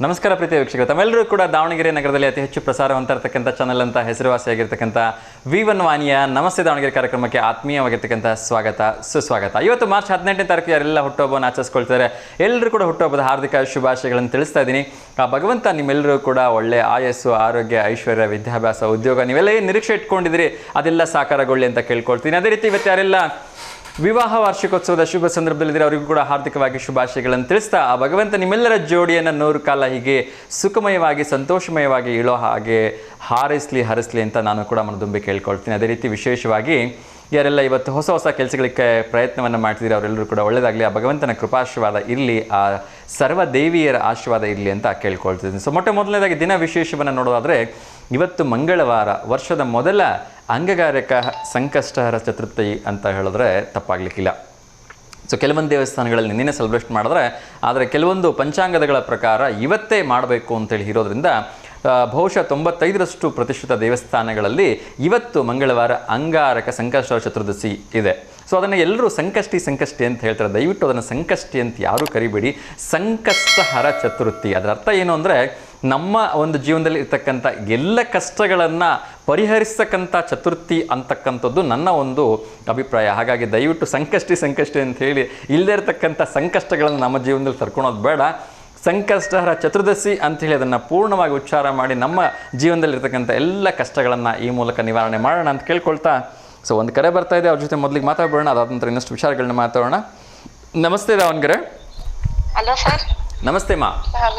ನಮಸ್ಕಾರ ಪ್ರೀತಿಯ ವೀಕ್ಷಕರು, ತಮ್ಮೆಲ್ಲರೂ ಕೂಡ ದಾವಣಗೆರೆ ನಗರದಲ್ಲಿ ಅತಿ ಹೆಚ್ಚು ಪ್ರಸಾರವಂತಿರತಕ್ಕಂಥ ಚಾನಲ್ ಅಂತ ಹೆಸರುವಾಸಿಯಾಗಿರ್ತಕ್ಕಂಥ V1 ವಾಣಿಯ ನಮಸ್ತೆ ದಾವಣಗೆರೆ ಕಾರ್ಯಕ್ರಮಕ್ಕೆ ಆತ್ಮೀಯವಾಗಿರ್ತಕ್ಕಂಥ ಸ್ವಾಗತ ಸುಸ್ವಾಗತ. ಇವತ್ತು ಮಾರ್ಚ್ 18ನೇ ತಾರೀಕು ಯಾರೆಲ್ಲ ಹುಟ್ಟುಹಬ್ಬವನ್ನು ಆಚರಿಸ್ಕೊಳ್ತಾರೆ ಎಲ್ಲರೂ ಕೂಡ ಹುಟ್ಟುಹಬ್ಬದ ಹಾರ್ದಿಕ ಶುಭಾಶಯಗಳನ್ನು ತಿಳಿಸ್ತಾ ಇದ್ದೀನಿ. ಆ ಭಗವಂತ ನಿಮ್ಮೆಲ್ಲರೂ ಕೂಡ ಒಳ್ಳೆ ಆಯಸ್ಸು, ಆರೋಗ್ಯ, ಐಶ್ವರ್ಯ, ವಿದ್ಯಾಭ್ಯಾಸ, ಉದ್ಯೋಗ ನೀವೆಲ್ಲ ಏನು ನಿರೀಕ್ಷೆ ಇಟ್ಕೊಂಡಿದ್ದೀರಿ ಅದೆಲ್ಲ ಸಾಕಾರಗೊಳ್ಳಿ ಅಂತ ಕೇಳ್ಕೊಳ್ತೀನಿ. ಅದೇ ರೀತಿ ಇವತ್ತು ಯಾರೆಲ್ಲ ವಿವಾಹ ವಾರ್ಷಿಕೋತ್ಸವದ ಶುಭ ಸಂದರ್ಭದಲ್ಲಿದ್ದರೆ ಅವರಿಗೂ ಕೂಡ ಹಾರ್ದಿಕವಾಗಿ ಶುಭಾಶಯಗಳನ್ನು ತಿಳಿಸ್ತಾ ಆ ಭಗವಂತ ನಿಮ್ಮೆಲ್ಲರ ಜೋಡಿಯನ್ನು 100 ಕಾಲ ಹೀಗೆ ಸುಖಮಯವಾಗಿ ಸಂತೋಷಮಯವಾಗಿ ಇಳೋ ಹಾಗೆ ಹರಿಸಲಿ ಅಂತ ನಾನು ಕೂಡ ಮನದುಂಬಿ ಕೇಳ್ಕೊಳ್ತೀನಿ. ಅದೇ ರೀತಿ ವಿಶೇಷವಾಗಿ ಯಾರೆಲ್ಲ ಇವತ್ತು ಹೊಸ ಹೊಸ ಕೆಲಸಗಳಿಗೆ ಪ್ರಯತ್ನವನ್ನು ಮಾಡ್ತಿದ್ದೀರಿ ಅವರೆಲ್ಲರೂ ಕೂಡ ಒಳ್ಳೆಯದಾಗಲಿ, ಆ ಭಗವಂತನ ಕೃಪಾಶೀರ್ವಾದ ಇರಲಿ, ಆ ಸರ್ವ ದೇವಿಯರ ಆಶೀರ್ವಾದ ಇರಲಿ ಅಂತ ಕೇಳ್ಕೊಳ್ತಿದ್ದೀನಿ. ಸೊ ಮೊದಲನೇದಾಗಿ ದಿನ ವಿಶೇಷವನ್ನು ನೋಡೋದಾದರೆ ಇವತ್ತು ಮಂಗಳವಾರ, ವರ್ಷದ ಮೊದಲ ಅಂಗಗಾರಕ ಸಂಕಷ್ಟಹರ ಚತುರ್ಥಿ ಅಂತ ಹೇಳಿದ್ರೆ ತಪ್ಪಾಗಲಿಕ್ಕಿಲ್ಲ. ಸೊ ಕೆಲವೊಂದು ದೇವಸ್ಥಾನಗಳಲ್ಲಿ ನಿನ್ನೆ ಸೆಲೆಬ್ರೇಷನ್ ಮಾಡಿದ್ರೆ, ಆದರೆ ಕೆಲವೊಂದು ಪಂಚಾಂಗದಗಳ ಪ್ರಕಾರ ಇವತ್ತೇ ಮಾಡಬೇಕು ಅಂತೇಳಿ ಇರೋದ್ರಿಂದ ಬಹುಶಃ 95% ಪ್ರತಿಶತ ದೇವಸ್ಥಾನಗಳಲ್ಲಿ ಇವತ್ತು ಮಂಗಳವಾರ ಅಂಗಾರಕ ಸಂಕಷ್ಟಹರ ಚತುರ್ದಶಿ ಇದೆ. ಸೊ ಅದನ್ನು ಎಲ್ಲರೂ ಸಂಕಷ್ಟಿ ಅಂತ ಹೇಳ್ತಾರೆ. ದಯವಿಟ್ಟು ಅದನ್ನು ಸಂಕಷ್ಟಿ ಅಂತ ಯಾರೂ ಕರಿಬೇಡಿ, ಸಂಕಷ್ಟಹರ ಚತುರ್ಥಿ. ಅದರ ಅರ್ಥ ಏನು ಅಂದರೆ ನಮ್ಮ ಒಂದು ಜೀವನದಲ್ಲಿ ಇರ್ತಕ್ಕಂಥ ಎಲ್ಲ ಕಷ್ಟಗಳನ್ನು ಪರಿಹರಿಸ್ತಕ್ಕಂಥ ಚತುರ್ಥಿ ಅಂತಕ್ಕಂಥದ್ದು ನನ್ನ ಒಂದು ಅಭಿಪ್ರಾಯ. ಹಾಗಾಗಿ ದಯವಿಟ್ಟು ಸಂಕಷ್ಟಿ ಅಂತ ಹೇಳಿ ಇಲ್ಲದೇ ಇರತಕ್ಕಂಥ ಸಂಕಷ್ಟಗಳನ್ನು ನಮ್ಮ ಜೀವನದಲ್ಲಿ ತರ್ಕೊಳೋದು ಬೇಡ. ಸಂಕಷ್ಟಹರ ಚತುರ್ದಶಿ ಅಂಥೇಳಿ ಅದನ್ನು ಪೂರ್ಣವಾಗಿ ಉಚ್ಚಾರ ಮಾಡಿ ನಮ್ಮ ಜೀವನದಲ್ಲಿರ್ತಕ್ಕಂಥ ಎಲ್ಲ ಕಷ್ಟಗಳನ್ನು ಈ ಮೂಲಕ ನಿವಾರಣೆ ಮಾಡೋಣ ಅಂತ ಕೇಳ್ಕೊಳ್ತಾ, ಸೊ ಒಂದು ಕರೆ ಬರ್ತಾ ಇದೆ, ಅವ್ರ ಜೊತೆ ಮೊದಲಿಗೆ ಮಾತಾಡೋಣ, ಅದಾದ ನಂತರ ಇನ್ನಷ್ಟು ವಿಚಾರಗಳನ್ನ ಮಾತಾಡೋಣ. ನಮಸ್ತೆ ದಾವಣಗೆರೆ. Hello sir. ನಮಸ್ತೆ ಮಾ.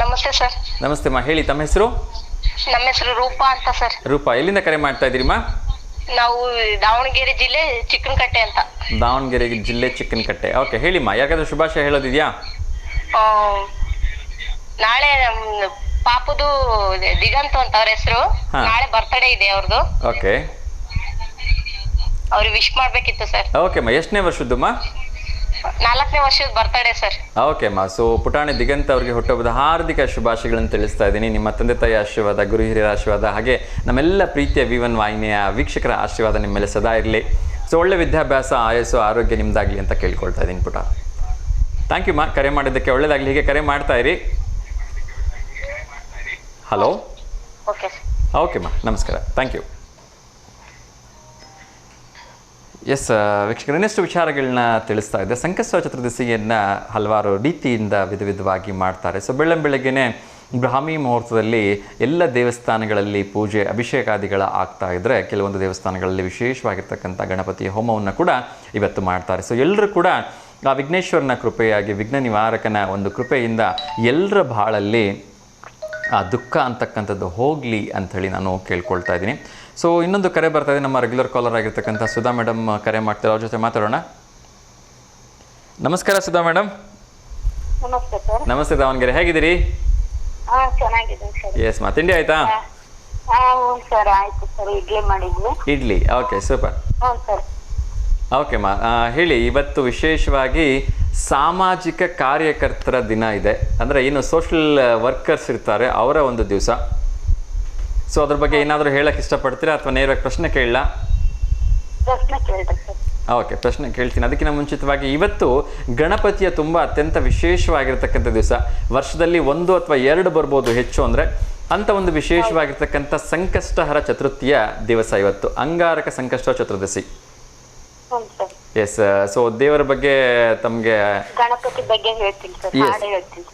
ನಮಸ್ತೆ ಸರ್. ನಮಸ್ತೆ ಮಾ, ಹೇಳಿ ತಮ್ಮ ಹೆಸರು? ನಮ್ಮ ಹೆಸರು ರೂಪಾ ಅಂತ ಸರ್. ರೂಪಾ, ಎಲ್ಲಿಂದ ಕರೆ ಮಾಡ್ತಾ ಇದ್ದೀರಿ ಮಾ? ನಾವು ದಾವಣಗೆರೆ ಜಿಲ್ಲೆ ಚಿಕ್ಕನಕಟ್ಟೆ ಅಂತ. ದಾವಣಗೆರೆ ಜಿಲ್ಲೆ ಚಿಕ್ಕನಕಟ್ಟೆ. ಓಕೆ, ಹೇಳಿ ಮಾ, ಯಾಕಾದ್ರೂ ಶುಭಾಶಯ ಹೇಳೋದಿದೆಯಾ? ನಾಳೆ ಪಾಪುದು ದಿಗಂತ ಅಂತ ಅವ್ರ ಹೆಸರು, ನಾಳೆ ಬರ್ತ್ಡೇ ಇದೆ ಅವ್ರದ್ದು. ಓಕೆ, ಅವ್ರಿಗೆ ವಿಶ್ ಮಾಡ್ಬೇಕಿತ್ತು ಸರ್. ಓಕೆ ಮಾ, ಎಷ್ಟನೇ ವರ್ಷದ್ದು ಮಾ? 4ನೇ ವರ್ಷದ ಬರ್ತ್ಡೇ ಸರ್. ಓಕೆ ಮಾ, ಸೊ ಪುಟಾಣಿ ದಿಗಂತ ಅವರಿಗೆ ಹುಟ್ಟುಹಬ್ಬದ ಹಾರ್ದಿಕ ಶುಭಾಶಯಗಳನ್ನು ತಿಳಿಸ್ತಾ ಇದ್ದೀನಿ. ನಿಮ್ಮ ತಂದೆ ತಾಯಿ ಆಶೀರ್ವಾದ, ಗುರು ಹಿರಿಯರ ಆಶೀರ್ವಾದ, ಹಾಗೆ ನಮ್ಮೆಲ್ಲ ಪ್ರೀತಿಯ V1 ವಾಹಿನಿಯ ವೀಕ್ಷಕರ ಆಶೀರ್ವಾದ ನಿಮ್ಮ ಮೇಲೆ ಸದಾ ಇರಲಿ. ಸೊ ಒಳ್ಳೆ ವಿದ್ಯಾಭ್ಯಾಸ, ಆಯಸ್ಸು, ಆರೋಗ್ಯ ನಿಮ್ದಾಗಲಿ ಅಂತ ಕೇಳ್ಕೊಳ್ತಾ ಇದ್ದೀನಿ ಪುಟ. ಥ್ಯಾಂಕ್ ಯು ಮಾ, ಕರೆ ಮಾಡಿದ್ದಕ್ಕೆ ಒಳ್ಳೆಯದಾಗಲಿ. ಹೀಗೆ ಕರೆ ಮಾಡ್ತಾ ಇರಿ. ಹಲೋ. ಓಕೆ ಮಾ, ನಮಸ್ಕಾರ, ಥ್ಯಾಂಕ್ ಯು. ಎಸ್ ವೀಕ್ಷಕರು, ಇನ್ನಷ್ಟು ವಿಚಾರಗಳನ್ನ ತಿಳಿಸ್ತಾ ಇದ್ದೆ. ಸಂಕಷ್ಟ ಚತುರ್ದಶಿಯನ್ನು ಹಲವಾರು ರೀತಿಯಿಂದ ವಿಧವಾಗಿ ಮಾಡ್ತಾರೆ. ಸೊ ಬೆಳಗ್ಗೆನೇ ಬ್ರಾಹ್ಮಿ ಮುಹೂರ್ತದಲ್ಲಿ ಎಲ್ಲ ದೇವಸ್ಥಾನಗಳಲ್ಲಿ ಪೂಜೆ ಅಭಿಷೇಕಾದಿಗಳ ಆಗ್ತಾ ಇದ್ದರೆ, ಕೆಲವೊಂದು ದೇವಸ್ಥಾನಗಳಲ್ಲಿ ವಿಶೇಷವಾಗಿರ್ತಕ್ಕಂಥ ಗಣಪತಿ ಹೋಮವನ್ನು ಕೂಡ ಇವತ್ತು ಮಾಡ್ತಾರೆ. ಸೊ ಎಲ್ಲರೂ ಕೂಡ ಆ ವಿಘ್ನೇಶ್ವರನ ಕೃಪೆಯಾಗಿ, ವಿಘ್ನ ನಿವಾರಕನ ಒಂದು ಕೃಪೆಯಿಂದ ಎಲ್ಲರ ಬಾಳಲ್ಲಿ ಆ ದುಃಖ ಅಂತಕ್ಕಂಥದ್ದು ಹೋಗಲಿ ಅಂಥೇಳಿ ನಾನು ಕೇಳ್ಕೊಳ್ತಾ ಇದ್ದೀನಿ. ಸೊ ಇನ್ನೊಂದು ಕರೆ ಬರ್ತಾ ಇದೆ, ನಮ್ಮ ರೆಗ್ಯುಲರ್ ಕಾಲರ್ ಆಗಿರ್ತಕ್ಕಂಥ ಸುಧಾ ಮೇಡಮ್ ಕರೆ ಮಾಡ್ತಾರೆ, ಅವ್ರ ಜೊತೆ ಮಾತಾಡೋಣ. ನಮಸ್ಕಾರ ಸುಧಾ ಮೇಡಮ್. ನಮಸ್ತೆ ಸರ್. ನಮಸ್ತೆ ದಾವಣಗೆರೆ, ಹೇಗಿದ್ದೀರಿ? ಎಸ್ ಮಾ, ತಿಂಡಿ ಆಯ್ತಾ? ಸರ್ ಆಯ್ತು ಸರ್, ಇಡ್ಲಿ ಮಾಡಿದ್ವಿ. Idli, okay super. ಓಕೆ ಮಾ, ಹೇಳಿ, ಇವತ್ತು ವಿಶೇಷವಾಗಿ ಸಾಮಾಜಿಕ ಕಾರ್ಯಕರ್ತರ ದಿನ ಇದೆ. ಅಂದರೆ ಏನು ಸೋಷಲ್ ವರ್ಕರ್ಸ್ ಇರ್ತಾರೆ ಅವರ ಒಂದು ದಿವಸ. ಸೊ ಅದ್ರ ಬಗ್ಗೆ ಏನಾದರೂ ಹೇಳಕ್ಕೆ ಇಷ್ಟಪಡ್ತೀರಾ ಅಥವಾ ನೇರವಾಗಿ ಪ್ರಶ್ನೆ ಕೇಳಲ್ಲ? ಓಕೆ, ಪ್ರಶ್ನೆ ಕೇಳ್ತೀನಿ. ಅದಕ್ಕಿಂತ ಮುಂಚಿತವಾಗಿ ಇವತ್ತು ಗಣಪತಿಯ ತುಂಬ ಅತ್ಯಂತ ವಿಶೇಷವಾಗಿರ್ತಕ್ಕಂಥ ದಿವಸ. ವರ್ಷದಲ್ಲಿ 1 ಅಥವಾ 2 ಬರ್ಬೋದು ಹೆಚ್ಚು ಅಂದರೆ. ಅಂಥ ಒಂದು ವಿಶೇಷವಾಗಿರ್ತಕ್ಕಂಥ ಸಂಕಷ್ಟಹರ ಚತುರ್ಥಿಯ ದಿವಸ ಇವತ್ತು, ಅಂಗಾರಕ ಸಂಕಷ್ಟ ಚತುರ್ದಶಿ. ಎಸ್, ಸೊ ದೇವರ ಬಗ್ಗೆ ತಮಗೆ ಗಣಪತಿ ಬಗ್ಗೆ ಹೇಳ್ತೀನಿ ಸರ್.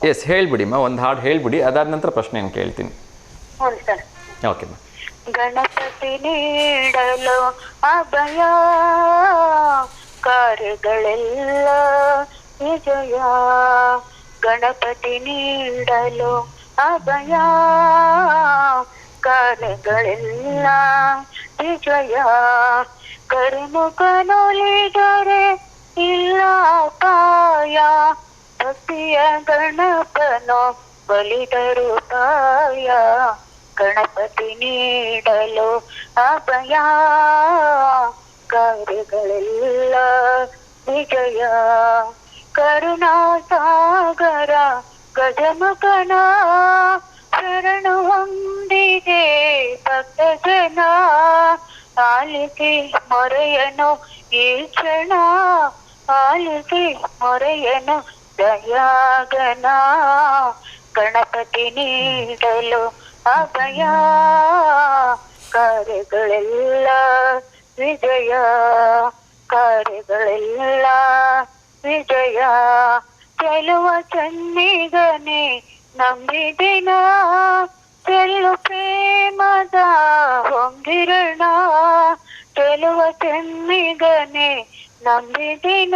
ಎಸ್, ಹೇಳ್ಬಿಡಿ ಮಾ, ಒಂದು ಹಾಡು ಹೇಳ್ಬಿಡಿ, ಅದಾದ ನಂತರ ಪ್ರಶ್ನೆ ಏನು ಕೇಳ್ತೀನಿ. ಓಕೆ ಮಾ. ಗಣಪತಿ ನೀಡಲು ಅಭಯ, ಕಾರ್ಯಗಳೆಲ್ಲ ವಿಜಯ. ಗಣಪತಿ ನೀಡಲು ಅಭಯ, ಕಾರ್ಯಗಳೆಲ್ಲ ವಿಜಯ. ಕರುಮುಖನೊಲಿದರೆ ಇಲ್ಲ ಪಾಯ, ಭಕ್ತಿಯ ಗಣಪನೋ ಬಲಿದರು ಪಾಯ. ಗಣಪತಿ ನೀಡಲು ಅಭಯ, ಕಾರ್ಯಗಳೆಲ್ಲ ವಿಜಯ. ಕರುಣಾಸಾಗರ ಗಜಮುಖನ ಶರಣು ಹೊಂದಿದೆ ಭಕ್ತ ಜನ. ಆಲಿಸಿ ಮೊರೆಯನು ಈ ಕ್ಷಣ, ಆಲಿಸಿ ಮೊರೆಯನು ದಯಾಗನ. ಗಣಪತಿ ನೀಡಲು ಅಭಯ ಕಾರ್ಯಗಳೆಲ್ಲ ವಿಜಯ ಕಾರ್ಯಗಳೆಲ್ಲ ವಿಜಯ ಚೆಲುವ ಚೆನ್ನಿಗನೆ ನಂಬಿದಿನ ಚೆಲ್ಲು ಪ್ರೇಮದ ಹೊಂಗಿರಣ ಚೆಲುವ ಚೆನ್ನಿಗನೆ ನಂಬಿದಿನ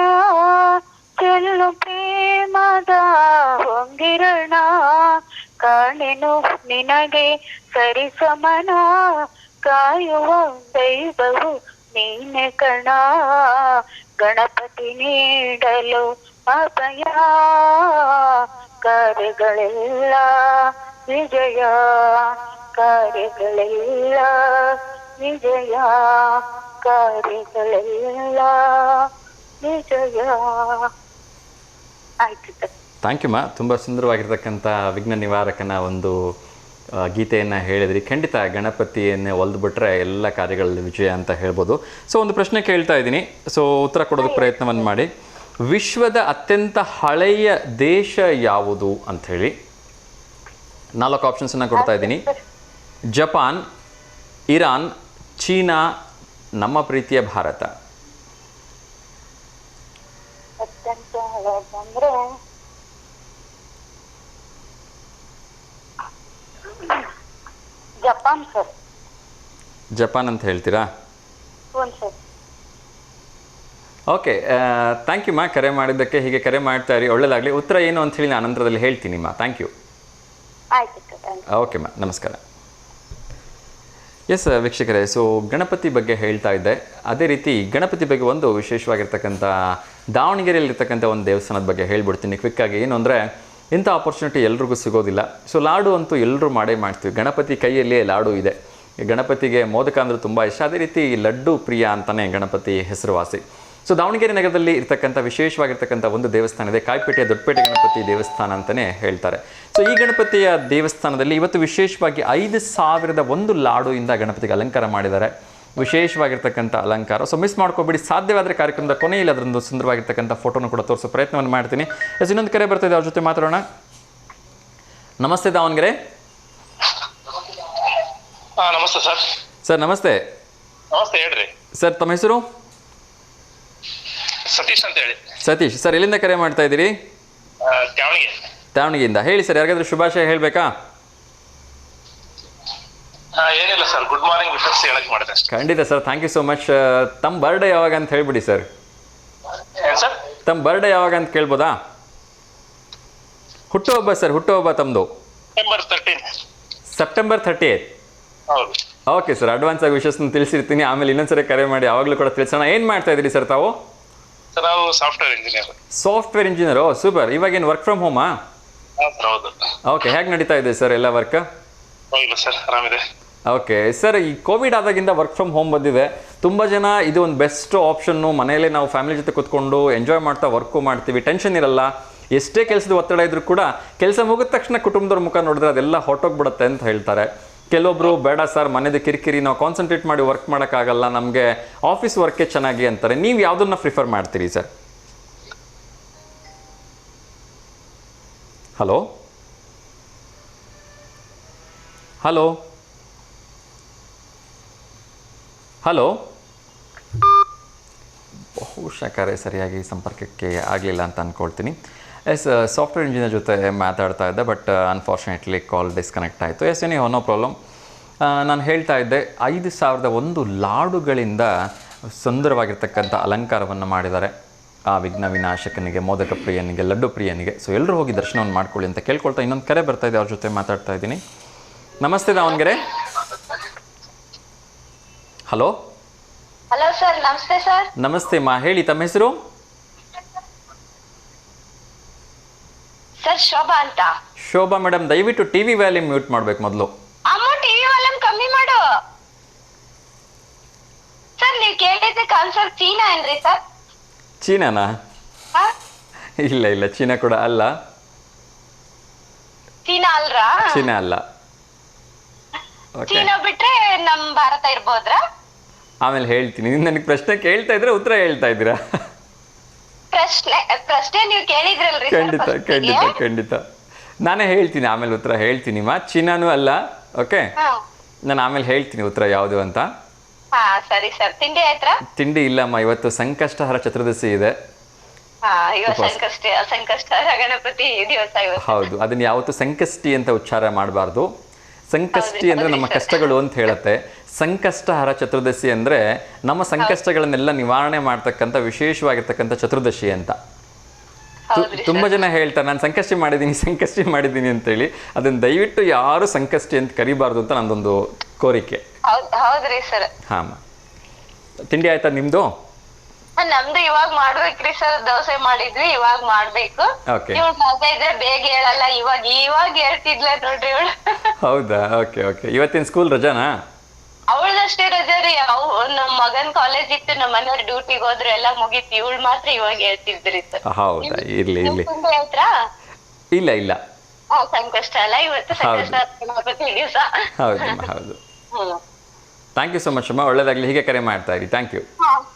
ಚೆಲ್ಲು ಪ್ರೇಮದ ಹೊಂಗಿರಣ ಕಾಣೆನು ನಿನಗೆ ಸರಿಸಮನ ಕಾಯುವ ದೈವವು ನೀನೆ ಕಣ ಗಣಪತಿ ನೀಡಲು ಅಭಯ ಕಾರ್ಯಗಳೆಲ್ಲ ವಿಜಯ ಕಾರ್ಯಗಳೆಲ್ಲ ವಿಜಯ ಕಾರ್ಯಗಳೆಲ್ಲ ವಿಜಯ ಆಯ್ತು ಸರ್. ಥ್ಯಾಂಕ್ ಯು ಮಾ. ತುಂಬ ಸುಂದರವಾಗಿರ್ತಕ್ಕಂಥ ವಿಘ್ನ ನಿವಾರಕನ ಒಂದು ಗೀತೆಯನ್ನು ಹೇಳಿದ್ರಿ. ಖಂಡಿತ ಗಣಪತಿಯನ್ನೇ ಒಲ್ದು ಬಿಟ್ರೆ ಎಲ್ಲ ಕಾರ್ಯಗಳಲ್ಲಿ ವಿಜಯ ಅಂತ ಹೇಳ್ಬೋದು. ಸೊ ಒಂದು ಪ್ರಶ್ನೆ ಕೇಳ್ತಾ ಇದ್ದೀನಿ, ಸೊ ಉತ್ತರ ಕೊಡೋದಕ್ಕೆ ಪ್ರಯತ್ನವನ್ನು ಮಾಡಿ. ವಿಶ್ವದ ಅತ್ಯಂತ ಹಳೆಯ ದೇಶ ಯಾವುದು ಅಂಥೇಳಿ 4 ಆಪ್ಷನ್ಸನ್ನು ಕೊಡ್ತಾ ಇದ್ದೀನಿ. ಜಪಾನ್, ಇರಾನ್, ಚೀನಾ, ನಮ್ಮ ಪ್ರೀತಿಯ ಭಾರತ. ಅತ್ಯಂತ ಹಳೆಯದಂದ್ರೆ ಜಪಾನ್ ಸರ್. ಜಪಾನ್ ಅಂತ ಹೇಳ್ತೀರಾ? ಹ್ಞೂ ಸರ್. ಓಕೆ, ಥ್ಯಾಂಕ್ ಯು ಮಾ ಕರೆ ಮಾಡಿದ್ದಕ್ಕೆ. ಹೀಗೆ ಕರೆ ಮಾಡ್ತಾ ಇರಿ, ಒಳ್ಳೆಯದಾಗಲಿ. ಉತ್ತರ ಏನು ಅಂತ ಹೇಳಿ ನಾನು ಅನಂತರದಲ್ಲಿ ಹೇಳ್ತೀನಿ ಮಾ. Thank you. ಆಯ್ತು ಸರ್. ಓಕೆ ಮಾ, ನಮಸ್ಕಾರ. ಎಸ್ ವೀಕ್ಷಕರೇ, ಸೊ ಗಣಪತಿ ಬಗ್ಗೆ ಹೇಳ್ತಾ ಇದ್ದೆ. ಅದೇ ರೀತಿ ಗಣಪತಿ ಬಗ್ಗೆ ಒಂದು ವಿಶೇಷವಾಗಿರ್ತಕ್ಕಂಥ ದಾವಣಗೆರೆಯಲ್ಲಿರ್ತಕ್ಕಂಥ ಒಂದು ದೇವಸ್ಥಾನದ ಬಗ್ಗೆ ಹೇಳ್ಬಿಡ್ತೀನಿ ಕ್ವಿಕ್ಕಾಗಿ. ಏನು ಅಂದರೆ, ಇಂಥ ಆಪರ್ಚುನಿಟಿ ಎಲ್ರಿಗೂ ಸಿಗೋದಿಲ್ಲ. ಸೊ ಲಾಡು ಅಂತೂ ಎಲ್ಲರೂ ಮಾಡೇ ಮಾಡ್ತೀವಿ. ಗಣಪತಿ ಕೈಯಲ್ಲಿಯೇ ಲಾಡು ಇದೆ. ಗಣಪತಿಗೆ ಮೋದಕ ಅಂದರೆ ತುಂಬ ಇಷ್ಟ. ಅದೇ ರೀತಿ ಲಡ್ಡು ಪ್ರಿಯ ಅಂತಲೇ ಗಣಪತಿ ಹೆಸರುವಾಸಿ. ಸೊ ದಾವಣಗೆರೆ ನಗರದಲ್ಲಿ ಇರ್ತಕ್ಕಂಥ ವಿಶೇಷವಾಗಿರ್ತಕ್ಕಂಥ ಒಂದು ದೇವಸ್ಥಾನ ಇದೆ, ಕಾಯಿಪೇಟೆಯ ದೊಡ್ಡಪೇಟೆ ಗಣಪತಿ ದೇವಸ್ಥಾನ ಅಂತಲೇ ಹೇಳ್ತಾರೆ. ಸೊ ಈ ಗಣಪತಿಯ ದೇವಸ್ಥಾನದಲ್ಲಿ ಇವತ್ತು ವಿಶೇಷವಾಗಿ 5,001 ಲಾಡುಯಿಂದ ಗಣಪತಿಗೆ ಅಲಂಕಾರ ಮಾಡಿದ್ದಾರೆ. ವಿಶೇಷವಾಗಿರ್ತಕ್ಕಂಥ ಅಲಂಕಾರ. ಸೊ ಮಿಸ್ ಮಾಡ್ಕೋಬೇಡಿ. ಸಾಧ್ಯವಾದರೆ ಕಾರ್ಯಕ್ರಮದ ಕೊನೆಯಲ್ಲಿ ಅದರೊಂದು ಸುಂದರವಾಗಿರ್ತಕ್ಕಂಥ ಫೋಟೋನು ಕೂಡ ತೋರಿಸೋ ಪ್ರಯತ್ನವನ್ನು ಮಾಡ್ತೀನಿ. ಎಸ್, ಇನ್ನೊಂದು ಕರೆ ಬರ್ತಾಯಿದೆ, ಅವ್ರ ಜೊತೆ ಮಾತಾಡೋಣ. ನಮಸ್ತೆ ದಾವಣಗೆರೆ. ನಮಸ್ತೆ ಸರ್. ಸರ್ ನಮಸ್ತೆ. ನಮಸ್ತೆ, ಹೇಳ್ರಿ ಸರ್. ತಮ್ಮ ಹೆಸರು? ಸತೀಶ್ ಅಂತ ಹೇಳಿ. ಸತೀಶ್ ಸರ್, ಎಲ್ಲಿಂದ ಕರೆ ಮಾಡ್ತಾ ಇದ್ದೀರಿ? ತ್ಯಾವಣಿಗೆ. ದಾವಣಗೆರೆಯಿಂದ. ಹೇಳಿ ಸರ್, ಯಾರಿಗಾದ್ರೂ ಶುಭಾಶಯ ಹೇಳಬೇಕಾ? ಏನಿಲ್ಲ ಸರ್, ಗುಡ್ ಮಾರ್ನಿಂಗ್ ವಿಶಸ್ ಹೇಳಕ್ ಮಾಡಿದೆ ಅಷ್ಟೇ. ಖಂಡಿತ sir, thank you so much. ತಮ್ಮ ಬರ್ಡೇ ಯಾವಾಗ ಅಂತ ಹೇಳ್ಬಿಡಿ ಸರ್. ಏನ್ ಸರ್? ತಮ್ಮ ಬರ್ಡೇ ಯಾವಾಗ ಅಂತ ಕೇಳ್ಬೋದಾ? ಹುಟ್ಟುಹಬ್ಬ ಸರ್, ಹುಟ್ಟುಹಬ್ಬ ತಮ್ಮದು. September 30th. ಹೌದು. ಓಕೆ ಸರ್, ಅಡ್ವಾನ್ಸ್ ಆಗಿ ವಿಶಸ್ನ ತಿಳಿಸಿರ್ತೀನಿ. ಆಮೇಲೆ ಇನ್ನೊಂದ್ಸರಿ ಕರೆ ಮಾಡಿ ಆವಾಗಲೂ ಕೂಡ ತಿಳಿಸೋಣ. ಏನು ಮಾಡ್ತಾ ಇದ್ದೀರಿ ಸರ್ ತಾವು? ಸರ್, ನಾವು software engineer. Software engineer, super. ಇವಾಗೇನು ವರ್ಕ್ ಫ್ರಮ್ ಹೋಮಾ? ಹೌದು. ಓಕೆ, ಹೇಗೆ ನಡೀತಾ ಇದೆ ಸರ್ ಎಲ್ಲ ವರ್ಕ್? ಹೋಗಿಲ್ಲ ಸರ್, ಆರಾಮಿದೆ. ಓಕೆ ಸರ್, ಈ ಕೋವಿಡ್ ಆದಾಗಿಂದ ವರ್ಕ್ ಫ್ರಮ್ ಹೋಮ್ ಬಂದಿದೆ. ತುಂಬ ಜನ ಇದು ಒಂದು ಬೆಸ್ಟ್ ಆಪ್ಷನ್ನು. ಮನೆಯಲ್ಲೇ ನಾವು ಫ್ಯಾಮಿಲಿ ಜೊತೆ ಕೂತ್ಕೊಂಡು ಎಂಜಾಯ್ ಮಾಡ್ತಾ ವರ್ಕು ಮಾಡ್ತೀವಿ, ಟೆನ್ಷನ್ ಇರಲ್ಲ. ಎಷ್ಟೇ ಕೆಲಸದ ಒತ್ತಡ ಇದ್ರೂ ಕೂಡ ಕೆಲಸ ಮುಗಿದ ತಕ್ಷಣ ಕುಟುಂಬದವ್ರ ಮುಖ ನೋಡಿದ್ರೆ ಅದೆಲ್ಲ ಹೊರಟೋಗ್ಬಿಡುತ್ತೆ ಅಂತ ಹೇಳ್ತಾರೆ. ಕೆಲವೊಬ್ರು ಬೇಡ ಸರ್, ಮನೆದು ಕಿರಿಕಿರಿ, ನಾವು ಕಾನ್ಸಂಟ್ರೇಟ್ ಮಾಡಿ ವರ್ಕ್ ಮಾಡೋಕ್ಕಾಗಲ್ಲ, ನಮಗೆ ಆಫೀಸ್ ವರ್ಕೇ ಚೆನ್ನಾಗಿ ಅಂತಾರೆ. ನೀವು ಯಾವುದನ್ನ ಪ್ರಿಫರ್ ಮಾಡ್ತೀರಿ ಸರ್? ಹಲೋ ಹಲೋ ಹಲೋ ಬಹುಶಃ ಕರೆ ಸರಿಯಾಗಿ ಸಂಪರ್ಕಕ್ಕೆ ಆಗಲಿಲ್ಲ ಅಂತ ಅಂದ್ಕೊಳ್ತೀನಿ. ಎಸ್, ಸಾಫ್ಟ್ವೇರ್ ಇಂಜಿನಿಯರ್ ಜೊತೆ ಮಾತಾಡ್ತಾ ಇದ್ದೆ, ಬಟ್ ಅನ್ಫಾರ್ಚುನೇಟ್ಲಿ ಕಾಲ್ ಡಿಸ್ಕನೆಕ್ಟ್ ಆಯಿತು. Yes, any no problem. ನಾನು ಹೇಳ್ತಾ ಇದ್ದೆ, 5,001 ಲಾಡುಗಳಿಂದ ಸುಂದರವಾಗಿರ್ತಕ್ಕಂಥ ಅಲಂಕಾರವನ್ನು ಮಾಡಿದ್ದಾರೆ ಆ ವಿಘ್ನ ವಿನಾಶಕನಿಗೆ, ಮೋದಕ ಪ್ರಿಯನಿಗೆ, ಲಡ್ಡು ಪ್ರಿಯನಿಗೆ. ಸೊ ಎಲ್ಲರೂ ಹೋಗಿ ದರ್ಶನವನ್ನು ಮಾಡ್ಕೊಳ್ಳಿ ಅಂತ ಕೇಳ್ಕೊಳ್ತಾ ಇನ್ನೊಂದು ಕರೆ ಬರ್ತಾ ಇದೆ, ಅವ್ರ ಜೊತೆ ಮಾತಾಡ್ತಾ ಇದ್ದೀನಿ. ನಮಸ್ತೆ ದಾವಣಗೆರೆ. ಹಲೋ. ಹಲೋ ಸರ್, ನಮಸ್ತೆ ಸರ್. ನಮಸ್ತೆ ಮಾ, ಹೇಳಿ ತಮ್ಮ ಹೆಸರು? ಸರ್, ಶೋಭಾ ಅಂತ. ಶೋಭಾ ಮೇಡಮ್, ದಯವಿಟ್ಟು ಟಿವಿ ವ್ಯಾಲ್ಯೂಮ್ ಮ್ಯೂಟ್ ಮಾಡ್ಬೇಕು ಮೊದಲು. ಅಮ್ಮ, ಟಿವಿ ವಾಲ್ಯೂಮ್ ಕಮ್ಮಿ ಮಾಡು. ಸರ್, ನೀವು ಕೇಳಿದ್ದಕ್ಕೆ ಆನ್ಸರ್ ಚೀನಾ ಏನ್ರಿ ಸರ್? ಚೀನಾನಾ? ಇಲ್ಲ ಇಲ್ಲ, ಚೀನಾ ಕೂಡ ಅಲ್ಲ. ಚೀನಾ ಅಲ್ರಾ? ಚೀನಾ ಅಲ್ಲ. ಚೀನಾ ಬಿಟ್ರೆ ನಮ್ ಭಾರತ ಇರ್ಬೋದ್ರಾ? ಆಮೇಲೆ ಹೇಳ್ತೀನಿ. ನೀವು ನನಗೆ ಪ್ರಶ್ನೆ ಕೇಳ್ತಾ ಇದ್ರೆ ಉತ್ತರ ಹೇಳ್ತಾ ಇದ್ದೀರಾ? ಪ್ರಶ್ನೆ ನೀವು ಕೇಳಿದ್ರಲ್ರಿ? ಖಂಡಿತ ಖಂಡಿತ ಖಂಡಿತ. ನಾನೇ ಹೇಳ್ತೀನಿ, ಆಮೇಲೆ ಉತ್ತರ ಹೇಳ್ತೀನಿ ಮಾ. ಚೀನಾನೂ ಅಲ್ಲ. ಓಕೆ, ಹಾ ನಾನು ಆಮೇಲೆ ಹೇಳ್ತೀನಿ ಉತ್ತರ ಯಾವುದು ಅಂತ. ಹಾ ಸರಿ ಸರ್. ತಿಂಡಿ ಆಯ್ತಾ? ತಿಂಡಿ ಇಲ್ಲಮ್ಮ, ಇವತ್ತು ಸಂಕಷ್ಟಹರ ಚತುರ್ದಶಿ ಇದೆ. ಹಾ ಇವತ್ತು ಸಂಕಷ್ಟ ಗಣಪತಿ ದಿವಸ ಇವತ್ತು. ಹೌದು, ಅದನ್ನ ಯಾವತ್ತು ಸಂಕಷ್ಟಿ ಅಂತ ಉಚ್ಚಾರ ಮಾಡಬಾರ್ದು. ಸಂಕಷ್ಟಿ ಅಂದ್ರೆ ನಮ್ಮ ಕಷ್ಟಗಳು ಅಂತ ಹೇಳುತ್ತೆ. ಸಂಕಷ್ಟಹರ ಚತುರ್ದಶಿ ಅಂದ್ರೆ ನಮ್ಮ ಸಂಕಷ್ಟಗಳನ್ನೆಲ್ಲ ನಿವಾರಣೆ ಮಾಡ್ತಕ್ಕಂಥ ವಿಶೇಷವಾಗಿರ್ತಕ್ಕಂಥ ಚತುರ್ದಶಿ ಅಂತ. ತುಂಬಾ ಜನ ಹೇಳ್ತಾರೆ ನಾನು ಸಂಕಷ್ಟಿ ಮಾಡಿದ್ದೀನಿ ಅಂತೇಳಿ. ಅದನ್ನ ದಯವಿಟ್ಟು ಯಾರು ಸಂಕಷ್ಟಿ ಅಂತ ಕರಿಬಾರ್ದು ಅಂತ ನಂದೊಂದು ಕೋರಿಕೆ. ಹೌದ್ರಿ ಸರ್. ಹಾ ಅಮ್ಮ, ತಿಂಡಿ ಆಯ್ತಾ ನಿಮ್ದು? ನಮ್ದು ಇವಾಗ ಮಾಡ್ಬೇಕ್ರಿ ಸರ್. ದೋಸೆ ಮಾಡಿದ್ವಿ, ಇವಾಗ ಮಾಡ್ಬೇಕು. ಓಕೆ, ಇವ್ಳು ಮಗ ಇದ್ರೆ ಬೇಗ ಹೇಳಲ್ಲ, ಇವಾಗ ಹೇಳ್ತಿದ್ಲ ನೋಡ್ರಿ ಇವಳು. ಹೌದಾ? ಓಕೆ ಓಕೆ, ಇವತ್ತಿನ ಸ್ಕೂಲ್ ರಜಾನಾ? ಅವಳದಷ್ಟೇ ರಜಾ ರೀ. ನಮ್ ಮಗನ್ ಕಾಲೇಜ್ ಇತ್ತು, ನಮ್ಮ ಮನೆಯವ್ರ ಡ್ಯೂಟಿಗೆ ಹೋದ್ರು, ಎಲ್ಲ ಮುಗೀತು. ಇವಳು ಮಾತ್ರ ಇವಾಗ ಹೇಳ್ತಿದ್ರಿ ಸರ್. ಹೌದಾ? ಇರ್ಲಿ ಇರ್ಲಿ. ತಿಂಡಿ ಆಯ್ತಾ? ಇಲ್ಲ ಇಲ್ಲ, ಸಂಕಷ್ಟ ಅಲ್ಲ ಇವತ್ತು, ಸಂಕಷ್ಟ ಗಣಪತಿ ದಿವಸ. ಹೌದಮ್ಮ ಹೌದು. ಥ್ಯಾಂಕ್ ಯು ಸೊ ಮಚ್ ಅಮ್ಮ, ಒಳ್ಳೇದಾಗಲಿ. ಹೀಗೆ ಕರೆ ಮಾಡ್ತಾ ಇರಿ. Thank you.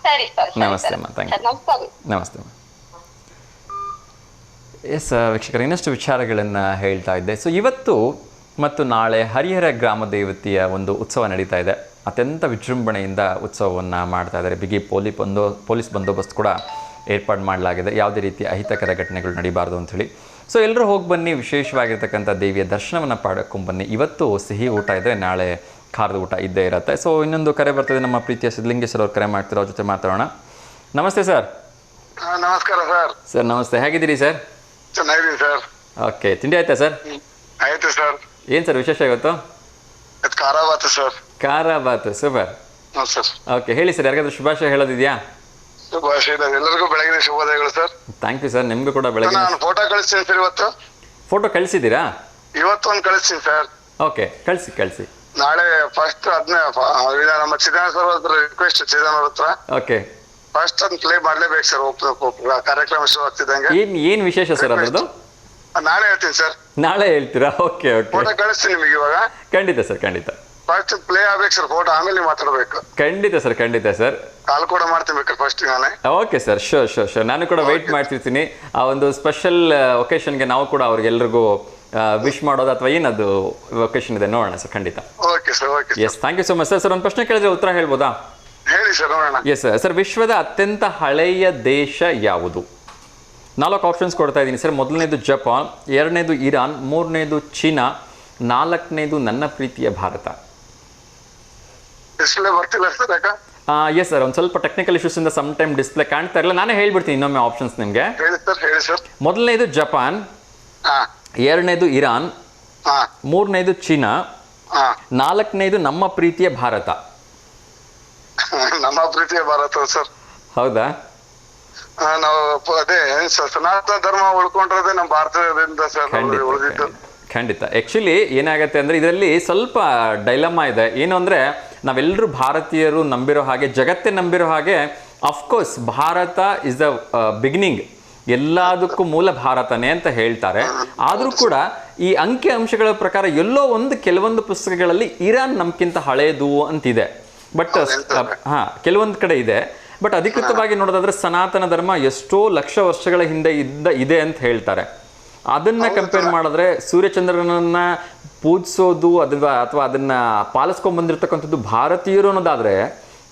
ಸರಿ ಸರ್. ನಮಸ್ತೆ ಅಮ್ಮ. Thank you. ನಮಸ್ತೆ ಅಮ್ಮ. ಎಸ್ ವೀಕ್ಷಕರು, ಇನ್ನಷ್ಟು ವಿಚಾರಗಳನ್ನು ಹೇಳ್ತಾ ಇದ್ದೆ. ಸೊ ಇವತ್ತು ಮತ್ತು ನಾಳೆ ಹರಿಹರ ಗ್ರಾಮ ದೇವತೆಯ ಒಂದು ಉತ್ಸವ ನಡೀತಾ ಇದೆ. ಅತ್ಯಂತ ವಿಜೃಂಭಣೆಯಿಂದ ಉತ್ಸವವನ್ನು ಮಾಡ್ತಾ ಇದ್ದಾರೆ. ಬಿಗಿ ಪೊಲೀಸ್ ಬಂದೋಬಸ್ತ್ ಕೂಡ ಏರ್ಪಾಡು ಮಾಡಲಾಗಿದೆ, ಯಾವುದೇ ರೀತಿಯ ಅಹಿತಕರ ಘಟನೆಗಳು ನಡೀಬಾರ್ದು ಅಂಥೇಳಿ. ಸೊ ಎಲ್ಲರೂ ಹೋಗಿ ಬನ್ನಿ, ವಿಶೇಷವಾಗಿರ್ತಕ್ಕಂಥ ದೇವಿಯ ದರ್ಶನವನ್ನು ಪಡ್ಕೊಂಬನ್ನಿ. ಇವತ್ತು ಸಿಹಿ ಊಟ ಇದೆ, ನಾಳೆ ಖಾರದ ಊಟ ಇದ್ದೇ ಇರುತ್ತೆ. ಸೊ ಇನ್ನೊಂದು ಕರೆ ಬರ್ತದೆ, ನಮ್ಮ ಪ್ರೀತಿಯ ಸಿದ್ಧಲಿಂಗೇಶ್ವರ ಅವ್ರು ಕರೆ ಮಾಡ್ತಿರೋ, ಅವ್ರ ಜೊತೆ ಮಾತಾಡೋಣ. ನಮಸ್ತೆ ಸರ್. ನಮಸ್ಕಾರ ಸರ್. ಸರ್ ನಮಸ್ತೆ, ಹೇಗಿದ್ದೀರಿ ಸರ್? ಚೆನ್ನಾಗಿದ್ದೀನಿ ಸರ್. ಓಕೆ, ತಿಂಡಿ ಆಯ್ತಾ ಸರ್? ಆಯ್ತು ಸರ್. ಏನು ಸರ್ ವಿಶೇಷ ಇವತ್ತು? ಖಾರ ಬಾತು ಸರ್. ಖಾರ ಬಾತು, ಸೂಪರ್. ಸರ್ ಓಕೆ, ಹೇಳಿ ಸರ್, ಯಾರಿಗಾದ್ರೂ ಶುಭಾಶಯ ಹೇಳೋದಿದೆಯಾ? ಶುಭಾಶಯ, ಎಲ್ಲರಿಗೂ ಬೆಳಗಿನ ಶುಭೋದಯಗಳು ಸರ್. ಥ್ಯಾಂಕ್ ಯು ಸರ್, ನಿಮಗೂ ಕೂಡ ಬೆಳಗ್ಗೆ. ನಾನು ಫೋಟೋ ಕಳಿಸ್ತೀನಿ ಸರ್ ಇವತ್ತು. ಫೋಟೋ ಕಳಿಸಿದ್ದೀರಾ? ಇವತ್ತು ಒಂದು ಕಳಿಸ್ತೀನಿ ಸರ್. ಓಕೆ, ಕಳಿಸಿ. ನಾಳೆ ಫಸ್ಟ್ ನಮ್ಮ ಚಿದಾನ ಸರ್ ಹತ್ರ ರಿಕ್ವೆಸ್ಟ್, ಚಿದಾನ ಅವ್ರ ಹತ್ರ ಓಕೆ, ಫಸ್ಟ್ ಒಂದು ಪ್ಲೇ ಮಾಡ್ಲೇಬೇಕು ಸರ್. ಕಾರ್ಯಕ್ರಮ ಶುರು ಆಗ್ತಿದ್ದಂಗೆ. ಏನು ವಿಶೇಷ ಸರ್ ಅದರದ್ದು? ನಾಳೆ ಹೇಳ್ತೀನಿ ಸರ್. ನಾಳೆ ಹೇಳ್ತೀರಾ? ಓಕೆ ಓಕೆ, ಫೋಟೋ ಕಳಿಸ್ತೀನಿ ನಿಮಗೆ ಇವಾಗ. ಖಂಡಿತ ಸರ್, ಖಂಡಿತ. ಫಸ್ಟ್ ಪ್ಲೇ ಆಗ್ಬೇಕು ಸರ್, ಫೋಟೋ ಆಮೇಲೆ ಮಾತಾಡ್ಬೇಕು. ಖಂಡಿತ ಸರ್. ಕಾಲ್ ಕೂಡ ಮಾಡ್ತೀನಿ ಬೇಕಾದ್ರೆ ಫಸ್ಟ್ ನಾನೇ. Okay sir, sure. ನಾನು ಕೂಡ ವೆಯ್ಟ್ ಮಾಡ್ತಿರ್ತೀನಿ. ಆ ಒಂದು ಸ್ಪೆಷಲ್ ಒಕೇಶನ್ಗೆ ನಾವು ಕೂಡ ಅವ್ರಿಗೆಲ್ರಿಗೂ ವಿಶ್ ಮಾಡೋದು ಅಥವಾ ಏನದು ಒಕೇಶನ್ ಇದೆ ನೋಡೋಣ ಸರ್, ಖಂಡಿತ. Okay sir. Okay yes, thank you so much sir. ಒಂದು ಪ್ರಶ್ನೆ ಕೇಳಿದ್ರೆ ಉತ್ತರ ಹೇಳ್ಬೋದಾ? ಹೇಳಿ ಸರ್, ನೋಡೋಣ. ಎಸ್ ಸರ್, ವಿಶ್ವದ ಅತ್ಯಂತ ಹಳೆಯ ದೇಶ ಯಾವುದು? 4 ಆಪ್ಷನ್ಸ್ ಕೊಡ್ತಾ ಇದ್ದೀನಿ ಸರ್. ಮೊದಲನೇದು ಜಪಾನ್, 2ನೇದು ಇರಾನ್, 3ನೇದು ಚೀನಾ, 4ನೇದು ನನ್ನ ಪ್ರೀತಿಯ ಭಾರತ. ಡಿಸ್ಪ್ಲೇ ಬರ್ತಿಲ್ಲ ಸರ್, ಯಾಕ? ಎಸ್ ಸರ್, ಒಂದು ಸ್ವಲ್ಪ ಟೆಕ್ನಿಕಲ್ ಇಶ್ಯೂಸ್ ಇಂದ ಸಮ್ ಟೈಮ್ ಡಿಸ್ಪ್ಲೇ ಕಾಣ್ತಾ ಇರಲ್ಲ. ನಾನೇ ಹೇಳ್ಬಿಡ್ತೀನಿ ಇನ್ನೊಮ್ಮೆ ಆಪ್ಷನ್ಸ್ ನಿಮಗೆ. ಹೇಳಿ ಸರ್. ಮೊದಲನೇದು ಜಪಾನ್, 2ನೇದು ಇರಾನ್, 3ನೇದು ಚೀನಾ, 4ನೇದು ನಮ್ಮ ಪ್ರೀತಿಯ ಭಾರತ. ನಮ್ಮ ಪ್ರೀತಿಯ ಭಾರತ ಸರ್. ಹೌದಾ? ನಾವು ಅದೇ ಸನಾತನ ಧರ್ಮ ಉಳ್ಕೊಂಡ್ರದೇ ನಮ್ಮ ಭಾರತದಿಂದ ಸರ್ ಉಳಿದಿದ್ದು. ಖಂಡಿತ. ಆ್ಯಕ್ಚುಲಿ ಏನಾಗುತ್ತೆ ಅಂದರೆ ಇದರಲ್ಲಿ ಸ್ವಲ್ಪ ಡೈಲಮಾ ಇದೆ. ಏನು ಅಂದರೆ ನಾವೆಲ್ಲರೂ ಭಾರತೀಯರು ನಂಬಿರೋ ಹಾಗೆ, ಜಗತ್ತೇ ನಂಬಿರೋ ಹಾಗೆ, of course Bharat is the beginning, ಎಲ್ಲದಕ್ಕೂ ಮೂಲ ಭಾರತನೇ ಅಂತ ಹೇಳ್ತಾರೆ. ಆದರೂ ಕೂಡ ಈ ಅಂಕಿ ಅಂಶಗಳ ಪ್ರಕಾರ ಎಲ್ಲೋ ಕೆಲವೊಂದು ಪುಸ್ತಕಗಳಲ್ಲಿ ಇರಾನ್ ನಮ್ಗಿಂತ ಹಳೇದು ಅಂತಿದೆ. ಬಟ್ ಕೆಲವೊಂದು ಕಡೆ ಇದೆ. ಬಟ್ ಅಧಿಕೃತವಾಗಿ ನೋಡೋದಾದ್ರೆ ಸನಾತನ ಧರ್ಮ ಎಷ್ಟೋ ಲಕ್ಷ ವರ್ಷಗಳ ಹಿಂದೆ ಇದೆ ಅಂತ ಹೇಳ್ತಾರೆ. ಅದನ್ನ ಕಂಪೇರ್ ಮಾಡಿದ್ರೆ ಸೂರ್ಯಚಂದ್ರನನ್ನ ಪೂಜಿಸೋದು ಅಥವಾ ಅದನ್ನ ಪಾಲಿಸ್ಕೊಂಡ್ ಬಂದಿರತಕ್ಕಂಥದ್ದು ಭಾರತೀಯರು ಅನ್ನೋದಾದ್ರೆ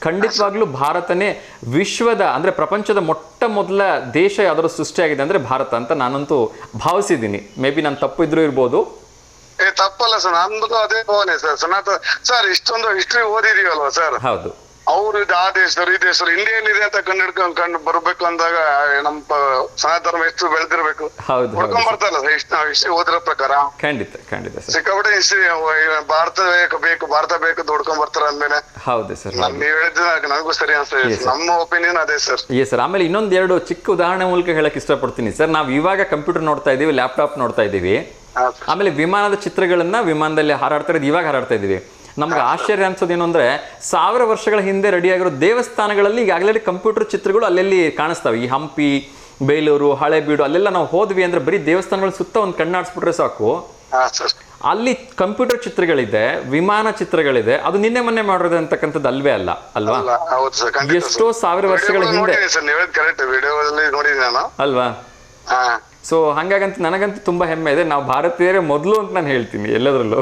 ಖಂಡಿತವಾಗ್ಲೂ ಭಾರತನೇ ವಿಶ್ವದ ಅಂದ್ರೆ ಪ್ರಪಂಚದ ಮೊಟ್ಟ ಮೊದಲ ದೇಶ ಯಾವ್ದಾದ್ರು ಸೃಷ್ಟಿಯಾಗಿದೆ ಅಂದ್ರೆ ಭಾರತ ಅಂತ ನಾನಂತೂ ಭಾವಿಸಿದ್ದೀನಿ. ಮೇ ಬಿ ನಾನು ತಪ್ಪು ಇದ್ರೂ ಇರ್ಬೋದು. ತಪ್ಪಲ್ಲ ಸರ್, ನಮ್ದು ಅದೇ ಭಾವನೆ ಸರ್. ಸನಾತನ ಸರ್ ಇಷ್ಟೊಂದು ಹಿಸ್ಟ್ರಿ ಓದಿದೀವಲ್ವಾ ಸರ್. ಹೌದು, ಅವ್ರು ಆ ದೇಶದವ್ರು ಈ ದೇಶದವ್ರು ಇಂಡಿಯಾ ಏನಿದೆ ಅಂತ ಕಂಡು ಬರ್ಬೇಕು ಅಂದಾಗ ನಮ್ಮ ಸನಾತನ ಧರ್ಮ ಎಷ್ಟು ಬೆಳೆದಿರ್ಬೇಕು. ಹುಡ್ಕೊಂಡ್ ಬರ್ತಾರಲ್ಲ ಹಿಸ್ಟ್ರಿ ಓದಿರೋ ಪ್ರಕಾರ. ಖಂಡಿತ ಸಿಕ್ಕಾಪಟ್ಟೆ ಹಿಸ್ಟ್ರಿ ಭಾರತ ಬೇಕು ಹುಡ್ಕೊಂಡ್ ಬರ್ತಾರ ಅಂದ್ಮೇಲೆ. ಹೌದು ಸರ್, ನೀವ್ ಹೇಳಿದ್ದು ನನಗೂ ಸರಿ ಅನ್ಸ್ತದೆ. ನಮ್ಮ ಒಪಿನಿಯನ್ ಅದೇ ಸರ್. ಸರ್, ಆಮೇಲೆ ಇನ್ನೊಂದೆರಡು ಚಿಕ್ಕ ಉದಾಹರಣೆ ಮೂಲಕ ಹೇಳಕ್ ಇಷ್ಟಪಡ್ತೀನಿ ಸರ್. ನಾವು ಇವಾಗ ಕಂಪ್ಯೂಟರ್ ನೋಡ್ತಾ ಇದೀವಿ, ಲ್ಯಾಪ್ಟಾಪ್ ನೋಡ್ತಾ ಇದೀವಿ, ಆಮೇಲೆ ವಿಮಾನದ ಚಿತ್ರಗಳನ್ನ ವಿಮಾನದಲ್ಲಿ ಹಾರಾಡ್ತಾ ಇರೋದು ಇವಾಗ ಹಾರಾಡ್ತಾ ಇದೀವಿ. ನಮ್ಗೆ ಆಶ್ಚರ್ಯ ಅನ್ಸೋದೇನು ಅಂದ್ರೆ 1000 ವರ್ಷಗಳ ಹಿಂದೆ ರೆಡಿಯಾಗಿರೋ ದೇವಸ್ಥಾನಗಳಲ್ಲಿ ಈಗಾಗಲೇ ಕಂಪ್ಯೂಟರ್ ಚಿತ್ರಗಳು ಅಲ್ಲೆಲ್ಲಿ ಕಾಣಿಸ್ತವೆ. ಈ ಹಂಪಿ, ಬೇಲೂರು, ಹಳೆಬೀಡು ಅಲ್ಲೆಲ್ಲ ನಾವು ಹೋದ್ವಿ ಅಂದ್ರೆ ಬರೀ ದೇವಸ್ಥಾನಗಳ ಸುತ್ತ ಒಂದು ಕಣ್ಣಾಡ್ಸ್ಬಿಟ್ರೆ ಸಾಕು, ಅಲ್ಲಿ ಕಂಪ್ಯೂಟರ್ ಚಿತ್ರಗಳಿದೆ, ವಿಮಾನ ಚಿತ್ರಗಳಿದೆ. ಅದು ನಿನ್ನೆ ಮೊನ್ನೆ ಮಾಡಿರೋದು ಅಂತಕ್ಕಂಥದ್ದು ಅಲ್ವೇ ಅಲ್ವಾ? ಎಷ್ಟೋ 1000 ವರ್ಷಗಳ ಹಿಂದೆ ಅಲ್ವಾ? ಸೊ ಹಾಗಾಗಂತ ನನಗಂತೂ ತುಂಬ ಹೆಮ್ಮೆ ಇದೆ. ನಾವು ಭಾರತೀಯರೇ ಮೊದಲು ಅಂತ ನಾನು ಹೇಳ್ತೀನಿ ಎಲ್ಲದರಲ್ಲೂ.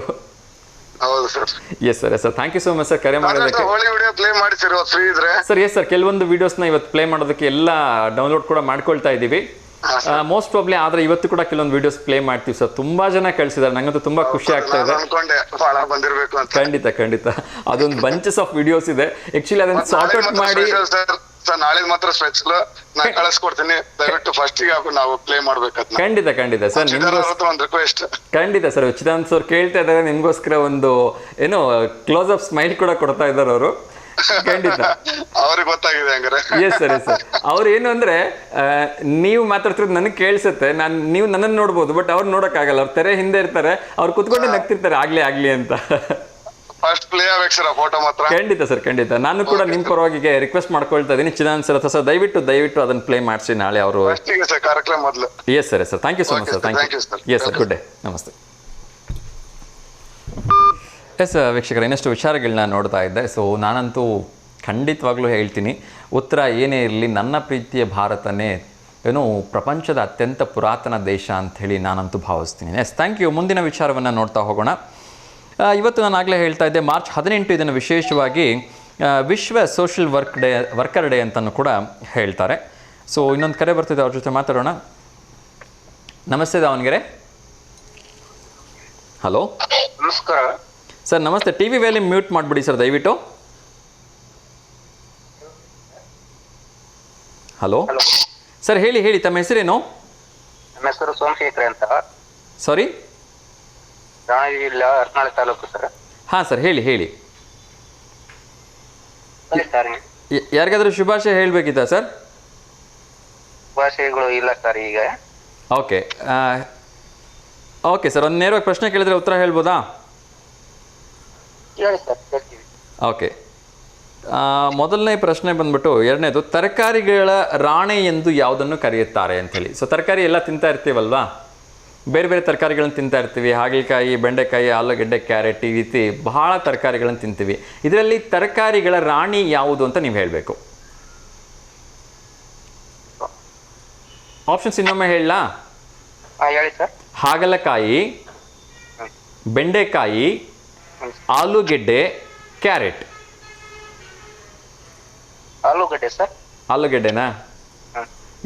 ಹೌದು sir. Yes sir, sir thank you so much sir ಕರೆ ಮಾಡೋದಕ್ಕೆ. ಹೋಳಿ ವಿಡಿಯೋ ಪ್ಲೇ ಮಾಡಿ ಸರ್ ಫ್ರೀ ಇದ್ರೆ. ಸರ್ ಎಸ್ ಸರ್, ಕೆಲವೊಂದು ವಿಡಿಯೋಸ್ನ ಇವತ್ತು ಪ್ಲೇ ಮಾಡೋದಕ್ಕೆ ಎಲ್ಲ ಡೌನ್ಲೋಡ್ ಕೂಡ ಮಾಡ್ಕೊಳ್ತಾ ಇದ್ದೀವಿ. ಮೋಸ್ಟ್ ಪ್ರಾಬ್ಲಿ ಆದ್ರೆ ಇವತ್ತು ಕೂಡ ಕೆಲವೊಂದು ವಿಡಿಯೋಸ್ ಪ್ಲೇ ಮಾಡ್ತೀವಿ ಸರ್. ತುಂಬಾ ಜನ ಕಳಿಸಿದ್ದಾರೆ, ನಂಗಂತೂ ತುಂಬಾ ಖುಷಿ ಆಗ್ತಾ ಇದೆ. ಖಂಡಿತ ಖಂಡಿತ ಅದೊಂದು ಬಂಚಸ್ ಆಫ್ ವಿಡಿಯೋಸ್ ಇದೆ. ಆಕ್ಚುಲಿ ಅದನ್ನ ಸಾರ್ಟ್ ಔಟ್ ಮಾಡಿ ನಾಳೆ ಮಾತ್ರ ಸ್ಪೆಷಲ್ ನಾನು ಕಳಿಸ್ಕೊಡ್ತೀನಿ, ದಯವಿಟ್ಟು ಫಸ್ಟ್ ಗೆ ನಾವು ಪ್ಲೇ ಮಾಡ್ಬೇಕು. ಖಂಡಿತ ಖಂಡಿತ ಸರ್, ಒಂದು ರಿಕ್ವೆಸ್ಟ್. ಖಂಡಿತ ಸರ್, ಚಿದಾನಂದ್ ಸರ್ ಕೇಳ್ತಾ ಇದ್ದಾರೆ ನಿಮ್ಗೋಸ್ಕರ ಒಂದು ಏನೋ ಕ್ಲೋಸ್ ಅಪ್ ಸ್ಮೈಲ್ ಕೂಡ ಕೊಡ್ತಾ ಇದ್ದಾರೆ ಅವರು. ಖಂಡಿತ ಅವ್ರಿಗೆ ಗೊತ್ತಾಗಿದೆ ಹಂಗಾರೆ. S sir, yes sir. ಅವ್ರು ಏನು ಅಂದ್ರೆ ನೀವು ಮಾತಾಡ್ತಿರೋದು ನನಗೆ ಕೇಳಿಸುತ್ತೆ, ನೀವು ನನ್ನನ್ನು ನೋಡ್ಬೋದು, ಬಟ್ ಅವ್ರು ನೋಡಕ್ಕಾಗಲ್ಲ, ಅವ್ರು ತೆರೆ ಹಿಂದೆ ಇರ್ತಾರೆ, ಅವ್ರು ಕುತ್ಕೊಂಡು ನಗ್ತಿರ್ತಾರೆ ಆಗ್ಲಿ ಅಂತ. ಫಸ್ಟ್ ಪ್ಲೇ ಆಗ್ಬೇಕು ಸರ್ ಫೋಟೋ ಮಾತ್ರ. ಖಂಡಿತ ಸರ್, ಖಂಡಿತ. ನಾನು ಕೂಡ ನಿಮ್ಮ ಪರವಾಗಿ ರಿಕ್ವೆಸ್ಟ್ ಮಾಡ್ಕೊಳ್ತಾ ಇದ್ದೀನಿ ಚಿದಾನಂದ್ ಸರ್ ಹತ್ರ, ಸರ್ ದಯವಿಟ್ಟು ಅದನ್ನ ಪ್ಲೇ ಮಾಡಿಸಿ ನಾಳೆ ಅವರು. ಕಾರ್ಯಕ್ರಮ ಮೊದಲು. Yes sir, yes sir, thank you so much sir. Thank you. Yes sir, good day, ನಮಸ್ತೆ. ಎಸ್ ವೀಕ್ಷಕರು, ಇನ್ನಷ್ಟು ವಿಚಾರಗಳನ್ನ ನೋಡ್ತಾ ಇದ್ದೆ. ಸೊ ನಾನಂತೂ ಖಂಡಿತವಾಗ್ಲೂ ಹೇಳ್ತೀನಿ, ಉತ್ತರ ಏನೇ ಇರಲಿ, ನನ್ನ ಪ್ರೀತಿಯ ಭಾರತನೇ ಏನು ಪ್ರಪಂಚದ ಅತ್ಯಂತ ಪುರಾತನ ದೇಶ ಅಂಥೇಳಿ ನಾನಂತೂ ಭಾವಿಸ್ತೀನಿ. Yes, thank you. ಮುಂದಿನ ವಿಚಾರವನ್ನು ನೋಡ್ತಾ ಹೋಗೋಣ. ಇವತ್ತು ನಾನು ಆಗಲೇ ಹೇಳ್ತಾ ಇದ್ದೆ, ಮಾರ್ಚ್ 18 ಇದನ್ನು ವಿಶೇಷವಾಗಿ ವಿಶ್ವ ಸೋಷಿಯಲ್ ವರ್ಕರ್ ಡೇ ಅಂತಲೂ ಕೂಡ ಹೇಳ್ತಾರೆ. ಸೊ ಇನ್ನೊಂದು ಕರೆ ಬರ್ತಿದೆ, ಅವ್ರ ಜೊತೆ ಮಾತಾಡೋಣ. ನಮಸ್ತೆ ದಾವಣಗೆರೆ. ಹಲೋ ನಮಸ್ಕಾರ ಸರ್. ನಮಸ್ತೆ. ಟಿ ವಿ ವ್ಯಾಲ್ಯೂಮ್ ಮ್ಯೂಟ್ ಮಾಡಿಬಿಡಿ ಸರ್ ದಯವಿಟ್ಟು. ಹಲೋ ಸರ್, ಹೇಳಿ ತಮ್ಮ ಹೆಸರೇನು? ನಮ್ಮ ಹೆಸರು ಸೋಮಶೇಖರ್ ಅಂತ. ಸಾರಿ, ದಾವಣಗೆರೆ ಜಿಲ್ಲೆ ಹರಪನಹಳ್ಳಿ ತಾಲೂಕು ಸರ್. ಹಾಂ ಸರ್, ಹೇಳಿ. ಸರ್ ಯಾರಿಗಾದ್ರೂ ಶುಭಾಶಯ ಹೇಳಬೇಕಿತ್ತಾ ಸರ್? ಭಾಷೆಗಳು ಇಲ್ಲ ಸರ್ ಈಗ. ಓಕೆ ಸರ್, ಒಂದು ನೇರವಾಗಿ ಪ್ರಶ್ನೆ ಕೇಳಿದ್ರೆ ಉತ್ತರ ಹೇಳ್ಬೋದಾ? ಹೇಳಿ ಸರ್, ಕೇಳ್ತೀವಿ. ಓಕೆ, ಮೊದಲನೇ ಪ್ರಶ್ನೆ ಬಂದ್ಬಿಟ್ಟು, ಎರಡನೇದು, ತರಕಾರಿಗಳ ರಾಣಿ ಎಂದು ಯಾವುದನ್ನು ಕರೆಯುತ್ತಾರೆ ಅಂಥೇಳಿ. ಸೊ ತರಕಾರಿ ಎಲ್ಲ ತಿಂತಾ ಇರ್ತೀವಲ್ವಾ, ಬೇರೆ ಬೇರೆ ತರಕಾರಿಗಳನ್ನು ತಿಂತಾ ಇರ್ತೀವಿ. ಹಾಗಲಕಾಯಿ, ಬೆಂಡೆಕಾಯಿ, ಆಲೂಗಡ್ಡೆ, ಕ್ಯಾರೆಟ್, ಈ ರೀತಿ ಬಹಳ ತರಕಾರಿಗಳನ್ನು ತಿಂತೀವಿ. ಇದರಲ್ಲಿ ತರಕಾರಿಗಳ ರಾಣಿ ಯಾವುದು ಅಂತ ನೀವು ಹೇಳಬೇಕು. ಆಪ್ಷನ್ಸ್ ಇನ್ನೊಮ್ಮೆ ಹೇಳಲಾ? ಹೇಳಿ ಸರ್. ಹಾಗಲಕಾಯಿ, ಬೆಂಡೆಕಾಯಿ, ಆಲೂಗೆಡ್ಡೆ, ಕ್ಯಾರೆಟ್. ಆಲೂಗಡ್ಡೆ ಸರ್. ಆಲೂಗೆಡ್ಡೆನಾ?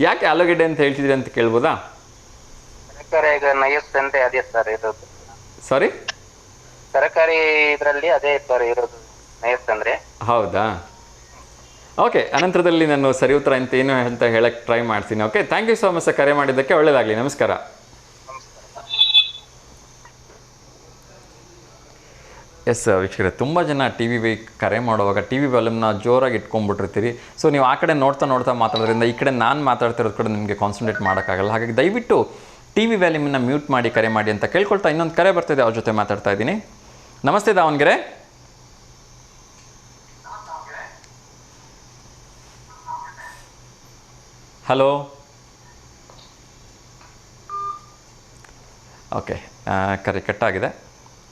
ಯಾಕೆ ಆಲೂಗೆಡ್ಡೆ ಅಂತ ಹೇಳ್ತಿದ್ರಿ ಅಂತ ಕೇಳ್ಬೋದಾ? ತರಕಾರಿ ಈಗ ನಯಸ್ ಅಂದ್ರೆ ಅದೇ ಸರ್ ಇರೋದು. ಸಾರಿ, ತರಕಾರಿ ಇದರಲ್ಲಿ ಅದೇ ಸರ್ ಇರೋದು, ನಯಸ್ ಅಂದ್ರೆ. ಹೌದಾ? ಓಕೆ, ಅನಂತರದಲ್ಲಿ ನಾನು ಸರಿ ಉತ್ತರ ಏನು ಅಂತ ಹೇಳಕ್ಕೆ ಟ್ರೈ ಮಾಡ್ತೀನಿ. Okay, thank you so much sir, ಕರೆ ಮಾಡಿದ್ದಕ್ಕೆ. ಒಳ್ಳೆಯದಾಗಲಿ, ನಮಸ್ಕಾರ. ಎಸ್ ವೀಕ್ಷಕರೇ, ತುಂಬ ಜನ ಟಿ ವಿ ಕರೆ ಮಾಡುವಾಗ ಟಿ ವಿ ವಾಲ್ಯೂಮ್ನ ಜೋರಾಗಿ ಇಟ್ಕೊಂಡ್ಬಿಟ್ಟಿರ್ತೀರಿ. ಸೊ ನೀವು ಆ ಕಡೆ ನೋಡ್ತಾ ಮಾತಾಡೋದ್ರಿಂದ ಈ ಕಡೆ ನಾನು ಮಾತಾಡ್ತಿರೋದು ಕೂಡ ನಿಮಗೆ ಕಾನ್ಸಂಟ್ರೇಟ್ ಮಾಡೋಕ್ಕಾಗಲ್ಲ. ಹಾಗಾಗಿ ದಯವಿಟ್ಟು ಟಿ ವಿ ವ್ಯಾಲ್ಯೂಮನ್ನು ಮ್ಯೂಟ್ ಮಾಡಿ ಕರೆ ಮಾಡಿ ಅಂತ ಕೇಳ್ಕೊಳ್ತಾ, ಇನ್ನೊಂದು ಕರೆ ಬರ್ತಿದೆ, ಅವ್ರ ಜೊತೆ ಮಾತಾಡ್ತಾ ಇದ್ದೀನಿ. ನಮಸ್ತೆ ದಾವಣಗೆರೆ. ಹಲೋ. ಓಕೆ, ಕರೆ ಕಟ್ಟಾಗಿದೆ.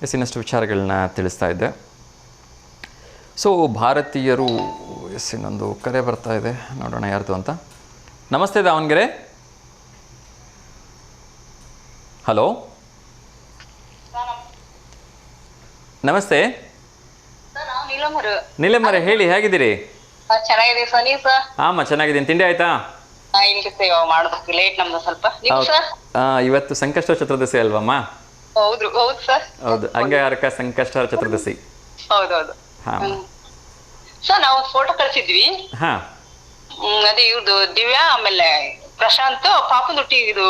ಎಸ್, ಇನ್ನಷ್ಟು ವಿಚಾರಗಳನ್ನ ತಿಳಿಸ್ತಾ ಇದ್ದೆ. ಸೊ ಭಾರತೀಯರು, ಎಸ್ ಇನ್ನೊಂದು ಕರೆ ಬರ್ತಾ ಇದೆ, ನೋಡೋಣ ಯಾರ್ದು ಅಂತ. ನಮಸ್ತೆ ದಾವಣಗೆರೆ. ಹಲೋ, ನಮಸ್ತೆ. ನೀಲಮ್ಮರ, ಹೇಳಿ, ಹೇಗಿದ್ದೀರಿ? ಚೆನ್ನಾಗಿದೆ ಸರ್, ನೀವು ಸರ್? ಆಮ ಚೆನ್ನಾಗಿದ್ದೀನಿ. ತಿಂಡಿ ಆಯ್ತಾ? ಮಾಡೋದಕ್ಕೆ ಲೇಟ್ ನಮ್ದು ಸ್ವಲ್ಪ. ನೀವು ಸರ್? ಇವತ್ತು ಸಂಕಷ್ಟ ಚತುರ್ದಶಿ ಅಲ್ವಮ್ಮ? ಹೌದು ಸರ್. ಹೌದು, ಅಂಗಾರಕ ಸಂಕಷ್ಟ ಚತುರ್ದಶಿ. ಹೌದೌದು. ಹಾ ಸರ್, ನಾವು ಫೋಟೋ ಕಳ್ಸಿದ್ವಿ. ಹಾ, ಅದೇ ಇವ್ರದ್ದು ದಿವ್ಯಾ, ಆಮೇಲೆ ಪ್ರಶಾಂತ್ ಪಾಪನ ಹುಟ್ಟಿ, ಇದು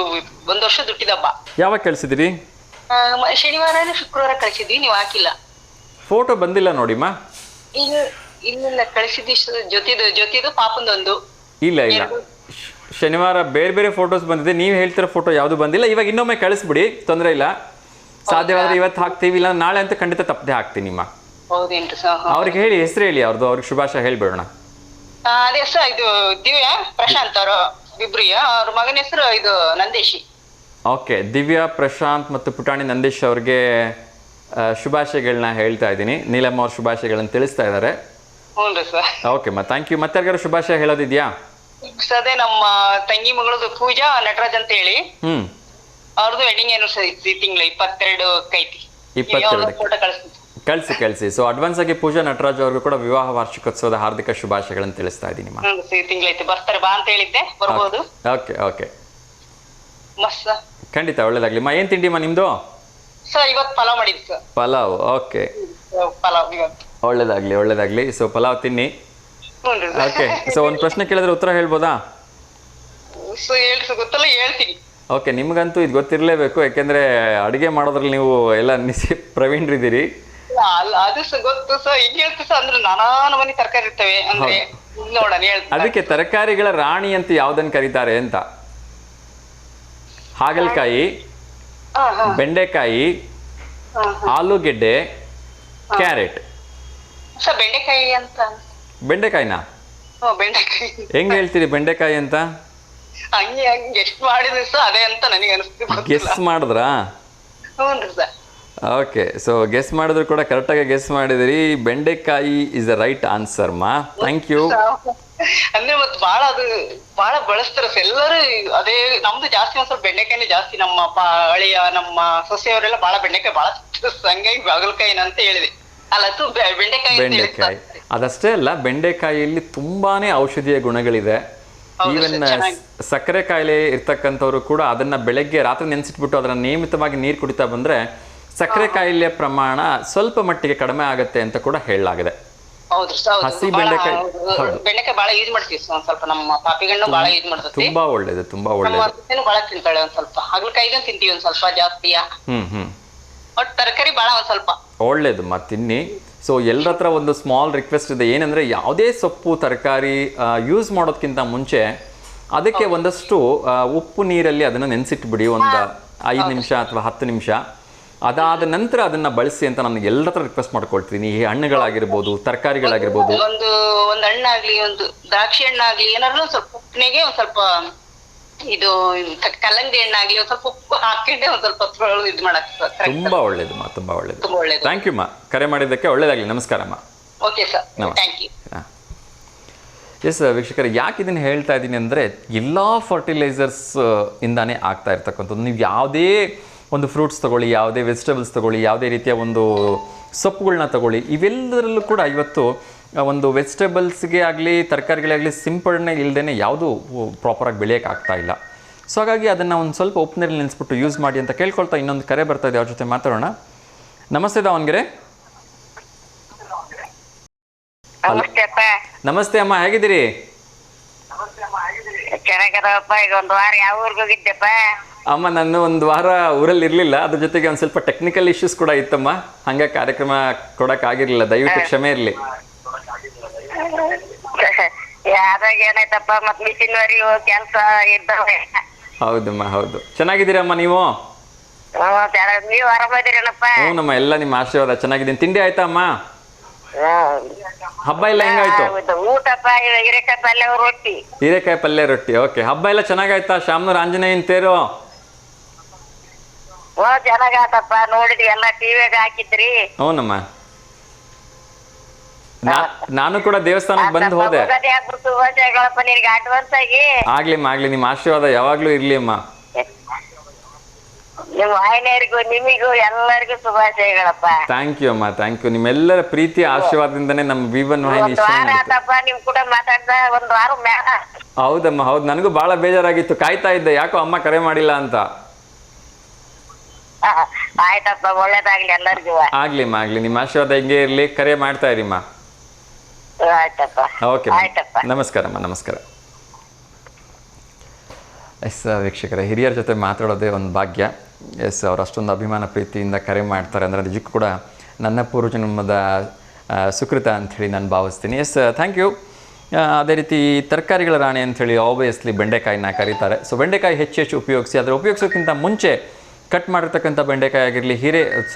1 ವರ್ಷದ ಹುಟ್ಟಿದ ಹಬ್ಬ. ಯಾವಾಗ ಕಳಿಸಿದಿರಿ? ಶನಿವಾರ ಶುಕ್ರವಾರ ಕಳ್ಸಿದ್ವಿ, ನೀವು ಹಾಕಿಲ್ಲ. ಫೋಟೋ ಬಂದಿಲ್ಲ ನೋಡಿಮ್ಮ. ಇಲ್ಲ ಕಳಿಸಿದ್ವಿ, ಜೊತೆದು ಪಾಪಂದೊಂದು. ಇಲ್ಲ ಶನಿವಾರ ಬೇರೆ ಬೇರೆ ಫೋಟೋಸ್ ಬಂದಿದೆ, ನೀವು ಹೇಳ್ತಿರೋ ಫೋಟೋ ಯಾವುದು ಬಂದಿಲ್ಲ. ಇವಾಗ ಇನ್ನೊಮ್ಮೆ ಕಳಿಸ್ಬಿಡಿ, ತೊಂದರೆ ಇಲ್ಲ. ಸಾಧ್ಯವಾದ್ರೆ ಇವತ್ತು ಹಾಕ್ತೀವಿ, ಇಲ್ಲ ನಾಳೆ ಅಂತ ಖಂಡಿತ ತಪ್ಪದೆ ಹಾಕ್ತೀನಿ ನಿಮ್ಮ. ಹೌದೇನ್ರಿ ಸರ್? ಅವ್ರಿಗೆ ಹೇಳಿ, ಹೆಸರು ಹೇಳಿ ಅವ್ರದ್ದು, ಅವ್ರಿಗೆ ಶುಭಾಶಯ ಹೇಳ್ಬೇಡೋಣ. ಅದೇ ಸರ್, ಇದು ದಿವ್ಯಾ ಪ್ರಶಾಂತ್ ಅವರು ಇಬ್ರಿಯ, ಅವ್ರ ಮಗನ ಹೆಸರು ಇದು ನಂದೇಶಿ. ಓಕೆ, ದಿವ್ಯಾ, ಪ್ರಶಾಂತ್ ಮತ್ತು ಪುಟಾಣಿ ನಂದೀಶ್ ಅವ್ರಿಗೆ ಶುಭಾಶಯಗಳನ್ನ ಹೇಳ್ತಾ ಇದ್ದೀನಿ. ನೀಲಮ್ಮ ಅವ್ರ ಶುಭಾಶಯಗಳನ್ನ ತಿಳಿಸ್ತಾ ಇದ್ದಾರೆ. ಹ್ಞೂ ಸರ್. Okay thank you. ಮತ್ತೆ ಯಾರಿಗಾರು ಶುಭಾಶಯ ಹೇಳೋದಿದೆಯಾ? ಅದೇ ನಮ್ಮ ತಂಗಿ ಮಗಳದು ಪೂಜಾ ನಟರಾಜ್ ಅಂತ ಹೇಳಿ ಹ್ಮ್ ಅವ್ರದ್ದು ವೆಡ್ಡಿಂಗ್ ಆನಿವರ್ಸರಿ ಈ ತಿಂಗಳು 22 ಐತಿ. 22 ಫೋಟೋ ಕಳಿಸ್ತೀನಿ. ಕಳಿಸಿ. ಸೊ ಅಡ್ವಾನ್ಸ್ ಆಗಿ ಪೂಜಾ ನಟರಾಜ್ ಅವ್ರಿಗೂ ಕೂಡ ವಿವಾಹ ವಾರ್ಷಿಕೋತ್ಸವದ ಹಾರ್ದಿಕ ಶುಭಾಶಯಗಳನ್ನು ತಿಳಿಸ್ತಾ ಇದ್ದೀನಿ ಮಾ. ಈ ತಿಂಗಳೈತಿ ಬರ್ತಾರೆ ಬಾ ಅಂತ ಹೇಳಿದ್ದೆ, ಬರ್ಬೋದು. ಓಕೆ ಮಸ್ತ್ ಖಂಡಿತ ಒಳ್ಳೇದಾಗ್ಲಿ ಮಾ. ಏನ್ ತಿಂಡಿ ಮಾ ನಿಮ್ದು? ಸರ್ ಇವತ್ತು ಪಲಾವ್ ಮಾಡಿದ್ವಿ ಸರ್. ಪಲಾವ್. ಓಕೆ ಪಲಾವ್ ಇವತ್ತು. ಒಳ್ಳೇದಾಗ್ಲಿ. ಸೊ ಪಲಾವ್ ತಿನ್ನಿ. ಹ್ಞೂ ಓಕೆ. ಸೊ ಒಂದು ಪ್ರಶ್ನೆ ಕೇಳಿದ್ರೆ ಉತ್ತರ ಹೇಳ್ಬೋದಾ? ಸೊ ಹೇಳ್ರಿ ಸರ್, ಗೊತ್ತಲ್ಲ ಹೇಳ್ತೀನಿ. ಓಕೆ, ನಿಮ್ಗಂತೂ ಇದು ಗೊತ್ತಿರಲೇಬೇಕು, ಯಾಕೆಂದ್ರೆ ಅಡುಗೆ ಮಾಡೋದ್ರಲ್ಲಿ ನೀವು ಎಲ್ಲ ಪ್ರವೀಣ್ರಿದ್ದೀರಿ. ಅದು ಸಹ ಗೊತ್ತು ಸರ್. ಹೆಂಗ್ ಹೇಳ್ತೀವಿ ಸರ್ ಅಂದ್ರೆ ನಾನಾ ನಮೂನಿ ತರಕಾರಿ ಇರ್ತವೆ ಅಂದ್ರೆ ನೋಡೋಣ ಹೇಳ್ತೀನಿ. ಅದಕ್ಕೆ ತರಕಾರಿಗಳ ರಾಣಿ ಅಂತ ಯಾವ್ದನ್ನ ಕರೀತಾರೆ ಅಂತ? ಹಾಗಲಕಾಯಿ, ಬೆಂಡೆಕಾಯಿ, ಆಲೂಗೆಡ್ಡೆ, ಕ್ಯಾರೆಟ್. ಸರ್ ಬೆಂಡೆಕಾಯಿ ಅಂತ. ಬೆಂಡೆಕಾಯಿನಾ? ಬೆಂಡೆಕಾಯಿ ಹೆಂಗ್ ಹೇಳ್ತೀರಿ ಬೆಂಡೆಕಾಯಿ ಅಂತ? ಹಂಗೆ ಎಷ್ಟು ಮಾಡಿದ್ರಿ ಸರ್ ಅದೇ ಅಂತ ನನಗೆ ಅನಿಸ್ತು. ಗೆಸ್ ಮಾಡಿದ್ರಾ? ಹ್ಞೂ ಸರ್. ಓಕೆ. ಸೊ ಗೆಸ್ ಮಾಡಿದ್ರು ಕೂಡ ಕರೆಕ್ಟಾಗಿ ಗೆಸ್ ಮಾಡಿದಿರಿ. ಬೆಂಡೆಕಾಯಿ ಇಸ್ ದ ರೈಟ್ ಆನ್ಸರ್ ಮಾ. Thank you. ಅಂದ್ರೆ ಮತ್ತೆ ಬಹಳ ಬಳಸ್ತಾರ ಎಲ್ಲರೂ. ಅದೇ ನಮ್ದು ಜಾಸ್ತಿ ಒಂದ್ ಸ್ವಲ್ಪ ಬೆಂಡೆಕಾಯಿನೇ ಜಾಸ್ತಿ. ನಮ್ಮ ಅಳಿಯ ನಮ್ಮ ಸೊಸೆಯವರೆಲ್ಲ ಬಹಳ ಬೆಂಡೆಕಾಯಿ ಬಹಳ ಹಂಗಾಗಿ ಬಾಗಲಕಾಯಿನ ಅಂತ ಹೇಳಿದೆ ಅಲ್ಲ. ಬೆಂಡೆಕಾಯಿ ಅದಷ್ಟೇ ಅಲ್ಲ, ಬೆಂಡೆಕಾಯಿಯಲ್ಲಿ ತುಂಬಾನೇ ಔಷಧೀಯ ಗುಣಗಳಿದೆ. ಈವನ್ ಸಕ್ಕರೆ ಕಾಯಿಲೆ ಇರ್ತಕ್ಕಂಥವ್ರು ಕೂಡ ಅದನ್ನ ಬೆಳಗ್ಗೆ ರಾತ್ರಿ ನೆನೆಸಿಟ್ಬಿಟ್ಟು ಅದನ್ನ ನಿಯಮಿತವಾಗಿ ನೀರು ಕುಡಿತಾ ಬಂದ್ರೆ ಸಕ್ಕರೆ ಕಾಯಿಲೆ ಪ್ರಮಾಣ ಸ್ವಲ್ಪ ಮಟ್ಟಿಗೆ ಕಡಿಮೆ ಆಗುತ್ತೆ ಅಂತ ಕೂಡ ಹೇಳಲಾಗಿದೆ. ಹಸಿ ಬೆಂಡೆಕಾಯಿ ಬಹಳ ಯೂಸ್ ಮಾಡ್ತೀವಿ ಸ್ವಲ್ಪ. ನಮ್ಮ ಪಾಪಿಗಣ್ಣು ಬಹಳ ಯೂಸ್ ಮಾಡ್ತೀವಿ. ತುಂಬಾ ಒಳ್ಳೇದು. ಬಹಳ ತಿಂತಾಳೆ ಒಂದ್ ಸ್ವಲ್ಪ. ಹಾಗಲಕಾಯಿಗೂ ತಿಂತೀವಿ ಒಂದ್ ಸ್ವಲ್ಪ ಜಾಸ್ತಿ. ಒಟ್ಟು ತರಕಾರಿ ಬಹಳ ಒಂದ್ ಸ್ವಲ್ಪ ಒಳ್ಳೇದು ಮಾ, ತಿನ್ನಿ. ಸೊ ಎಲ್ಲರ ಹತ್ರ ಒಂದು ಸ್ಮಾಲ್ ರಿಕ್ವೆಸ್ಟ್ ಇದೆ, ಏನಂದ್ರೆ ಯಾವುದೇ ಸೊಪ್ಪು ತರಕಾರಿ ಯೂಸ್ ಮಾಡೋದಕ್ಕಿಂತ ಮುಂಚೆ ಅದಕ್ಕೆ ಒಂದಷ್ಟು ಉಪ್ಪು ನೀರಲ್ಲಿ ಅದನ್ನ ನೆನೆಸಿಟ್ಬಿಡಿ ಒಂದು 5 ನಿಮಿಷ ಅಥವಾ 10 ನಿಮಿಷ. ಅದಾದ ನಂತರ ಅದನ್ನ ಬಳಸಿ ಅಂತ ನಾನು ಎಲ್ಲರ ಹತ್ರ ರಿಕ್ವೆಸ್ಟ್ ಮಾಡ್ಕೊಳ್ತೀನಿ. ಈ ಹಣ್ಣುಗಳಾಗಿರ್ಬೋದು, ತರಕಾರಿಗಳಾಗಿರ್ಬೋದು, ಒಂದು ಹಣ್ಣಾಗ್ಲಿ, ಒಂದು ದ್ರಾಕ್ಷಿ ಹಣ್ಣಾಗ್ಲಿ, ಏನಾದ್ರು ಸ್ವಲ್ಪ ಉಪ್ಪಿನೆಗೆ ಒಂದ್ ಸ್ವಲ್ಪ ಇದು ಕಲ್ಲಂಗಡಿ ಹಣ್ಣಾಗ್ಲಿ ಒಂದ್ ಸ್ವಲ್ಪ ಉಪ್ಪು ಹಾಕಿಂಡೆ ಒಂದ್ ಸ್ವಲ್ಪ ಇದು ಮಾಡಕ್ ತುಂಬಾ ಒಳ್ಳೇದು ಮಾ, ತುಂಬಾ ಒಳ್ಳೇದು. ಥ್ಯಾಂಕ್ ಯು ಮಾ, ಕರೆ ಮಾಡಿದ್ದಕ್ಕೆ. ಒಳ್ಳೇದಾಗ್ಲಿ. ನಮಸ್ಕಾರ ಮಾ. Okay sir, thank you. Yes ವೀಕ್ಷಕರೇ, ಯಾಕೆ ಇದನ್ನು ಹೇಳ್ತಾ ಇದ್ದೀನಿ ಅಂದರೆ ಎಲ್ಲ ಫರ್ಟಿಲೈಸರ್ಸ್ ಇಂದಾನೇ ಆಗ್ತಾ ಇರ್ತಕ್ಕಂಥದ್ದು. ನೀವು ಯಾವುದೇ ಒಂದು ಫ್ರೂಟ್ಸ್ ತೊಗೊಳ್ಳಿ, ಯಾವುದೇ ವೆಜಿಟೇಬಲ್ಸ್ ತೊಗೊಳ್ಳಿ, ಯಾವುದೇ ರೀತಿಯ ಒಂದು ಸೊಪ್ಪುಗಳನ್ನ ತೊಗೊಳ್ಳಿ, ಇವೆಲ್ಲದರಲ್ಲೂ ಕೂಡ ಇವತ್ತು ಒಂದು ವೆಜಿಟೇಬಲ್ಸ್ಗೆ ಆಗಲಿ ತರಕಾರಿಗಳೇ ಆಗಲಿ ಸಿಂಪಡಣೆ ಇಲ್ಲದೇ ಯಾವುದೂ ಪ್ರಾಪರಾಗಿ ಬೆಳೆಯೋಕೆ ಆಗ್ತಾ ಇಲ್ಲ. ಸೊ ಹಾಗಾಗಿ ಅದನ್ನು ಒಂದು ಸ್ವಲ್ಪ ಉಪ್ಪಿನಲ್ಲಿ ನೆನೆಸ್ಬಿಟ್ಟು ಯೂಸ್ ಮಾಡಿ ಅಂತ ಕೇಳ್ಕೊಳ್ತಾ ಇನ್ನೊಂದು ಕರೆ ಬರ್ತಾ ಇದೆ, ಅವ್ರ ಜೊತೆ ಮಾತಾಡೋಣ. ನಮಸ್ತೆ ದಾವಣಗೆರೆ. ನಮಸ್ತೆ ಅಮ್ಮ, ಹೇಗಿದ್ದೀರಿ? ಚೆನ್ನಾಗಿರಪ್ಪ. ಈಗ ಒಂದು ವಾರ ಯಾವ ಊರಿಗೆ ಹೋಗಿದ್ದೆಪ್ಪ? ಅಮ್ಮ, ನಾನು ಒಂದು ವಾರ ಊರಲ್ಲಿ ಇರಲಿಲ್ಲ, ಅದ್ರ ಜೊತೆಗೆ ಒಂದು ಸ್ವಲ್ಪ ಟೆಕ್ನಿಕಲ್ ಇಶ್ಯೂಸ್ ಕೂಡ ಇತ್ತಮ್ಮ, ಹಂಗೆ ಕಾರ್ಯಕ್ರಮ ಕೊಡೋಕ್ಕಾಗಿರಲಿಲ್ಲ, ದಯವಿಟ್ಟು ಕ್ಷಮೆ ಇರಲಿ. ಯಾವಾಗ ಏನಾಯ್ತಪ್ಪ, ಮತ್ ಮಿಷಿನ್ವರಿ ಕೆಲಸ ಇದ್ದಾವೆ. ಹೌದಮ್ಮ, ಹೌದು. ಚೆನ್ನಾಗಿದ್ದೀರಮ್ಮ ನೀವು? ನೀವು ಆರಾಮದಿರೇನಪ್ಪ? ಹ್ಞೂ ನಮ್ಮ ಎಲ್ಲ ನಿಮ್ಮ ಆಶೀರ್ವಾದ. ಚೆನ್ನಾಗಿದ್ದೀನಿ. ತಿಂಡಿ ಆಯ್ತಾ ಅಮ್ಮ? ಹಬ್ಬ ಎಲ್ಲ ಹೆಂಗಾಯ್ತು? ಊಟಪ್ಪ ಹೀರೆಕಾಯಿ ಪಲ್ಯ ರೊಟ್ಟಿ. ಹೀರೆಕಾಯಿ ಪಲ್ಯ ರೊಟ್ಟಿ. ಓಕೆ. ಹಬ್ಬ ಎಲ್ಲ ಚೆನ್ನಾಗಾಯ್ತಾ? ಶಾಮನೂರ್ ಆಂಜನೇಯನ್ ತೇರು? ಚೆನ್ನಾಗಾತಪ್ಪ, ನೋಡಿದ್ವಿ ಎಲ್ಲ ಟಿವಿಯಾಗ ಹಾಕಿದ್ರಿ. ಹ್ಞೂನಮ್ಮ, ನಾನು ಕೂಡ ದೇವಸ್ಥಾನಕ್ಕೆ ಬಂದು ಹೋದೆ. ಶುಭಾಶಯಗಳಪ್ಪ ನಿನಗೆ ಅಡ್ವಾನ್ಸ್ ಆಗಿ. ಆಗ್ಲಿಮ್ಮ, ಆಗ್ಲಿ. ನಿಮ್ಮ ಆಶೀರ್ವಾದ ಯಾವಾಗ್ಲೂ ಇರ್ಲಿ ಅಮ್ಮ. ನಿಮ್ಮ ವಾಹಿನಿಯರಿಗೂ ನಿಮಿಗೂ ಎಲ್ಲರಿಗೂ ಶುಭಾಶಯಗಳಪ್ಪ. ಥ್ಯಾಂಕ್ ಯು ಅಮ್ಮ, ಥ್ಯಾಂಕ್ ಯು. ನಿಮ್ಮೆಲ್ಲರ ಪ್ರೀತಿಯ ಆಶೀರ್ವಾದದಿಂದನೇ ನಮ್ಮ V1 ವಾಹಿನಿ. ನಿಮ್ ಕೂಡ ಮಾತಾಡ್ದ ಒಂದು ವಾರ ಮೇಳ. ಹೌದಮ್ಮ, ಹೌದು. ನನಗೂ ಬಹಳ ಬೇಜಾರಾಗಿತ್ತು, ಕಾಯ್ತಾ ಇದ್ದೆ ಯಾಕೋ ಅಮ್ಮ ಕರೆ ಮಾಡಿಲ್ಲ ಅಂತ. ಆಯ್ತಪ್ಪ, ಒಳ್ಳೇದಾಗ್ಲಿ ಎಲ್ಲರಿಗೂ. ಆಗ್ಲಿಮ್ಮ, ಆಗ್ಲಿ. ನಿಮ್ಮ ಆಶೀರ್ವಾದ ಹಿಂಗೆ ಇರ್ಲಿ. ಕರೆ ಮಾಡ್ತಾ ಇರಿಮ್ಮ. ಆಯ್ತಪ್ಪ. ಓಕೆ, ನಮಸ್ಕಾರಮ್ಮ. ನಮಸ್ಕಾರ. ಎಸ್ ವೀಕ್ಷಕರೇ, ಹಿರಿಯರ ಜೊತೆ ಮಾತಾಡೋದೇ ಒಂದು ಭಾಗ್ಯ. ಎಸ್, ಅವ್ರು ಅಷ್ಟೊಂದು ಅಭಿಮಾನ ಪ್ರೀತಿಯಿಂದ ಕರೆ ಮಾಡ್ತಾರೆ ಅಂದರೆ ನಿಜಕ್ಕೂ ಕೂಡ ನನ್ನ ಪೂರ್ವಜನ್ಮದ ಸುಕೃತ ಅಂಥೇಳಿ ನಾನು ಭಾವಿಸ್ತೀನಿ. Yes, thank you. ಅದೇ ರೀತಿ ತರಕಾರಿಗಳ ರಾಣಿ ಅಂಥೇಳಿ ಆಬ್ವಿಯಸ್ಲಿ ಬೆಂಡೆಕಾಯಿನ ಕರೀತಾರೆ. ಸೊ ಬೆಂಡೆಕಾಯಿ ಹೆಚ್ಚು ಉಪಯೋಗಿಸಿ, ಅದರ ಉಪಯೋಗಿಸೋಕ್ಕಿಂತ ಮುಂಚೆ ಕಟ್ ಮಾಡಿರ್ತಕ್ಕಂಥ ಬೆಂಡೆಕಾಯಿ ಆಗಿರಲಿ,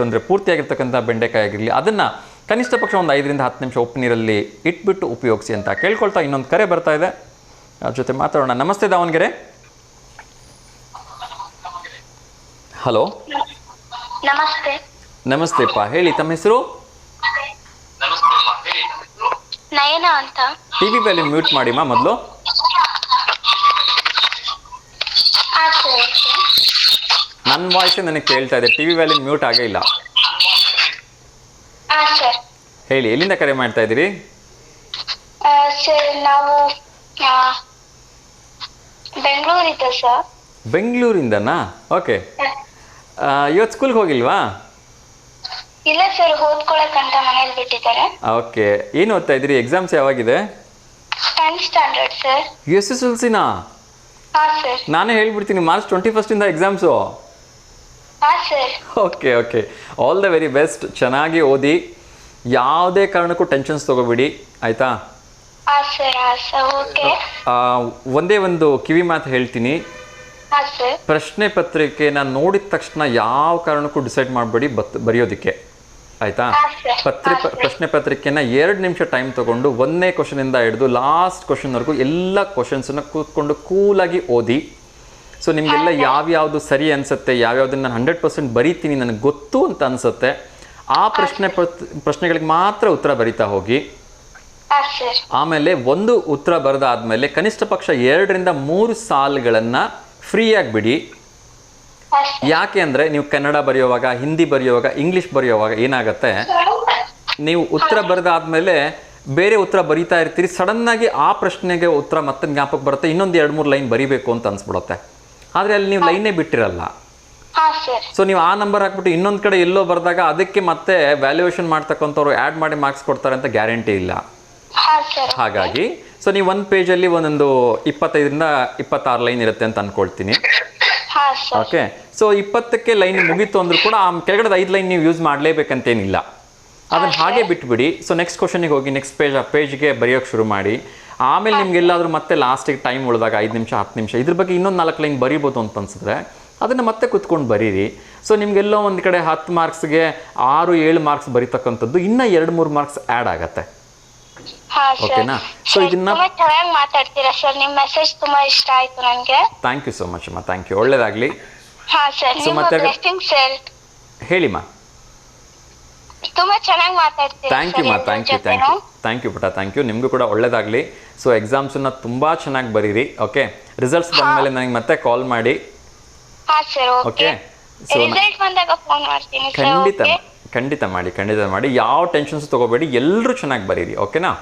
ಅಂದರೆ ಪೂರ್ತಿಯಾಗಿರ್ತಕ್ಕಂಥ ಬೆಂಡೆಕಾಯಿ ಆಗಿರಲಿ, ಅದನ್ನು ಕನಿಷ್ಠ ಪಕ್ಷ ಒಂದು 5 ರಿಂದ 10 ನಿಮಿಷ ಉಪ್ಪು ನೀರಲ್ಲಿ ಇಟ್ಬಿಟ್ಟು ಉಪಯೋಗಿಸಿ ಅಂತ ಕೇಳ್ಕೊಳ್ತಾ ಇನ್ನೊಂದು ಕರೆ ಬರ್ತಾ ಇದೆ, ಅವ್ರ ಜೊತೆ ಮಾತಾಡೋಣ. ನಮಸ್ತೆ ದಾವಣಗೆರೆ. ಹಲೋ. ನಮಸ್ತೆ. ನಮಸ್ತೆಪ್ಪ, ಹೇಳಿ ತಮ್ಮ ಹೆಸರು? ನಯನ ಅಂತ. ಟಿವಿ ವ್ಯಾಲ್ಯೂಮ್ ಮ್ಯೂಟ್ ಮಾಡಿಮ್ಮ ಮೊದಲು. ನನ್ನ ವಾಯ್ಸೇ ನನಗೆ ಕೇಳ್ತಾ ಇದೆ, ಟಿ ವಿ ವ್ಯಾಲ್ಯೂಮ್ ಮ್ಯೂಟ್ ಆಗೇ ಇಲ್ಲ. ಹಾ ಸರ್. ಹೇಳಿ, ಎಲ್ಲಿಂದ ಕರೆ ಮಾಡ್ತಾ ಇದ್ದೀರಿ? ಸರ್ ನಾವು ಬೆಂಗಳೂರಿದ್ದ ಸರ್. ಬೆಂಗಳೂರಿಂದನಾ? ಓಕೆ. ಇವತ್ತು ಸ್ಕೂಲ್ಗೆ ಹೋಗಿಲ್ವಾ? ಇಲ್ಲ ಸರ್, ಓದ್ಕೊಳಕ್ಕಂತ ಮನೇಲಿ ಬಿಟ್ಟಿದ್ದಾರೆ. ಓಕೆ. ಏನು ಓದ್ತಾ ಇದ್ದೀರಿ? ಎಕ್ಸಾಮ್ಸ್ ಯಾವಾಗಿದೆ? 10th standard sir. SSLCನಾ? ಹಾ ಸರ್. ನಾನೇ ಹೇಳ್ಬಿಡ್ತೀನಿ, March 21 ಎಕ್ಸಾಮ್ಸು. ಹಾ sir. Okay okay, all the very best. ಚೆನ್ನಾಗಿ ಓದಿ, ಯಾವುದೇ ಕಾರಣಕ್ಕೂ ಟೆನ್ಷನ್ಸ್ ತೊಗೋಬೇಡಿ, ಆಯಿತಾ? ಹಾ ಸರ್. ಹಾ ಸರ್. ಓಕೆ. ಒಂದೇ ಒಂದು ಕಿವಿ ಮಾತು ಹೇಳ್ತೀನಿ. ಹಾ ಸರ್. ಪ್ರಶ್ನೆ ಪತ್ರಿಕೆನ ನೋಡಿದ ತಕ್ಷಣ ಯಾವ ಕಾರಣಕ್ಕೂ ಡಿಸೈಡ್ ಮಾಡಬೇಡಿ ಬರೆಯೋದಕ್ಕೆ, ಆಯಿತಾ? ಪ್ರಶ್ನೆ ಪತ್ರಿಕೆನ 2 ನಿಮಿಷ ಟೈಮ್ ತೊಗೊಂಡು 1ನೇ ಕ್ವಶನಿಂದ ಹಿಡಿದು ಲಾಸ್ಟ್ ಕ್ವಶನ್ವರೆಗೂ ಎಲ್ಲ ಕ್ವಶನ್ಸನ್ನು ಕೂತ್ಕೊಂಡು ಕೂಲಾಗಿ ಓದಿ. ಸೊ ನಿಮಗೆಲ್ಲ ಯಾವ್ಯಾವುದು ಸರಿ ಅನಿಸುತ್ತೆ, ಯಾವ್ಯಾವುದನ್ನು ನಾನು 100% ಬರೀತೀನಿ, ನನಗೆ ಗೊತ್ತು ಅಂತ ಅನಿಸುತ್ತೆ, ಆ ಪ್ರಶ್ನೆಗಳಿಗೆ ಮಾತ್ರ ಉತ್ತರ ಬರಿತಾ ಹೋಗಿ. ಆಮೇಲೆ ಒಂದು ಉತ್ತರ ಬರೆದಾದ್ಮೇಲೆ ಕನಿಷ್ಠ ಪಕ್ಷ 2 ರಿಂದ 3 ಸಾಲುಗಳನ್ನು ಫ್ರೀಯಾಗಿ ಬಿಡಿ. ಯಾಕೆ ಅಂದರೆ ನೀವು ಕನ್ನಡ ಬರೆಯುವಾಗ, ಹಿಂದಿ ಬರೆಯುವಾಗ, ಇಂಗ್ಲೀಷ್ ಬರೆಯುವಾಗ ಏನಾಗುತ್ತೆ, ನೀವು ಉತ್ತರ ಬರೆದಾದ್ಮೇಲೆ ಬೇರೆ ಉತ್ತರ ಬರಿತಾ ಇರ್ತೀರಿ, ಸಡನ್ನಾಗಿ ಆ ಪ್ರಶ್ನೆಗೆ ಉತ್ತರ ಮತ್ತೆ ಜ್ಞಾಪಕ ಬರುತ್ತೆ, ಇನ್ನೊಂದು 2-3 ಲೈನ್ ಬರಿಬೇಕು ಅಂತ ಅನ್ಸ್ಬಿಡುತ್ತೆ. ಆದರೆ ಅಲ್ಲಿ ನೀವು ಲೈನೇ ಬಿಟ್ಟಿರಲ್ಲ. ಸೊ ನೀವು ಆ ನಂಬರ್ ಹಾಕ್ಬಿಟ್ಟು ಇನ್ನೊಂದು ಕಡೆ ಎಲ್ಲೋ ಬರೆದಾಗ ಅದಕ್ಕೆ ಮತ್ತೆ ವ್ಯಾಲ್ಯೂಯೇಷನ್ ಮಾಡ್ತಕ್ಕಂಥವ್ರು ಆ್ಯಡ್ ಮಾಡಿ ಮಾರ್ಕ್ಸ್ ಕೊಡ್ತಾರೆ ಅಂತ ಗ್ಯಾರಂಟಿ ಇಲ್ಲ. ಹಾಗಾಗಿ ಸೊ ನೀವು ಒಂದು ಪೇಜಲ್ಲಿ ಒಂದೊಂದು 25 ರಿಂದ 26 ಲೈನ್ ಇರುತ್ತೆ ಅಂತ ಅನ್ಕೊಳ್ತೀನಿ. ಓಕೆ. ಸೊ 20ಕ್ಕೆ ಲೈನ್ ಮುಗೀತು ಅಂದ್ರೂ ಕೂಡ ಆ ಕೆಳಗಡೆ 5 ಲೈನ್ ನೀವು ಯೂಸ್ ಮಾಡಲೇಬೇಕಂತೇನಿಲ್ಲ, ಅದನ್ನು ಹಾಗೆ ಬಿಟ್ಬಿಡಿ. ಸೊ ನೆಕ್ಸ್ಟ್ ಕ್ವಶನಿಗೆ ಹೋಗಿ, ನೆಕ್ಸ್ಟ್ ಪೇಜ್ಗೆ ಬರೆಯೋಕ್ಕೆ ಶುರು ಮಾಡಿ. ಆಮೇಲೆ ನಿಮ್ಗೆಲ್ಲಾದರೂ ಮತ್ತೆ ಲಾಸ್ಟಿಗೆ ಟೈಮ್ ಉಳಿದಾಗ 5 ನಿಮಿಷ 10 ನಿಮಿಷ ಇದ್ರ ಬಗ್ಗೆ ಇನ್ನೊಂದು 4 ಲೈನ್ ಬರೀಬೋದು ಅಂತ ಅನ್ಸಿದ್ರೆ ಅದನ್ನು ಮತ್ತೆ ಕುತ್ಕೊಂಡು ಬರೀರಿ. ಸೊ ನಿಮಗೆಲ್ಲೋ ಒಂದು ಕಡೆ 10 ಮಾರ್ಕ್ಸ್ಗೆ 6-7 ಮಾರ್ಕ್ಸ್ ಬರೀತಕ್ಕಂಥದ್ದು ಇನ್ನೂ 2-3 ಮಾರ್ಕ್ಸ್ ಆ್ಯಡ್ ಆಗುತ್ತೆ. ಓಕೆನಾ? ಸೊ ಇದನ್ನ ಚೆನ್ನಾಗಿ ಮಾತಾಡ್ತೀರಾ ಸರ್, ನಿಮ್ಮ ಮೆಸೇಜ್ ತುಂಬಾ ಇಷ್ಟ ಆಯ್ತು ನನಗೆ. ಥ್ಯಾಂಕ್ ಯು ಸೋ ಮಚ್ ಅಮ್ಮ, ಥ್ಯಾಂಕ್ ಯು, ಒಳ್ಳೇದಾಗಲಿ. ಹಾ ಸರ್, ನಿಮ್ಮ ಬ್ಲೆಸ್ಸಿಂಗ್ಸ್ ಸರ್. ಹೇಳಿಮ್ಮ. ತುಂಬಾ ಚೆನ್ನಾಗಿ ಮಾತಾಡ್ತೀರಾ. ಥ್ಯಾಂಕ್ ಯು ಮಾ, ಥ್ಯಾಂಕ್ ಯು ಪುಟ, ಥ್ಯಾಂಕ್ ಯು. ನಿಮಗೂ ಕೂಡ ಒಳ್ಳೇದಾಗಲಿ. ಸೊ ಎಕ್ಸಾಮ್ಸನ್ನ ತುಂಬ ಚೆನ್ನಾಗಿ ಬರೀರಿ. ಓಕೆ, ರಿಸಲ್ಟ್ಸ್ ಬಂದಮೇಲೆ ನನಗೆ ಮತ್ತೆ ಕಾಲ್ ಮಾಡಿ. ಹಾ ಸರ್. ಓಕೆ. ಸೊ ರಿಸಲ್ಟ್ ಬಂದಾಗ ಫೋನ್ ಮಾಡ್ತೀನಿ ಸರ್. ಖಂಡಿತ ಮಾಡಿ. ಯಾವ ಟೆನ್ಷನ್ಸ್ ತಗೋಬೇಡಿ, ಎಲ್ಲರೂ ಚೆನ್ನಾಗಿ ಬರೀರಿ. ಓಕೆನಾ?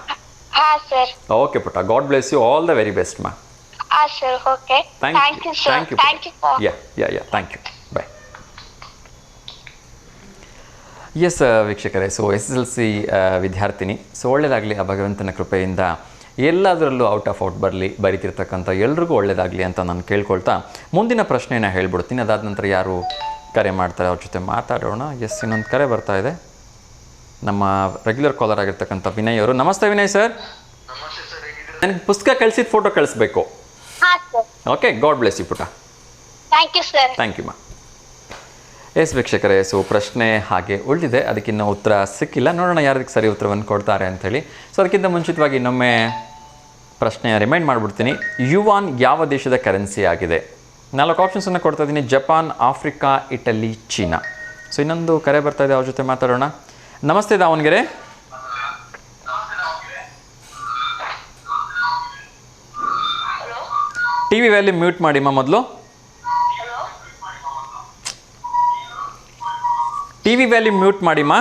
ಹಾ ಸರ್. ಓಕೆ ಪುಟ, God bless you, all the very best ಮಾ. ಹಾ sir. Okay, thank you sir. Thank you. Thank you, bye. Yes ವೀಕ್ಷಕರೇ, ಸೊ SSLC ವಿದ್ಯಾರ್ಥಿನಿ. ಸೊ ಒಳ್ಳೆಯದಾಗಲಿ, ಆ ಭಗವಂತನ ಕೃಪೆಯಿಂದ ಎಲ್ಲದರಲ್ಲೂ ಔಟ್ ಬರೀತಿರ್ತಕ್ಕಂಥ ಎಲ್ರಿಗೂ ಒಳ್ಳೆಯದಾಗಲಿ ಅಂತ ನಾನು ಕೇಳ್ಕೊಳ್ತಾ ಮುಂದಿನ ಪ್ರಶ್ನೆನ ಹೇಳ್ಬಿಡ್ತೀನಿ. ಅದಾದ ನಂತರ ಯಾರು ಕರೆ ಮಾಡ್ತಾರೆ ಅವ್ರ ಜೊತೆ ಮಾತಾಡೋಣ. ಎಸ್, ಇನ್ನೊಂದು ಕರೆ ಬರ್ತಾ ಇದೆ. ನಮ್ಮ ರೆಗ್ಯುಲರ್ ಕಾಲರ್ ಆಗಿರ್ತಕ್ಕಂಥ ವಿನಯ್ ಅವರು. ನಮಸ್ತೆ ವಿನಯ್ ಸರ್. ನನಗೆ ಪುಸ್ತಕ ಕಳಿಸಿದ ಫೋಟೋ ಕಳಿಸ್ಬೇಕು. ಓಕೆ, ಗಾಡ್ ಬ್ಲೆಸ್ ಯು ಪುಟ. Thank you sir. Thank you ಮಾ. ಎಸ್ ವೀಕ್ಷಕರೇ, ಸೊ ಪ್ರಶ್ನೆ ಹಾಗೆ ಉಳಿದಿದೆ, ಅದಕ್ಕಿನ್ನೂ ಉತ್ತರ ಸಿಕ್ಕಿಲ್ಲ. ನೋಡೋಣ ಯಾರದಕ್ಕೆ ಸರಿ ಉತ್ತರವನ್ನು ಕೊಡ್ತಾರೆ ಅಂಥೇಳಿ. ಸೊ ಅದಕ್ಕಿಂತ ಮುಂಚಿತವಾಗಿ ಇನ್ನೊಮ್ಮೆ ಪ್ರಶ್ನೆಯ ರಿಮೈಂಡ್ ಮಾಡಿಬಿಡ್ತೀನಿ. ಯುವಾನ್ ಯಾವ ದೇಶದ ಕರೆನ್ಸಿ ಆಗಿದೆ? 4 ಆಪ್ಷನ್ಸನ್ನು ಕೊಡ್ತಾ ಇದ್ದೀನಿ: Japan, Africa, Italy, China. So ಇನ್ನೊಂದು ಕರೆ ಬರ್ತಾ ಇದೆ, ಅವ್ರ ಜೊತೆ ಮಾತಾಡೋಣ. ನಮಸ್ತೆ Davanagere. T V value mute ಮಾಡಿಮ್ಮ ಮೊದಲು. ಟಿ ವಿ ವ್ಯಾಲ್ಯೂ ಮ್ಯೂಟ್ ಮಾಡಿಮ್ಮ.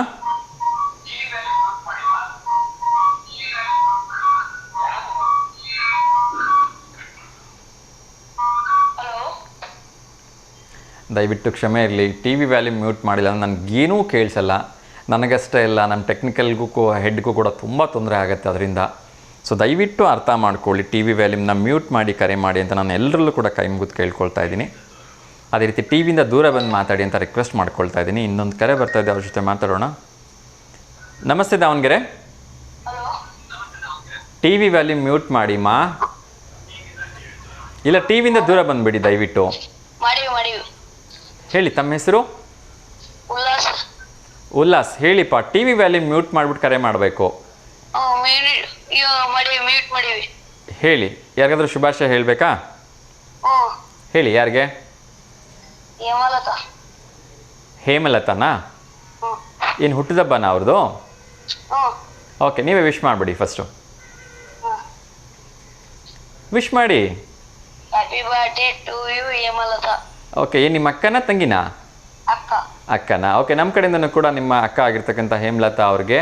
ದಯವಿಟ್ಟು ಕ್ಷಮೆ ಇರಲಿ, ಟಿ ವಿ ವ್ಯಾಲ್ಯೂ ಮ್ಯೂಟ್ ಮಾಡಿಲ್ಲ ಅಂದರೆ ನನಗೇನೂ ಕೇಳಿಸಲ್ಲ. ನನಗಷ್ಟೇ ಇಲ್ಲ, ನಮ್ಮ ಟೆಕ್ನಿಕಲ್ಗೂ ಹೆಡ್ಗೂ ಕೂಡ ತುಂಬ ತೊಂದರೆ ಆಗುತ್ತೆ ಅದರಿಂದ. ಸೊ ದಯವಿಟ್ಟು ಅರ್ಥ ಮಾಡ್ಕೊಳ್ಳಿ, ಟಿ ವಿ ವ್ಯಾಲ್ಯೂಮ್ನ ಮ್ಯೂಟ್ ಮಾಡಿ ಕರೆ ಮಾಡಿ ಅಂತ ನಾನು ಎಲ್ಲರಲ್ಲೂ ಕೂಡ ಕೈ ಮುಗಿದು ಕೇಳ್ಕೊಳ್ತಾ ಇದ್ದೀನಿ. ಅದೇ ರೀತಿ ಟಿ ವಿಯಿಂದ ದೂರ ಬಂದು ಮಾತಾಡಿ ಅಂತ ರಿಕ್ವೆಸ್ಟ್ ಮಾಡ್ಕೊಳ್ತಾ ಇದ್ದೀನಿ. ಇನ್ನೊಂದು ಕರೆ ಬರ್ತಾ ಇದೆ, ಅವ್ರ ಜೊತೆ ಮಾತಾಡೋಣ. ನಮಸ್ತೆ ದಾವಣಗೆರೆ. ಟಿ ವಿ ವ್ಯಾಲ್ಯೂ ಮ್ಯೂಟ್ ಮಾಡಿ ಮಾ. ಇಲ್ಲ, ಟಿ ವಿಯಿಂದ ದೂರ ಬಂದುಬಿಡಿ ದಯವಿಟ್ಟು. ಹೇಳಿ, ತಮ್ಮ ಹೆಸರು? ಉಲ್ಲಾಸ್. ಹೇಳಿಪ್ಪ, ಟಿ ವಿ ವ್ಯಾಲ್ಯೂ ಮ್ಯೂಟ್ ಮಾಡಿಬಿಟ್ಟು ಕರೆ ಮಾಡಬೇಕು. ಹೇಳಿ, ಯಾರಿಗಾದ್ರೂ ಶುಭಾಶಯ ಹೇಳಬೇಕಾ? ಹೇಳಿ, ಯಾರಿಗೆ? ಹೇಮಲತಾನಾ? ಏನು ಹುಟ್ಟಿದಬ್ಬನಾ ಅವ್ರದ್ದು? ಓಕೆ, ನೀವೇ ವಿಶ್ ಮಾಡಿಬಿಡಿ ಫಸ್ಟು. ವಿಶ್ ಮಾಡಿ. Happy birthday to you Hemalatha. Okay, ಏನು ನಿಮ್ಮ ಅಕ್ಕನ ತಂಗಿನಾ? ಅಕ್ಕ. ಅಕ್ಕನ. ಓಕೆ, ನಮ್ಮ ಕಡೆಯಿಂದನೂ ಕೂಡ ನಿಮ್ಮ ಅಕ್ಕ ಆಗಿರ್ತಕ್ಕಂಥ ಹೇಮಲತಾ ಅವ್ರಿಗೆ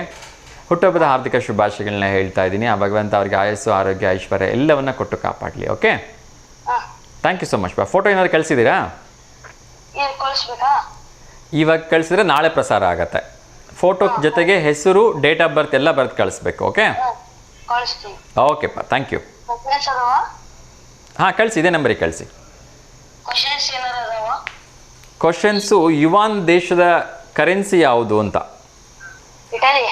ಹುಟ್ಟುಹಬ್ಬದ ಹಾರ್ದಿಕ ಶುಭಾಶಯಗಳನ್ನ ಹೇಳ್ತಾ ಇದ್ದೀನಿ. ಆ ಭಗವಂತ ಅವ್ರಿಗೆ ಆಯಸ್ಸು, ಆರೋಗ್ಯ, ಐಶ್ವರ್ಯ ಎಲ್ಲವನ್ನ ಕೊಟ್ಟು ಕಾಪಾಡಲಿ. Okay, thank you so much. Photo ಏನಾದ್ರು ಕಳಿಸಿದ್ದೀರಾ? ಕಳಿಸ್ಬೇಕಾ? ಇವಾಗ ಕಳಿಸಿದ್ರೆ ನಾಳೆ ಪ್ರಸಾರ ಆಗತ್ತೆ. ಫೋಟೋ ಜೊತೆಗೆ ಹೆಸರು, ಡೇಟ್ ಆಫ್ ಬರ್ತ್ ಎಲ್ಲ ಬರ್ದು ಕಳಿಸ್ಬೇಕು. ಓಕೆ, ಕಳಿಸ್ತೀನಿ. ಓಕೆಪ್ಪ, ಥ್ಯಾಂಕ್ ಯು. ಹಾಂ, ಕಳಿಸಿ, ಇದೇ ನಂಬರಿಗೆ ಕಳಿಸಿ. ಕ್ವಶನ್ಸ್ ಏನಾರ ಅದಾವ? ಕ್ವಶನ್ಸು, ಯುವಾನ್ ದೇಶದ ಕರೆನ್ಸಿ ಯಾವುದು ಅಂತ. ಇಟಲಿ.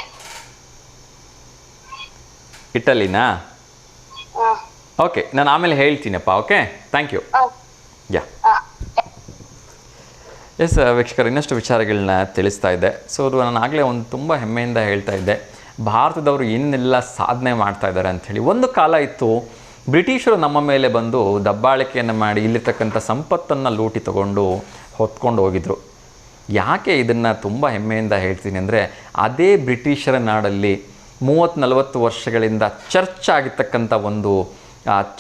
ಇಟಲಿನಾ? ಓಕೆ, ನಾನು ಆಮೇಲೆ ಹೇಳ್ತೀನಪ್ಪ. Okay, thank you. Yeah, yes ವೀಕ್ಷಕರು, ಇನ್ನಷ್ಟು ವಿಚಾರಗಳನ್ನ ತಿಳಿಸ್ತಾ ಇದ್ದೆ. ಸೊ ಅದು ನಾನು ಆಗಲೇ ಒಂದು ತುಂಬ ಹೆಮ್ಮೆಯಿಂದ ಹೇಳ್ತಾ ಇದ್ದೆ, ಭಾರತದವರು ಏನೆಲ್ಲ ಸಾಧನೆ ಮಾಡ್ತಾ ಇದ್ದಾರೆ ಅಂಥೇಳಿ. ಒಂದು ಕಾಲ ಇತ್ತು, ಬ್ರಿಟಿಷರು ನಮ್ಮ ಮೇಲೆ ಬಂದು ದಬ್ಬಾಳಿಕೆಯನ್ನು ಮಾಡಿ ಇಲ್ಲಿರ್ತಕ್ಕಂಥ ಸಂಪತ್ತನ್ನು ಲೂಟಿ ತಗೊಂಡು ಹೊತ್ಕೊಂಡು ಹೋಗಿದ್ರು. ಯಾಕೆ ಇದನ್ನು ತುಂಬ ಹೆಮ್ಮೆಯಿಂದ ಹೇಳ್ತೀನಿ ಅಂದರೆ, ಅದೇ ಬ್ರಿಟಿಷರ ನಾಡಲ್ಲಿ 30-40 ವರ್ಷಗಳಿಂದ ಚರ್ಚ್ ಆಗಿರ್ತಕ್ಕಂಥ ಒಂದು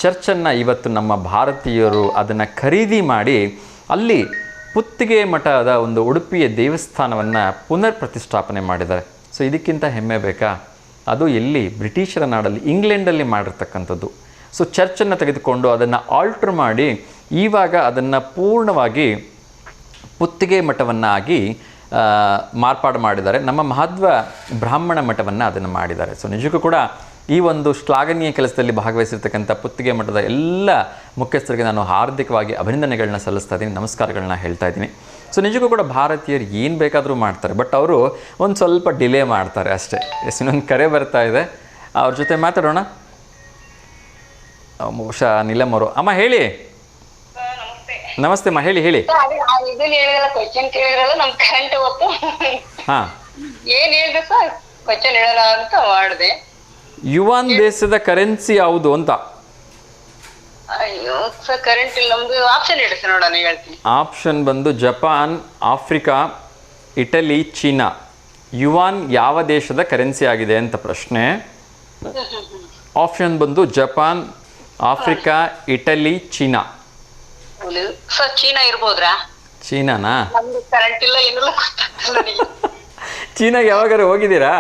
ಚರ್ಚನ್ನು ಇವತ್ತು ನಮ್ಮ ಭಾರತೀಯರು ಅದನ್ನು ಖರೀದಿ ಮಾಡಿ ಅಲ್ಲಿ ಪುತ್ತಿಗೆ ಮಠದ ಒಂದು ಉಡುಪಿಯ ದೇವಸ್ಥಾನವನ್ನು ಪುನರ್ ಪ್ರತಿಷ್ಠಾಪನೆ ಮಾಡಿದ್ದಾರೆ. ಸೊ ಇದಕ್ಕಿಂತ ಹೆಮ್ಮೆ ಬೇಕಾ? ಅದು ಎಲ್ಲಿ? ಬ್ರಿಟಿಷರ ನಾಡಲ್ಲಿ, ಇಂಗ್ಲೆಂಡಲ್ಲಿ ಮಾಡಿರ್ತಕ್ಕಂಥದ್ದು. ಸೊ ಚರ್ಚನ್ನು ತೆಗೆದುಕೊಂಡು ಅದನ್ನು ಆಲ್ಟ್ರ್ ಮಾಡಿ ಇವಾಗ ಅದನ್ನು ಪೂರ್ಣವಾಗಿ ಪುತ್ತಿಗೆ ಮಠವನ್ನಾಗಿ ಮಾರ್ಪಾಡು ಮಾಡಿದ್ದಾರೆ. ನಮ್ಮ ಮಹತ್ವ ಬ್ರಾಹ್ಮಣ ಮಠವನ್ನು ಅದನ್ನು ಮಾಡಿದ್ದಾರೆ. ಸೊ ನಿಜಕ್ಕೂ ಕೂಡ ಈ ಒಂದು ಶ್ಲಾಘನೀಯ ಕೆಲಸದಲ್ಲಿ ಭಾಗವಹಿಸಿರ್ತಕ್ಕಂಥ ಪುತ್ತಿಗೆ ಮಠದ ಎಲ್ಲ ಮುಖ್ಯಸ್ಥರಿಗೆ ನಾನು ಹಾರ್ದಿಕವಾಗಿ ಅಭಿನಂದನೆಗಳನ್ನ ಸಲ್ಲಿಸ್ತಾ ಇದ್ದೀನಿ, ನಮಸ್ಕಾರಗಳನ್ನ ಹೇಳ್ತಾ ಇದ್ದೀನಿ. ಸೊ ನಿಜಕ್ಕೂ ಕೂಡ ಭಾರತೀಯರು ಏನು ಬೇಕಾದರೂ ಮಾಡ್ತಾರೆ, ಬಟ್ ಅವರು ಒಂದು ಸ್ವಲ್ಪ ಡಿಲೇ ಮಾಡ್ತಾರೆ ಅಷ್ಟೇ. ಎಸ್, ಇನ್ನೊಂದು ಕರೆ ಬರ್ತಾ ಇದೆ, ಅವ್ರ ಜೊತೆ ಮಾತಾಡೋಣ. ಬಹುಶಃ ನೀಲಮ್ ಅವರು. ಅಮ್ಮ ಹೇಳಿ. ನಮಸ್ತೆ ಅಮ್ಮ, ಹೇಳಿ ಹೇಳಿ. ಇದನ್ನ ಹೇಳಿದ್ರಲ್ಲ, ಕ್ವಶನ್ ಕೇಳಿದ್ರಲ್ಲ, ನಮ್ ಕರೆಂಟ್ ಗೊತ್ತು. ಹಾ, ಏನ್ ಹೇಳ್ದೆ ಸರ್? ಕ್ವಶನ್ ಹೇಳಲ್ಲ ಅಂತ ಮಾಡಿದೆ. ಯುವಾನ್ ದೇಶದ ಕರೆನ್ಸಿ ಯಾವುದು ಅಂತ. ಅಯ್ಯೋ ಸರ್, ಕರೆಂಟ್ ಇಲ್ಲ. ನಮ್ದು ಆಪ್ಷನ್ ಹೇಳಿ ಸರ್, ನೋಡೋಣ, ಹೇಳ್ತೀನಿ. ಆಪ್ಷನ್ ಬಂದು Japan, Africa, Italy, China. Yuan ಯಾವ ದೇಶದ ಕರೆನ್ಸಿ ಆಗಿದೆ ಅಂತ ಪ್ರಶ್ನೆ. ಆಪ್ಷನ್ ಬಂದು Japan, Africa, Italy, China. Sir China ಇರ್ಬೋದ್ರಾ? ಚೀನಾನಾ? ನಮ್ದು ಕರೆಂಟ್ ಇಲ್ಲ, ಏನಿಲ್ಲ, ಗೊತ್ತಾಗ್ತಿಲ್ಲ ನನಗೆ. ಚೀನಾಗೆ ಯಾವಾಗಾರು ಹೋಗಿದ್ದೀರಾ?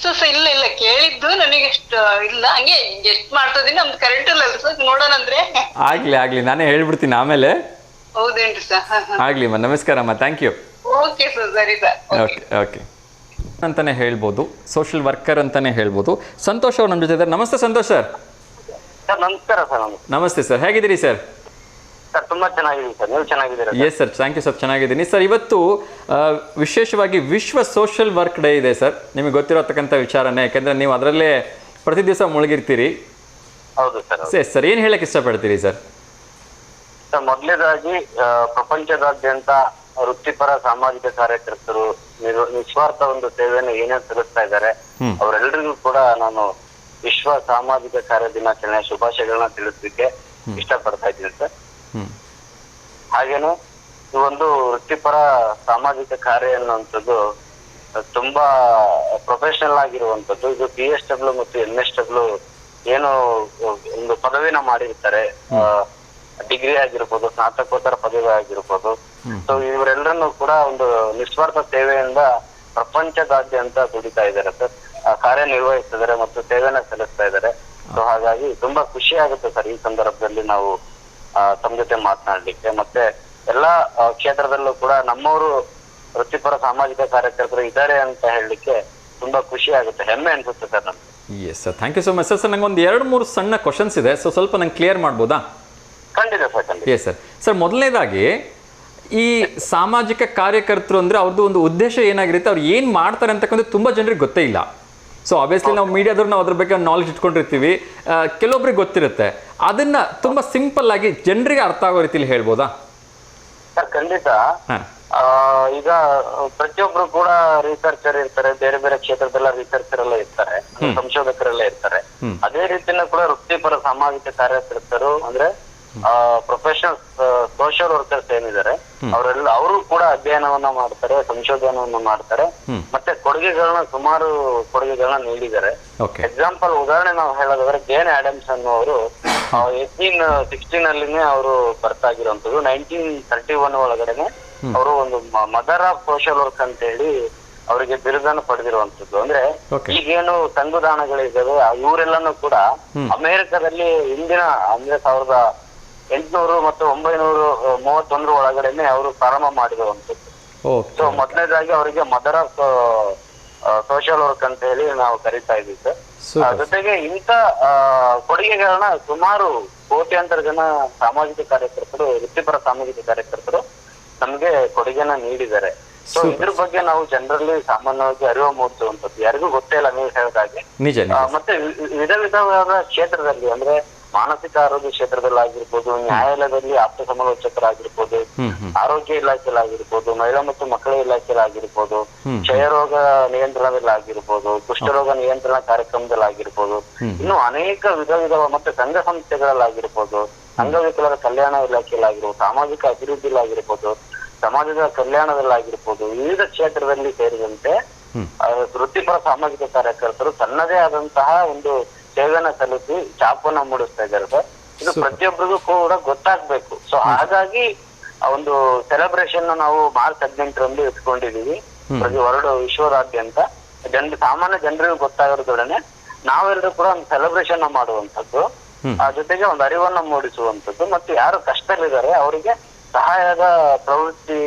ಸರ್ ಇಲ್ಲ ಇಲ್ಲ, ಕೇಳಿದ್ದು ನನಗೆ ಎಷ್ಟು ಇಲ್ಲ, ಹಂಗೆ ಗೆಸ್ಟ್ ಮಾಡ್ತಾ ಇದೀನಿ. ನಮ್ದು ಕರೆಂಟ್ ಇಲ್ಲ ಸರ್, ನೋಡೋಣ ಅಂದ್ರೆ. ಆಗ್ಲಿ, ನಾನೇ ಹೇಳ್ಬಿಡ್ತೀನಿ ಆಮೇಲೆ. ಹೌದೇನ್ರಿ ಸರ್? ಆಗ್ಲಿ ಅಮ್ಮ, ನಮಸ್ಕಾರ ಅಮ್ಮ, ಥ್ಯಾಂಕ್ ಯು. ಓಕೆ ಸರ್, ಸರಿ ಸರ್. ಓಕೆ ಓಕೆ ಅಂತಾನೆ ಹೇಳ್ಬೋದು, ಸೋಷಿಯಲ್ ವರ್ಕರ್ ಅಂತಾನೆ ಹೇಳ್ಬೋದು. ಸಂತೋಷ್ ಅವ್ರು ನಮ್ಮ ಜೊತೆ ಇದ್ದಾರೆ. ನಮಸ್ತೆ ಸಂತೋಷ್ ಸರ್. ಸರ್ ನಮಸ್ಕಾರ ಸರ್. ನಮಸ್ತೆ ಸರ್, ಹೇಗಿದ್ದೀರಿ ಸರ್? ಸರ್ ತುಂಬಾ ಚೆನ್ನಾಗಿದ್ದೀನಿ ಸರ್, ನೀವು ಚೆನ್ನಾಗಿದ್ದೀರಾ? Yes sir, thank you sir, ಚೆನ್ನಾಗಿದ್ದೀನಿ ಸರ್. ಇವತ್ತು ವಿಶೇಷವಾಗಿ ವಿಶ್ವ ಸೋಷಿಯಲ್ ವರ್ಕ್ ಡೇ ಇದೆ ಸರ್. ನಿಮಗೆ ಗೊತ್ತಿರತಕ್ಕಂಥ ವಿಚಾರನೇ, ಯಾಕೆಂದರೆ ನೀವು ಅದರಲ್ಲೇ ಪ್ರತಿ ದಿವಸ ಮುಳುಗಿರ್ತೀರಿ. ಹೌದು ಸರ್. ಎಸ್ ಸರ್, ಏನು ಹೇಳಕ್ಕೆ ಇಷ್ಟಪಡ್ತೀರಿ ಸರ್? ಸರ್ ಮೊದಲನೇದಾಗಿ ಪ್ರಪಂಚದಾದ್ಯಂತ ವೃತ್ತಿಪರ ಸಾಮಾಜಿಕ ಕಾರ್ಯಕರ್ತರು ನಿಸ್ವಾರ್ಥ ಒಂದು ಸೇವೆಯನ್ನು ಏನೇನು ಸಲ್ಲಿಸ್ತಾ ಇದ್ದಾರೆ ಅವರೆಲ್ಲರಿಗೂ ಕೂಡ ನಾನು ವಿಶ್ವ ಸಾಮಾಜಿಕ ಕಾರ್ಯ ದಿನಾಚರಣೆ ಶುಭಾಶಯಗಳನ್ನ ತಿಳಿಸ್ಲಿಕ್ಕೆ ಇಷ್ಟಪಡ್ತಾ ಇದ್ದೀನಿ ಸರ್. ಹಾಗೇನು ಈ ಒಂದು ವೃತ್ತಿಪರ ಸಾಮಾಜಿಕ ಕಾರ್ಯ ಅನ್ನುವಂಥದ್ದು ತುಂಬಾ ಪ್ರೊಫೆಷನಲ್ ಆಗಿರುವಂತದ್ದು. ಇದು PSW ಮತ್ತು MSW ಏನು ಒಂದು ಪದವಿನ ಮಾಡಿರ್ತಾರೆ, ಡಿಗ್ರಿ ಆಗಿರ್ಬೋದು, ಸ್ನಾತಕೋತ್ತರ ಪದವಿ ಆಗಿರ್ಬೋದು. ಸೊ ಇವರೆಲ್ಲರನ್ನು ಕೂಡ ಒಂದು ನಿಸ್ವಾರ್ಥ ಸೇವೆಯಿಂದ ಪ್ರಪಂಚದಾದ್ಯಂತ ದುಡಿತಾ ಇದ್ದಾರೆ ಸರ್, ಕಾರ್ಯನಿರ್ವಹಿಸ್ತಿದ್ದಾರೆ ಮತ್ತು ಸೇವೆನ ಸಲ್ಲಿಸ್ತಾ ಇದ್ದಾರೆ. ಸೊ ಹಾಗಾಗಿ ತುಂಬಾ ಖುಷಿ ಆಗುತ್ತೆ ಸರ್ ಈ ಸಂದರ್ಭದಲ್ಲಿ ನಾವು ತಮ್ಮ ಜೊತೆ ಮಾತನಾಡ್ಲಿಕ್ಕೆ. ಮತ್ತೆ ಎಲ್ಲಾ ಕ್ಷೇತ್ರದಲ್ಲೂ ಕೂಡ ನಮ್ಮವರು ವೃತ್ತಿಪರ ಸಾಮಾಜಿಕ ಕಾರ್ಯಕರ್ತರು ಇದ್ದಾರೆ ಅಂತ ಹೇಳಲಿಕ್ಕೆ ತುಂಬಾ ಖುಷಿ ಆಗುತ್ತೆ, ಹೆಮ್ಮೆ ಅನ್ಸುತ್ತೆ ಸರ್ ನಮ್ಗೆ. Yes sir, thank you so much sir. Sir ನಂಗೆ ಒಂದು 2-3 ಸಣ್ಣ ಕ್ವಶನ್ಸ್ ಇದೆ, ಸೊ ಸ್ವಲ್ಪ ನಂಗೆ ಕ್ಲಿಯರ್ ಮಾಡ್ಬೋದಾ? ಖಂಡಿತ ಸರ್, ಖಂಡಿತ. S sir. ಸರ್ ಮೊದಲನೇದಾಗಿ ಈ ಸಾಮಾಜಿಕ ಕಾರ್ಯಕರ್ತರು ಅಂದರೆ ಅವ್ರದ್ದು ಒಂದು ಉದ್ದೇಶ ಏನಾಗಿರುತ್ತೆ, ಅವ್ರು ಏನು ಮಾಡ್ತಾರೆ ಅಂತಕ್ಕಂಥ ತುಂಬ ಜನರಿಗೆ ಗೊತ್ತೇ ಇಲ್ಲ. ಸೊ ಆಬ್ವಿಯಸ್ಲಿ ನಾವು ಮೀಡಿಯಾದವ್ರು ನಾವು ಅದ್ರ ಬಗ್ಗೆ ನಾಲೆಜ್ ಇಟ್ಕೊಂಡಿರ್ತೀವಿ, ಕೆಲವೊಬ್ರಿಗೆ ಗೊತ್ತಿರುತ್ತೆ. ಅದನ್ನ ತುಂಬಾ ಸಿಂಪಲ್ ಆಗಿ ಜನರಿಗೆ ಅರ್ಥ ಆಗೋ ರೀತಿಲಿ ಹೇಳ್ಬೋದಾ? ಸರ್ ಖಂಡಿತ. ಈಗ ಪ್ರತಿಯೊಬ್ರು ಕೂಡ ರಿಸರ್ಚರ್ ಇರ್ತಾರೆ, ಬೇರೆ ಬೇರೆ ಕ್ಷೇತ್ರದಲ್ಲ ರಿಸರ್ಚರ್ ಎಲ್ಲ ಇರ್ತಾರೆ, ಸಂಶೋಧಕರೆಲ್ಲ ಇರ್ತಾರೆ. ಅದೇ ರೀತಿನ ಕೂಡ ವೃತ್ತಿಪರ ಸಾಮಾಜಿಕ ಕಾರ್ಯಕರ್ತರು ಅಂದ್ರೆ ಪ್ರೊಫೆಷನಲ್ ಸೋಷಿಯಲ್ ವರ್ಕರ್ಸ್ ಏನಿದ್ದಾರೆ ಅವರು ಕೂಡ ಅಧ್ಯಯನವನ್ನ ಮಾಡ್ತಾರೆ, ಸಂಶೋಧನವನ್ನ ಮಾಡ್ತಾರೆ, ಮತ್ತೆ ಸುಮಾರು ಕೊಡುಗೆಗಳನ್ನ ನೀಡಿದ್ದಾರೆ. ಎಕ್ಸಾಂಪಲ್ ಉದಾಹರಣೆ ನಾವು ಹೇಳೋದಾದ್ರೆ ಜೇನ್ ಆಡಮ್ಸ್ ಅನ್ನುವರು 1816 ಅಲ್ಲಿನೇ ಅವರು ಬರ್ತಾಗಿರುವಂತದ್ದು. 1931 ಒಳಗಡೆನೆ ಅವರು ಒಂದು ಮದರ್ ಆಫ್ ಸೋಷಿಯಲ್ ವರ್ಕ್ ಅಂತ ಹೇಳಿ ಅವರಿಗೆ ಬಿರುದನ್ನು ಪಡೆದಿರುವಂತದ್ದು. ಅಂದ್ರೆ ಈಗೇನು ಸಂವಿಧಾನಗಳಿದ್ದಾವೆ ಇವರೆಲ್ಲಾನು ಕೂಡ ಅಮೆರಿಕದಲ್ಲಿ ಹಿಂದಿನ ಅಂದ್ರೆ 1800 ಮತ್ತು 931 ಒಳಗಡೆನೆ ಅವರು ಪ್ರಾರಂಭ ಮಾಡಿರುವಂತದ್ದು. ಸೊ ಮೊದಲನೇದಾಗಿ ಅವರಿಗೆ ಮದರ್ ಆಫ್ ಸೋಷಿಯಲ್ ವರ್ಕ್ ಅಂತ ಹೇಳಿ ನಾವು ಕರಿತಾ ಇದೀವಿ ಸರ್. ಜೊತೆಗೆ ಇಂಥ ಕೊಡುಗೆಗಳನ್ನ ಸುಮಾರು ಕೋಟ್ಯಾಂತರ ಜನ ಸಾಮಾಜಿಕ ಕಾರ್ಯಕರ್ತರು, ವೃತ್ತಿಪರ ಸಾಮಾಜಿಕ ಕಾರ್ಯಕರ್ತರು ನಮ್ಗೆ ಕೊಡುಗೆನ ನೀಡಿದ್ದಾರೆ. ಸೊ ಇದ್ರ ಬಗ್ಗೆ ನಾವು ಜನರಲ್ಲಿ ಸಾಮಾನ್ಯವಾಗಿ ಅರಿವು ಮೂಡಿಸುವಂತದ್ದು ಯಾರಿಗೂ ಗೊತ್ತೇ ಇಲ್ಲ ನೀವು ಹೇಳಿದಾಗೆ. ಮತ್ತೆ ವಿಧ ವಿಧವಾದ ಕ್ಷೇತ್ರದಲ್ಲಿ ಅಂದ್ರೆ ಮಾನಸಿಕ ಆರೋಗ್ಯ ಕ್ಷೇತ್ರದಲ್ಲಿ ಆಗಿರ್ಬೋದು, ನ್ಯಾಯಾಲಯದಲ್ಲಿ ಆಪ್ತ ಸಮಾಲೋಚಕರಾಗಿರ್ಬೋದು, ಆರೋಗ್ಯ ಇಲಾಖೆಯಲ್ಲಿ ಆಗಿರ್ಬೋದು, ಮಹಿಳಾ ಮತ್ತು ಮಕ್ಕಳ ಇಲಾಖೆಯಲ್ಲಿ ಆಗಿರ್ಬೋದು, ಕ್ಷಯರೋಗ ನಿಯಂತ್ರಣದಲ್ಲಿ ಆಗಿರ್ಬೋದು, ಕುಷ್ಠರೋಗ ನಿಯಂತ್ರಣ ಕಾರ್ಯಕ್ರಮದಲ್ಲಿ ಆಗಿರ್ಬೋದು, ಇನ್ನು ಅನೇಕ ವಿಧ ಮತ್ತೆ ಸಂಘ ಸಂಸ್ಥೆಗಳಲ್ಲಿ ಆಗಿರ್ಬೋದು, ಅಂಗವಿಕಲರ ಕಲ್ಯಾಣ ಇಲಾಖೆಯಲ್ಲಿ ಆಗಿರ್ಬೋದು, ಸಾಮಾಜಿಕ ಅಭಿವೃದ್ಧಿಯಲ್ಲಿ ಆಗಿರ್ಬೋದು, ಸಮಾಜದ ಕಲ್ಯಾಣದಲ್ಲಿ ಆಗಿರ್ಬೋದು, ವಿವಿಧ ಕ್ಷೇತ್ರದಲ್ಲಿ ಸೇರಿದಂತೆ ವೃತ್ತಿಪರ ಸಾಮಾಜಿಕ ಕಾರ್ಯಕರ್ತರು ತನ್ನದೇ ಆದಂತಹ ಒಂದು ಸೇವೆನ ಸಲ್ಲಿಸಿ ಛಾಪನ್ನ ಮೂಡಿಸ್ತಾ ಇದ್ದಾರೆ ಸರ್. ಇದು ಪ್ರತಿಯೊಬ್ಬರಿಗೂ ಕೂಡ ಗೊತ್ತಾಗ್ಬೇಕು. ಸೊ ಹಾಗಾಗಿ ಆ ಒಂದು ಸೆಲೆಬ್ರೇಷನ್ ನಾವು ಮಾರ್ಚ್ 18ರಂದು ಇಟ್ಕೊಂಡಿದೀವಿ ವಿಶ್ವದಾದ್ಯಂತ. ಸಾಮಾನ್ಯ ಜನರಿಗೂ ಗೊತ್ತಾಗಿರೋದೊಡನೆ ನಾವೆಲ್ಲರೂ ಕೂಡ ಒಂದು ಸೆಲೆಬ್ರೇಷನ್ ಮಾಡುವಂತದ್ದು, ಆ ಜೊತೆಗೆ ಒಂದು ಅರಿವನ್ನ ಮೂಡಿಸುವಂತದ್ದು, ಮತ್ತೆ ಯಾರು ಕಷ್ಟದಲ್ಲಿದ್ದಾರೆ ಅವರಿಗೆ ಸಹಾಯದ ಪ್ರವೃತ್ತಿ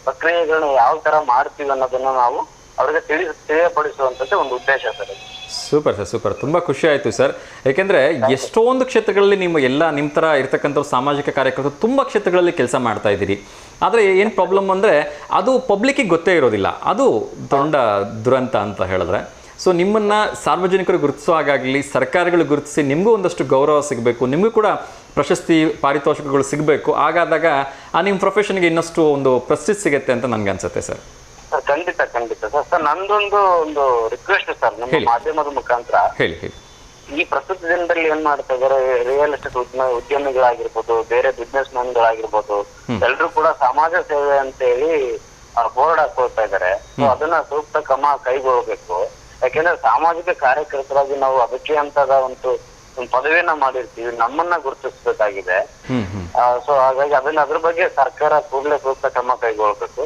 ಪ್ರಕ್ರಿಯೆಗಳನ್ನ ಯಾವ ತರ ಮಾಡ್ತೀವಿ ಅನ್ನೋದನ್ನ ನಾವು ಅವ್ರಿಗೆ ತಿಳಿಯಪಡಿಸುವಂತದ್ದು ಒಂದು ಉದ್ದೇಶ ಸರ್. Super sir, super. ತುಂಬ ಖುಷಿ ಆಯಿತು ಸರ್. ಯಾಕೆಂದರೆ ಎಷ್ಟೊಂದು ಕ್ಷೇತ್ರಗಳಲ್ಲಿ ನಿಮ್ಮ ಥರ ಇರ್ತಕ್ಕಂಥ ಸಾಮಾಜಿಕ ಕಾರ್ಯಕರ್ತರು ತುಂಬ ಕ್ಷೇತ್ರಗಳಲ್ಲಿ ಕೆಲಸ ಮಾಡ್ತಾ ಇದ್ದೀರಿ. ಆದರೆ ಏನು ಪ್ರಾಬ್ಲಮ್ ಅಂದರೆ ಅದು ಪಬ್ಲಿಕ್ಕಿಗೆ ಗೊತ್ತೇ ಇರೋದಿಲ್ಲ. ಅದು ದೊಡ್ಡ ದುರಂತ ಅಂತ ಹೇಳಿದ್ರೆ. ಸೊ ನಿಮ್ಮನ್ನು ಸಾರ್ವಜನಿಕರು ಗುರುತಿಸೋ ಹಾಗಾಗಲಿ, ಸರ್ಕಾರಗಳು ಗುರುತಿಸಿ ನಿಮಗೂ ಒಂದಷ್ಟು ಗೌರವ ಸಿಗಬೇಕು, ನಿಮಗೂ ಕೂಡ ಪ್ರಶಸ್ತಿ ಪಾರಿತೋಷಕಗಳು ಸಿಗಬೇಕು. ಹಾಗಾದಾಗ ನಿಮ್ಮ ಪ್ರೊಫೆಷನ್ಗೆ ಇನ್ನಷ್ಟು ಒಂದು ಪ್ರೆಸ್ಟೀಜ್ ಸಿಗುತ್ತೆ ಅಂತ ನನಗೆ ಅನ್ಸುತ್ತೆ ಸರ್. ಖಂಡಿತ ಸರ್. ನಂದೊಂದು ರಿಕ್ವೆಸ್ಟ್ ಸರ್, ನಮ್ಮ ಮಾಧ್ಯಮದ ಮುಖಾಂತರ ಹೇಳಿ. ಈ ಪ್ರಸ್ತುತ ದಿನದಲ್ಲಿ ಏನ್ ಮಾಡ್ತಾ ಇದಾರೆ, ರಿಯಲ್ ಎಸ್ಟೇಟ್ ಉದ್ಯಮಿಗಳಾಗಿರ್ಬೋದು, ಬೇರೆ ಬಿಸ್ನೆಸ್ ಮ್ಯಾನ್ಗಳಾಗಿರ್ಬೋದು, ಎಲ್ರು ಕೂಡ ಸಮಾಜ ಸೇವೆ ಅಂತ ಹೇಳಿ ಬೋರ್ಡ್ ಹಾಕೊಳ್ತಾ ಇದಾರೆ. ಸೊ ಅದನ್ನ ಸೂಕ್ತ ಕ್ರಮ ಕೈಗೊಳ್ಳಬೇಕು. ಯಾಕೆಂದ್ರೆ ಸಾಮಾಜಿಕ ಕಾರ್ಯಕರ್ತರಾಗಿ ನಾವು ಅದಕ್ಕೆ ಅಂತದ ಒಂದು ಪದವಿಯನ್ನ ಮಾಡಿರ್ತೀವಿ, ನಮ್ಮನ್ನ ಗುರುತಿಸಬೇಕಾಗಿದೆ. ಸೊ ಹಾಗಾಗಿ ಅದ್ರ ಬಗ್ಗೆ ಸರ್ಕಾರ ಕೂಡಲೇ ಸೂಕ್ತ ಕ್ರಮ ಕೈಗೊಳ್ಬೇಕು.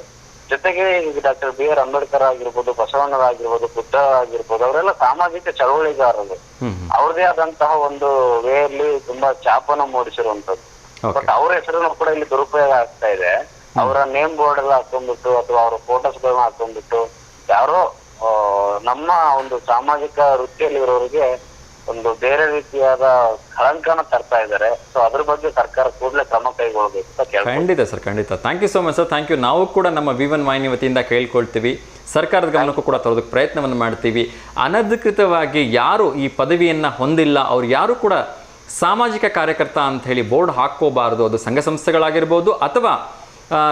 ಜೊತೆಗೆ ಡಾಕ್ಟರ್ BR ಅಂಬೇಡ್ಕರ್ ಆಗಿರ್ಬೋದು, ಬಸವಣ್ಣರಾಗಿರ್ಬೋದು, ಬುದ್ಧ ಆಗಿರ್ಬೋದು, ಅವರೆಲ್ಲ ಸಾಮಾಜಿಕ ಚಳವಳಿಗಾರರು. ಅವ್ರದೇ ಆದಂತಹ ಒಂದು ವೇಯಲ್ಲಿ ತುಂಬಾ ಛಾಪನ ಮೂಡಿಸಿರುವಂತದ್ದು. ಬಟ್ ಅವ್ರ ಹೆಸರನ್ನು ಕೂಡ ಇಲ್ಲಿ ದುರುಪಯೋಗ ಆಗ್ತಾ ಇದೆ. ಅವರ ನೇಮ್ ಬೋರ್ಡ್ ಎಲ್ಲ ಹಾಕೊಂಡ್ಬಿಟ್ಟು ಅಥವಾ ಅವರ ಫೋಟೋಸ್ ಗಳನ್ನ ಹಾಕೊಂಡ್ಬಿಟ್ಟು ಯಾರೋ ನಮ್ಮ ಒಂದು ಸಾಮಾಜಿಕ ವೃತ್ತಿಯಲ್ಲಿ ಇರೋರಿಗೆ ಒಂದು ಬೇರೆ ರೀತಿಯಾದ ಕಳಂಕನ ತರ್ತಾ ಇದ್ದಾರೆ. ಸೊ ಅದ್ರ ಬಗ್ಗೆ ಸರ್ಕಾರ ಕೂಡಲೇ ಕ್ರಮ ಕೈಗೊಳ್ಳಬೇಕು. ಖಂಡಿತ ಸರ್, ಖಂಡಿತ. Thank you so much sir. Thank you. ನಾವು ಕೂಡ ನಮ್ಮ V1 ವಾಹಿನಿ ವತಿಯಿಂದ ಕೇಳ್ಕೊಳ್ತೀವಿ, ಸರ್ಕಾರದ ಗಮನಕ್ಕೂ ಕೂಡ ತರೋದಕ್ಕೆ ಪ್ರಯತ್ನವನ್ನು ಮಾಡ್ತೀವಿ. ಅನಧಿಕೃತವಾಗಿ ಯಾರು ಈ ಪದವಿಯನ್ನು ಹೊಂದಿಲ್ಲ ಅವ್ರು ಯಾರು ಕೂಡ ಸಾಮಾಜಿಕ ಕಾರ್ಯಕರ್ತ ಅಂತ ಹೇಳಿ ಬೋರ್ಡ್ ಹಾಕ್ಕೋಬಾರ್ದು. ಅದು ಸಂಘ ಸಂಸ್ಥೆಗಳಾಗಿರ್ಬೋದು ಅಥವಾ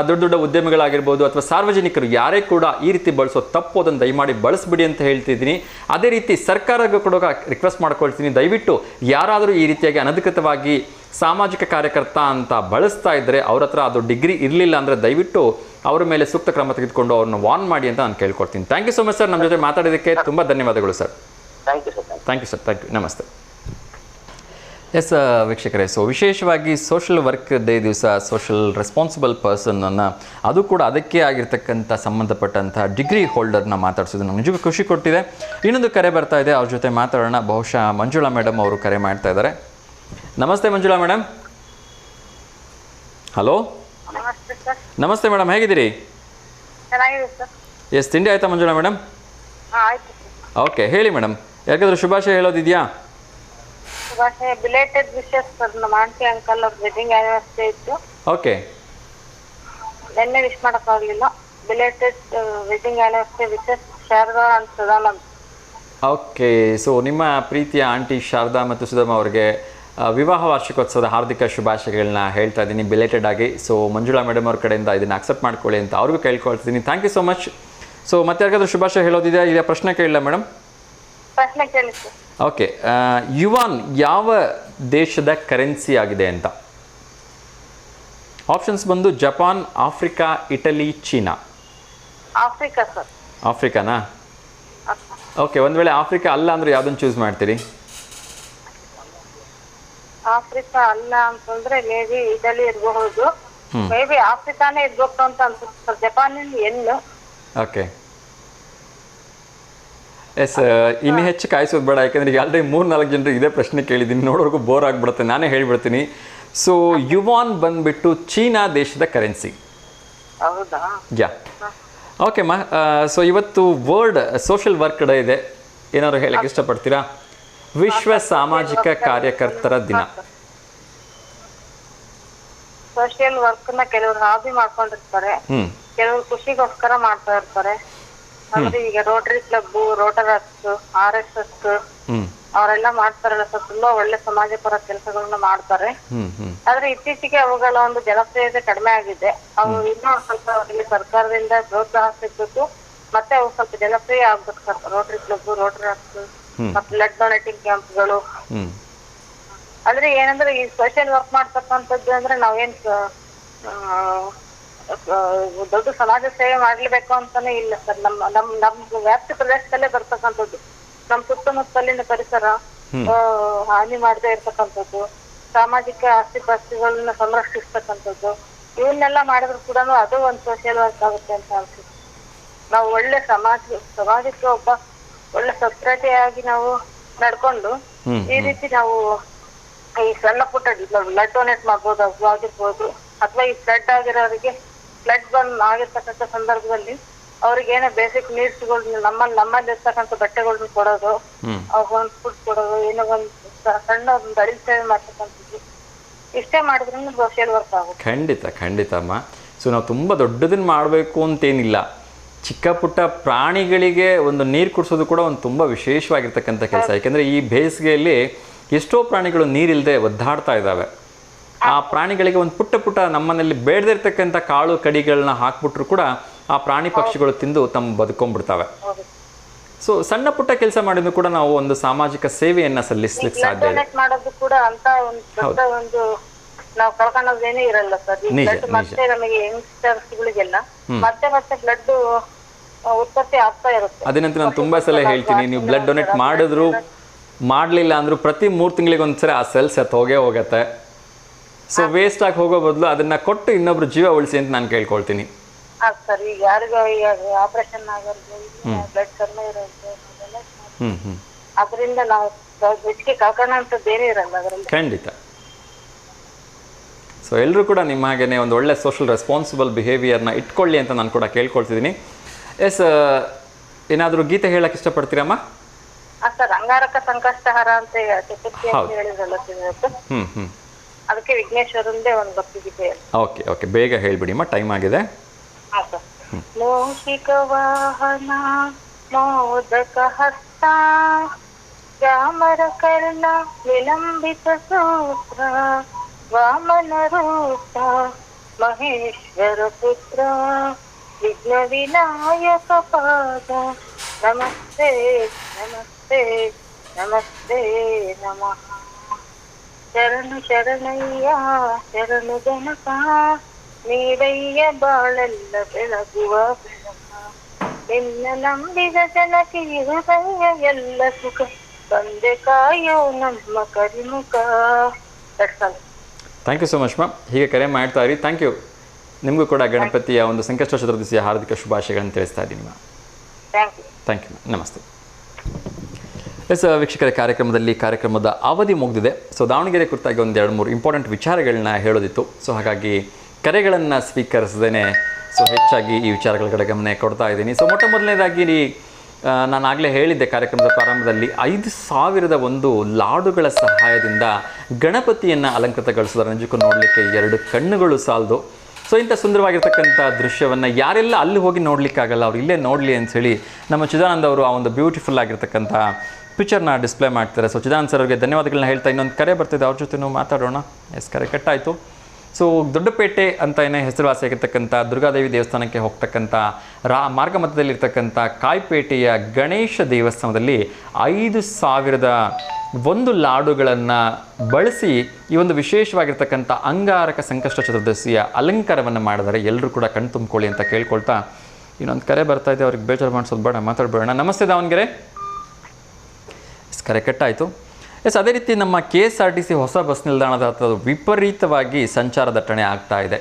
ದೊಡ್ಡ ದೊಡ್ಡ ಉದ್ಯಮಿಗಳಾಗಿರ್ಬೋದು ಅಥವಾ ಸಾರ್ವಜನಿಕರು ಯಾರೇ ಕೂಡ ಈ ರೀತಿ ಬಳಸೋ ತಪ್ಪು, ಅದನ್ನು ದಯಮಾಡಿ ಬಳಸ್ಬಿಡಿ ಅಂತ ಹೇಳ್ತಿದ್ದೀನಿ. ಅದೇ ರೀತಿ ಸರ್ಕಾರಕ್ಕೂ ಕೂಡ ರಿಕ್ವೆಸ್ಟ್ ಮಾಡ್ಕೊಳ್ತೀನಿ, ದಯವಿಟ್ಟು ಯಾರಾದರೂ ಈ ರೀತಿಯಾಗಿ ಅನಧಿಕೃತವಾಗಿ ಸಾಮಾಜಿಕ ಕಾರ್ಯಕರ್ತ ಅಂತ ಬಳಸ್ತಾ ಇದ್ದರೆ ಅವ್ರ ಹತ್ರ ಅದು ಡಿಗ್ರಿ ಇರಲಿಲ್ಲ ಅಂದರೆ ದಯವಿಟ್ಟು ಅವರ ಮೇಲೆ ಸೂಕ್ತ ಕ್ರಮ ತೆಗೆದುಕೊಂಡು ಅವ್ರನ್ನ ವಾರ್ನ್ ಮಾಡಿ ಅಂತ ನಾನು ಕೇಳ್ಕೊಡ್ತೀನಿ. Thank you so much sir. ನಮ್ಮ ಜೊತೆ ಮಾತಾಡೋದಕ್ಕೆ ತುಂಬ ಧನ್ಯವಾದಗಳು sir. Thank you sir. Thank you. ನಮಸ್ತೆ. ಎಸ್ ವೀಕ್ಷಕರೇ, ಸೊ ವಿಶೇಷವಾಗಿ ಸೋಷಲ್ ವರ್ಕ್ ಡೇ ದಿವಸ ಸೋಷಲ್ ರೆಸ್ಪಾನ್ಸಿಬಲ್ ಪರ್ಸನನ್ನು, ಅದು ಕೂಡ ಅದಕ್ಕೆ ಆಗಿರ್ತಕ್ಕಂಥ ಸಂಬಂಧಪಟ್ಟಂಥ ಡಿಗ್ರಿ ಹೋಲ್ಡರ್ನ ಮಾತಾಡಿಸೋದು ನನಗೆ ನಿಜಕ್ಕೂ ಖುಷಿ ಕೊಟ್ಟಿದೆ. ಇನ್ನೊಂದು ಕರೆ ಬರ್ತಾ ಇದೆ, ಅವ್ರ ಜೊತೆ ಮಾತಾಡೋಣ. ಬಹುಶಃ ಮಂಜುಳಾ ಮೇಡಮ್ ಅವರು ಕರೆ ಮಾಡ್ತಾ ಇದ್ದಾರೆ. ನಮಸ್ತೆ ಮಂಜುಳಾ ಮೇಡಮ್. ಹಲೋ, ನಮಸ್ತೆ ಮೇಡಮ್, ಹೇಗಿದ್ದೀರಿ? ಎಸ್, ತಿಂಡಿ ಆಯಿತಾ ಮಂಜುಳಾ ಮೇಡಮ್? ಓಕೆ, ಹೇಳಿ ಮೇಡಮ್, ಯಾರಿಗಾದ್ರೂ ಶುಭಾಶಯ ಹೇಳೋದಿದೆಯಾ? ಬಿಲೇಟೆಡ್ ವಿಶಸ್ ಫಾರ್ ನಮ್ಮ ಆಂಟಿ ಅಂಕಲ್ ಅವ್ರ ವೆಡ್ಡಿಂಗ್ ಆನಿವರ್ಸರಿ ಇತ್ತು. ಓಕೆ, ನೆನ್ನೆ ವಿಶ್ ಮಾಡೋಕ್ಕಾಗಲಿಲ್ಲ. Belated wedding anniversary wishes Sharada and Sudhama. Okay, so ನಿಮ್ಮ ಪ್ರೀತಿಯ ಆಂಟಿ ಶಾರದಾ ಮತ್ತು ಸುಧಾಮ ಅವರಿಗೆ ವಿವಾಹ ವಾರ್ಷಿಕೋತ್ಸವದ ಹಾರ್ದಿಕ ಶುಭಾಶಯಗಳನ್ನ ಹೇಳ್ತಾ ಇದ್ದೀನಿ ಬಿಲೇಟೆಡ್ ಆಗಿ. ಸೊ ಮಂಜುಳಾ ಮೇಡಮ್ ಅವ್ರ ಕಡೆಯಿಂದ ಇದನ್ನು ಅಕ್ಸೆಪ್ಟ್ ಮಾಡ್ಕೊಳ್ಳಿ ಅಂತ ಅವ್ರಿಗೂ ಕೇಳ್ಕೊಳ್ತಿದ್ದೀನಿ. Thank you so much. So ಮತ್ತೆ ಯಾರಿಗಾದ್ರೂ ಶುಭಾಶಯ ಹೇಳೋದಿದೆಯಾ? ಇದೆಯಾ? ಪ್ರಶ್ನೆ ಕೇಳಿಲ್ಲ ಮೇಡಮ್? ಪ್ರಶ್ನೆ ಕೇಳಿ ಸರ್. ಓಕೆ, ಯುವಾನ್ ಯಾವ ದೇಶದ ಕರೆನ್ಸಿ ಆಗಿದೆ ಅಂತ? ಆಪ್ಷನ್ಸ್ ಬಂದು Japan, Africa, Italy, China. Africa sir. ಆಫ್ರಿಕಾನಾ? ಓಕೆ, ಒಂದು ವೇಳೆ ಆಫ್ರಿಕಾ ಅಲ್ಲ ಅಂದರೆ ಯಾವುದನ್ನು ಚೂಸ್ ಮಾಡ್ತೀರಿ? ಆಫ್ರಿಕಾ ಅಲ್ಲ ಅಂತಂದ್ರೆ ಮೇ ಬಿ ಇಟಲಿ ಇರಬಹುದು, ಮೇ ಬಿ ಆಫ್ರಿಕಾನೇ ಇರ್ಬೇಕು ಅಂತ ಅನ್ಸುತ್ತೆ. ಜಪಾನಿನ ಎಲ್ಲು. ಓಕೆ ಎಸ್, ಇನ್ನು ಹೆಚ್ಚು ಕಾಯಿಸೋದು ಬೇಡ, ಯಾಕೆಂದರೆ ಈಗ ಆಲ್ರೆಡಿ 3-4 ಜನರಿಗೆ ಇದೇ ಪ್ರಶ್ನೆ ಕೇಳಿದ್ದೀನಿ, ನೋಡೋರ್ಗೂ ಬೋರ್ ಆಗಿಬಿಡುತ್ತೆ, ನಾನೇ ಹೇಳಿಬಿಡ್ತೀನಿ. ಸೊ ಯುವಾನ್ ಬಂದುಬಿಟ್ಟು ಚೀನಾ ದೇಶದ ಕರೆನ್ಸಿ. ಹೌದಾ? ಯಾ ಓಕೆ ಮಾ. ಸೊ ಇವತ್ತು ವರ್ಲ್ಡ್ ಸೋಷಿಯಲ್ ವರ್ಕ್ ಡೇ ಇದೆ, ಏನಾದ್ರು ಹೇಳಕ್ಕೆ ಇಷ್ಟಪಡ್ತೀರಾ? ವಿಶ್ವ ಸಾಮಾಜಿಕ ಕಾರ್ಯಕರ್ತರ ದಿನ. ಸೋಷಿಯಲ್ ವರ್ಕ್ ನ ಕೆಲವರು ಹಾಬಿ ಮಾಡ್ಕೊಂಡಿರ್ತಾರೆ, ಕೆಲವರು ಖುಷಿಗೋಸ್ಕರ ಮಾಡ್ತಾ ಇರ್ತಾರೆ. ಅಂದ್ರೆ ಈಗ ರೋಟರಿ ಕ್ಲಬ್, ರೋಟರಕ್ಸ್, RSS ಅವರೆಲ್ಲ ಮಾಡ್ತಾರಲ್ಲ ಸರ್, ತುಂಬಾ ಒಳ್ಳೆ ಸಮಾಜಪರ ಕೆಲಸಗಳನ್ನ ಮಾಡ್ತಾರೆ. ಆದ್ರೆ ಇತ್ತೀಚೆಗೆ ಅವುಗಳ ಒಂದು ಜನಪ್ರಿಯತೆ ಕಡಿಮೆ ಆಗಿದೆ. ಅವು ಇನ್ನೂ ಸ್ವಲ್ಪ ಅವರಿಗೆ ಸರ್ಕಾರದಿಂದ ಪ್ರೋತ್ಸಾಹ ಸಿಗ್ಬೇಕು, ಮತ್ತೆ ಅವು ಸ್ವಲ್ಪ ಜನಪ್ರಿಯ ಆಗ್ಬೇಕು ಸರ್. ರೋಟರಿ ಕ್ಲಬ್, ರೋಟರಕ್ಸ್, ಮತ್ತೆ ಬ್ಲಡ್ ಡೊನೇಟಿಂಗ್ ಕ್ಯಾಂಪ್ಗಳು. ಅಂದ್ರೆ ಏನಂದ್ರೆ ಈ ಸೋಷಿಯಲ್ ವರ್ಕ್ ಮಾಡ್ತಕ್ಕಂಥದ್ದು ಅಂದ್ರೆ ನಾವೇನ್ ದೊಡ್ಡ ಸಮಾಜ ಸೇವೆ ಮಾಡ್ಲೇಬೇಕು ಅಂತಾನೆ ಇಲ್ಲ ಸರ್. ನಮ್ ವ್ಯಾಪ್ತಿ ಪ್ರದೇಶದಲ್ಲೇ ಬರ್ತಕ್ಕಂಥದ್ದು, ನಮ್ ಸುತ್ತಮುತ್ತಲಿನ ಪರಿಸರ ಹಾನಿ ಮಾಡದೇ ಇರ್ತಕ್ಕಂಥದ್ದು, ಸಾಮಾಜಿಕ ಆಸ್ತಿ ಪಾಸ್ತಿಗಳನ್ನ ಸಂರಕ್ಷಿಸ್ತಕ್ಕಂಥದ್ದು, ಇವನ್ನೆಲ್ಲ ಮಾಡಿದ್ರು ಕೂಡ ಅದು ಒಂದು ಸೋಷಿಯಲ್ ವರ್ಕ್ ಆಗುತ್ತೆ ಅಂತ ಅನ್ಸುತ್ತೆ. ನಾವು ಒಳ್ಳೆ ಸಮಾಜಕ್ಕೆ ಒಬ್ಬ ಒಳ್ಳೆ ಸೊಸೈಟಿಯಾಗಿ ನಾವು ನಡ್ಕೊಂಡು ಈ ರೀತಿ ನಾವು ಈ ಸಣ್ಣ ಪುಟ್ಟ ಬ್ಲಡ್ ಡೊನೇಟ್ ಮಾಡ್ಬೋದು ಆಗಿರ್ಬೋದು, ಅಥವಾ ಈ ಬ್ಲಡ್ ಆಗಿರೋರಿಗೆ ಬ್ಲಡ್ ಬಂದ್ ಆಗಿರ್ತಕ್ಕಂಥ ಸಂದರ್ಭದಲ್ಲಿ ಅವ್ರಿಗೆ ಏನೋ ಬೇಸಿಕ್ ನೀಡ್ಸ್ಗಳು ನಮ್ಮಲ್ಲಿ ಇರ್ತಕ್ಕಂಥ ಬಟ್ಟೆಗಳನ್ನ ಕೊಡೋದು, ಅವ್ರಿಗೊಂದು ಫುಡ್ ಕೊಡೋದು, ಏನೋ ಒಂದು ಸಣ್ಣ ಒಂದು ಅಡಿಲ್ ಸೇವೆ ಮಾಡ್ತಕ್ಕಂಥದ್ದು, ಇಷ್ಟೇ ಮಾಡಿದ್ರೂ ಸೋಷಿಯಲ್ ವರ್ಕ್ ಆಗುತ್ತೆ. ಖಂಡಿತ ಅಮ್ಮ. ಸೊ ನಾವು ತುಂಬ ದೊಡ್ಡದನ್ನು ಮಾಡಬೇಕು ಅಂತೇನಿಲ್ಲ, ಚಿಕ್ಕ ಪುಟ್ಟ ಪ್ರಾಣಿಗಳಿಗೆ ಒಂದು ನೀರು ಕುಡಿಸೋದು ಕೂಡ ಒಂದು ತುಂಬ ವಿಶೇಷವಾಗಿರ್ತಕ್ಕಂಥ ಕೆಲಸ. ಯಾಕೆಂದರೆ ಈ ಬೇಸಿಗೆಯಲ್ಲಿ ಎಷ್ಟೋ ಪ್ರಾಣಿಗಳು ನೀರಿಲ್ಲದೆ ಒದ್ದಾಡ್ತಾ ಇದ್ದಾವೆ. ಆ ಪ್ರಾಣಿಗಳಿಗೆ ಒಂದು ಪುಟ್ಟ ನಮ್ಮನೇಲಿ ಬೇಡದಿರ್ತಕ್ಕಂಥ ಕಾಳು ಕಡಿಗಳನ್ನ ಹಾಕ್ಬಿಟ್ರು ಕೂಡ ಆ ಪ್ರಾಣಿ ಪಕ್ಷಿಗಳು ತಿಂದು ತಮ್ಮ ಬದುಕೊಂಡ್ಬಿಡ್ತವೆ. ಸೊ ಸಣ್ಣ ಪುಟ್ಟ ಕೆಲಸ ಮಾಡಿದ್ರು ಕೂಡ ನಾವು ಒಂದು ಸಾಮಾಜಿಕ ಸೇವೆಯನ್ನ ಸಲ್ಲಿಸಲಿಕ್ಕೆ ಸಾಧ್ಯ ಇದೆ. ಮಾಡೋದು ಕೂಡ ಅಂತ ಒಂದು ನಾವು ಕಳ್ಕೊಳ್ಳೋದೇನೇ ಇರಲ್ಲ ಸರ್. ಮತ್ತೆ ನಮಗೆ ಯಂಗ್ಸ್ಟರ್ಸ್ಗಳಿಗೆಲ್ಲ ಮತ್ತೆ ಬ್ಲಡ್ ಉತ್ಪತ್ತಿ ಆಗ್ತಾ ಇರುತ್ತೆ. ಅದೇನಂತ ನಾನು ತುಂಬಾ ಸಲ ಹೇಳ್ತೀನಿ, ನೀವು ಬ್ಲಡ್ ಡೊನೇಟ್ ಮಾಡಿದ್ರು ಮಾಡಲಿಲ್ಲ ಅಂದ್ರೂ ಪ್ರತಿ 3 ತಿಂಗಳಿಗೆ ಒಂದ್ಸರಿ ಆ ಸೆಲ್ಸ್ ಹೋಗತ್ತೆ. ಸೊ ವೇಸ್ಟ್ ಆಗಿ ಹೋಗೋ ಬದಲು ಅದನ್ನ ಕೊಟ್ಟು ಇನ್ನೊಬ್ರು ಜೀವ ಉಳಿಸಿ ಅಂತ ನಾನು ಕೇಳ್ಕೊಳ್ತೀನಿ. ಸರ್ ಈಗ ಯಾರಿಗೂ ಆಪರೇಷನ್ ಆಗೋದು, ಬ್ಲಡ್ ಕಡಿಮೆ ಇರೋದು, ಅದರಿಂದ ನಾವು ಹೆಚ್ಚಿಗೆ ಕಳ್ಕೊಳ್ಳೋಂಥದ್ದೇನೇ ಇರಲ್ಲ ಅದರಲ್ಲಿ. ಖಂಡಿತ. ಸೊ ಎಲ್ಲರೂ ಕೂಡ ನಿಮ್ಮ ಹಾಗೇನೆ ಒಂದು ಒಳ್ಳೆ ಸೋಷಿಯಲ್ ರೆಸ್ಪಾನ್ಸಿಬಲ್ ಬಿಹೇವಿಯರ್ನ ಇಟ್ಕೊಳ್ಳಿ ಅಂತ ನಾನು ಕೂಡ ಕೇಳ್ಕೊಳ್ತಿದ್ದೀನಿ. ಎಸ್, ಏನಾದರೂ ಗೀತೆ ಹೇಳಕ್ಕೆ ಇಷ್ಟಪಡ್ತೀರಮ್ಮ? ಸರ್, ಅಂಗಾರಕ ಸಂಕಷ್ಟಹರ ಅಂತ ಹೇಳಿದ್ರಲ್ಲ, ಅದಕ್ಕೆ ವಿಘ್ನೇಶ್ವರಂದೇ ಒಂದು ಭಕ್ತಿ ಗೀತೆ. ಓಕೆ ಬೇಗ ಹೇಳ್ಬಿಡಿಮ್ಮ, ಟೈಮ್ ಆಗಿದೆ. ಮೋಷಿಕ ವಾಹನ ಮೋದಕ ಹಸ್ತ ಚಾಮರ ಕರ್ಣ ವಿಲಂಬಿತ ಸೂತ್ರ ವಾಮನ ರೂಪ ಮಹೇಶ್ವರ ಪುತ್ರ ವಿಘ್ನ ವಿನಾಯಕ ಪಾದ ನಮಸ್ತೆ ನಮಸ್ತೆ ನಮಸ್ತೆ ನಮಃ. ಶರಣು ಶರಣಯ್ಯ ಶರಣು ಜನಕ ನೀರಯ್ಯ ಬಾಳೆಲ್ಲ ಬೆಳಗುವ ಬೆಳಕ. ನಿನ್ನ ನಂಬಿದ ಜನಕ್ಕೆ ಹೃದಯ ಎಲ್ಲ ಸುಖ ತಂದೆ ಕಾಯೋ ನಮ್ಮ ಕರಿಮುಖ. Thank you so much ma'am. ಹೀಗೆ ಕರೆ ಮಾಡ್ತಾ ಇರಿ. Thank you. ನಿಮಗೂ ಕೂಡ ಗಣಪತಿಯ ಒಂದು ಸಂಕಷ್ಟ ಚತುರ್ದಶಿಯ ಹಾರ್ದಿಕ ಶುಭಾಶಯಗಳನ್ನು ತಿಳಿಸ್ತಾ ಇದ್ದೀನಿ ಮ್ಯಾಮ್. Thank you. ನಮಸ್ತೆ. ಎಸ್ ವೀಕ್ಷಕರ, ಕಾರ್ಯಕ್ರಮದ ಅವಧಿ ಮುಗಿದಿದೆ. ಸೊ ದಾವಣಗೆರೆ ಕುರಿತಾಗಿ ಒಂದು 2-3 ಇಂಪಾರ್ಟೆಂಟ್ ವಿಚಾರಗಳನ್ನ ಹೇಳೋದಿತ್ತು. ಸೊ ಹಾಗಾಗಿ ಕರೆಗಳನ್ನು ಸ್ವೀಕರಿಸದೇ ಸೊ ಹೆಚ್ಚಾಗಿ ಈ ವಿಚಾರಗಳ ಕಡೆ ಗಮನ ಕೊಡ್ತಾ ಇದ್ದೀನಿ. ಸೊ ಮೊದಲನೇದಾಗಿ ನಾನು ಆಗಲೇ ಹೇಳಿದ್ದೆ ಕಾರ್ಯಕ್ರಮದ ಪ್ರಾರಂಭದಲ್ಲಿ 5,001 ಲಾಡುಗಳ ಸಹಾಯದಿಂದ ಗಣಪತಿಯನ್ನು ಅಲಂಕೃತಗೊಳಿಸಿದ್ದಾರೆ. ನಿಜಕ್ಕೂ ನೋಡಲಿಕ್ಕೆ 2 ಕಣ್ಣುಗಳು ಸಾಲದು. ಸೊ ಇಂಥ ಸುಂದರವಾಗಿರ್ತಕ್ಕಂಥ ದೃಶ್ಯವನ್ನು ಯಾರೆಲ್ಲ ಅಲ್ಲಿ ಹೋಗಿ ನೋಡಲಿಕ್ಕಾಗಲ್ಲ ಅವ್ರು ಇಲ್ಲೇ ನೋಡಲಿ ಅಂಥೇಳಿ ನಮ್ಮ ಚಿದಾನಂದ್ ಅವರು ಆ ಒಂದು ಬ್ಯೂಟಿಫುಲ್ ಆಗಿರ್ತಕ್ಕಂಥ ಪಿಕ್ಚರ್ನ ಡಿಸ್ಪ್ಲೇ ಮಾಡ್ತಾರೆ. ಸೊ ಚಿದಾನಂದ್ ಸರ್ ಅವರಿಗೆ ಧನ್ಯವಾದಗಳನ್ನ ಹೇಳ್ತಾ ಇನ್ನೊಂದು ಕರೆ ಬರ್ತಿದೆ, ಅವ್ರ ಜೊತೆ ಮಾತಾಡೋಣ. ಎಸ್, ಕರೆ ಕಟ್ಟಾಯಿತು. ಸೊ ದೊಡ್ಡಪೇಟೆ ಅಂತಲೇ ಹೆಸರುವಾಸಿಯಾಗಿರ್ತಕ್ಕಂಥ ದುರ್ಗಾದೇವಿ ದೇವಸ್ಥಾನಕ್ಕೆ ಹೋಗ್ತಕ್ಕಂಥ ಮಾರ್ಗಮಧ್ಯದಲ್ಲಿರ್ತಕ್ಕಂಥ ಕಾಯಿಪೇಟೆಯ ಗಣೇಶ ದೇವಸ್ಥಾನದಲ್ಲಿ 5,001 ಲಾಡುಗಳನ್ನು ಬಳಸಿ ಈ ಒಂದು ವಿಶೇಷವಾಗಿರ್ತಕ್ಕಂಥ ಅಂಗಾರಕ ಸಂಕಷ್ಟ ಚತುರ್ದಶಿಯ ಅಲಂಕಾರವನ್ನು ಮಾಡಿದ್ದಾರೆ. ಎಲ್ಲರೂ ಕೂಡ ಕಣ್ ತುಂಬಿಕೊಳ್ಳಿ ಅಂತ ಕೇಳ್ಕೊಳ್ತಾ ಇನ್ನೊಂದು ಕರೆ ಬರ್ತಾ ಇದೆ, ಅವ್ರಿಗೆ ಬೇಜಾರು ಮಾಡಿಸೋದು ಬೇಡ, ಮಾತಾಡಬೇಡ. ನಮಸ್ತೆ ದಾವಣಗೆರೆ. ಕರೆ ಕಟ್ಟಾಯಿತು. ಎಸ್, ಅದೇ ರೀತಿ ನಮ್ಮ KSRTC ಹೊಸ ಬಸ್ ನಿಲ್ದಾಣದ ಹತ್ರ ವಿಪರೀತವಾಗಿ ಸಂಚಾರ ದಟ್ಟಣೆ ಆಗ್ತಾ ಇದೆ.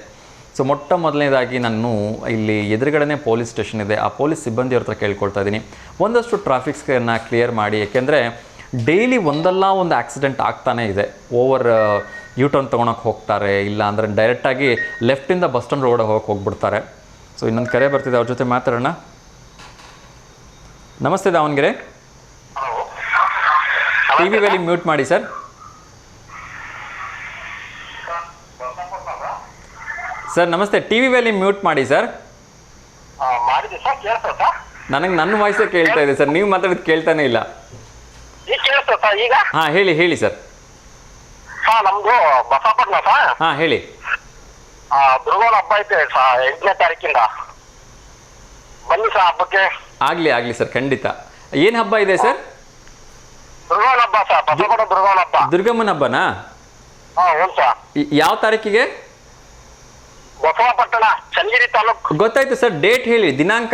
ಸೊ ಮೊಟ್ಟ ಮೊದಲನೇದಾಗಿ ನಾನು ಇಲ್ಲಿ ಎದುರುಗಡೆನೇ ಪೊಲೀಸ್ ಸ್ಟೇಷನ್ ಇದೆ, ಆ ಪೊಲೀಸ್ ಸಿಬ್ಬಂದಿಯವ್ರ ಹತ್ರ ಕೇಳ್ಕೊಳ್ತಾ ಇದ್ದೀನಿ, ಒಂದಷ್ಟು ಟ್ರಾಫಿಕ್ಸ್ಗಳನ್ನ ಕ್ಲಿಯರ್ ಮಾಡಿ. ಏಕೆಂದರೆ ಡೈಲಿ ಒಂದಲ್ಲ ಒಂದು ಆಕ್ಸಿಡೆಂಟ್ ಆಗ್ತಾನೇ ಇದೆ. ಓವರ್ ಯೂಟರ್ನ್ ತೊಗೊಳಕ್ಕೆ ಹೋಗ್ತಾರೆ, ಇಲ್ಲ ಅಂದರೆ ಡೈರೆಕ್ಟಾಗಿ ಲೆಫ್ಟಿಂದ ಬಸ್ ಸ್ಟ್ಯಾಂಡ್ ರೋಡ್ ಹೋಗ್ಬಿಡ್ತಾರೆ. ಸೊ ಇನ್ನೊಂದು ಕರೆ ಬರ್ತಿದೆ, ಅವ್ರ ಜೊತೆ ಮಾತಾಡೋಣ. ನಮಸ್ತೆ ದಾವಣಗೆರೆ. TV ವ್ಯಾಲ್ಯೂಮ್ ಮ್ಯೂಟ್ ಮಾಡಿ ಸರ್. ಸರ್ ನಮಸ್ತೆ, TV ವ್ಯಾಲ್ಯೂಮ್ ಮ್ಯೂಟ್ ಮಾಡಿ ಸರ್. ನನಗೆ ನನ್ನ ವಾಯ್ಸೇ ಕೇಳ್ತಾ ಇದೆ ಸರ್, ನೀವು ಮಾತಾಡೋದು ಕೇಳ್ತಾನೆ ಇಲ್ಲ. ಹಾಂ ಹೇಳಿ ಸರ್. ನಮ್ದು ಬಸವಪಟ್ಟಣ ಸರ್. ಹಾಂ ಹೇಳಿ. ದುರ್ಗೋಣ ಹಬ್ಬ ಐತೆ 8ನೇ ತಾರೀಕಿಂದ ಬನ್ನಿ ಸರ್ ಹಬ್ಬಕ್ಕೆ. ಆಗಲಿ ಸರ್, ಖಂಡಿತ. ಏನು ಹಬ್ಬ ಇದೆ ಸರ್? ದುರ್ಗೋಣ ಹಬ್ಬ ಸರ್, ಬಸವಪಟ್ಟಣ ದುರ್ಗೋಣ ಹಬ್ಬ. ದುರ್ಗಮ್ಮನ ಹಬ್ಬನಾ? ಹ್ಞೂ ಸರ್. ಯಾವ ತಾರೀಕಿಗೆ? ಬಸವಪಟ್ಟಣ, ಚನ್ನಗಿರಿ ತಾಲೂಕು. ಗೊತ್ತಾಯ್ತು ಸರ್, ಡೇಟ್ ಹೇಳಿ, ದಿನಾಂಕ.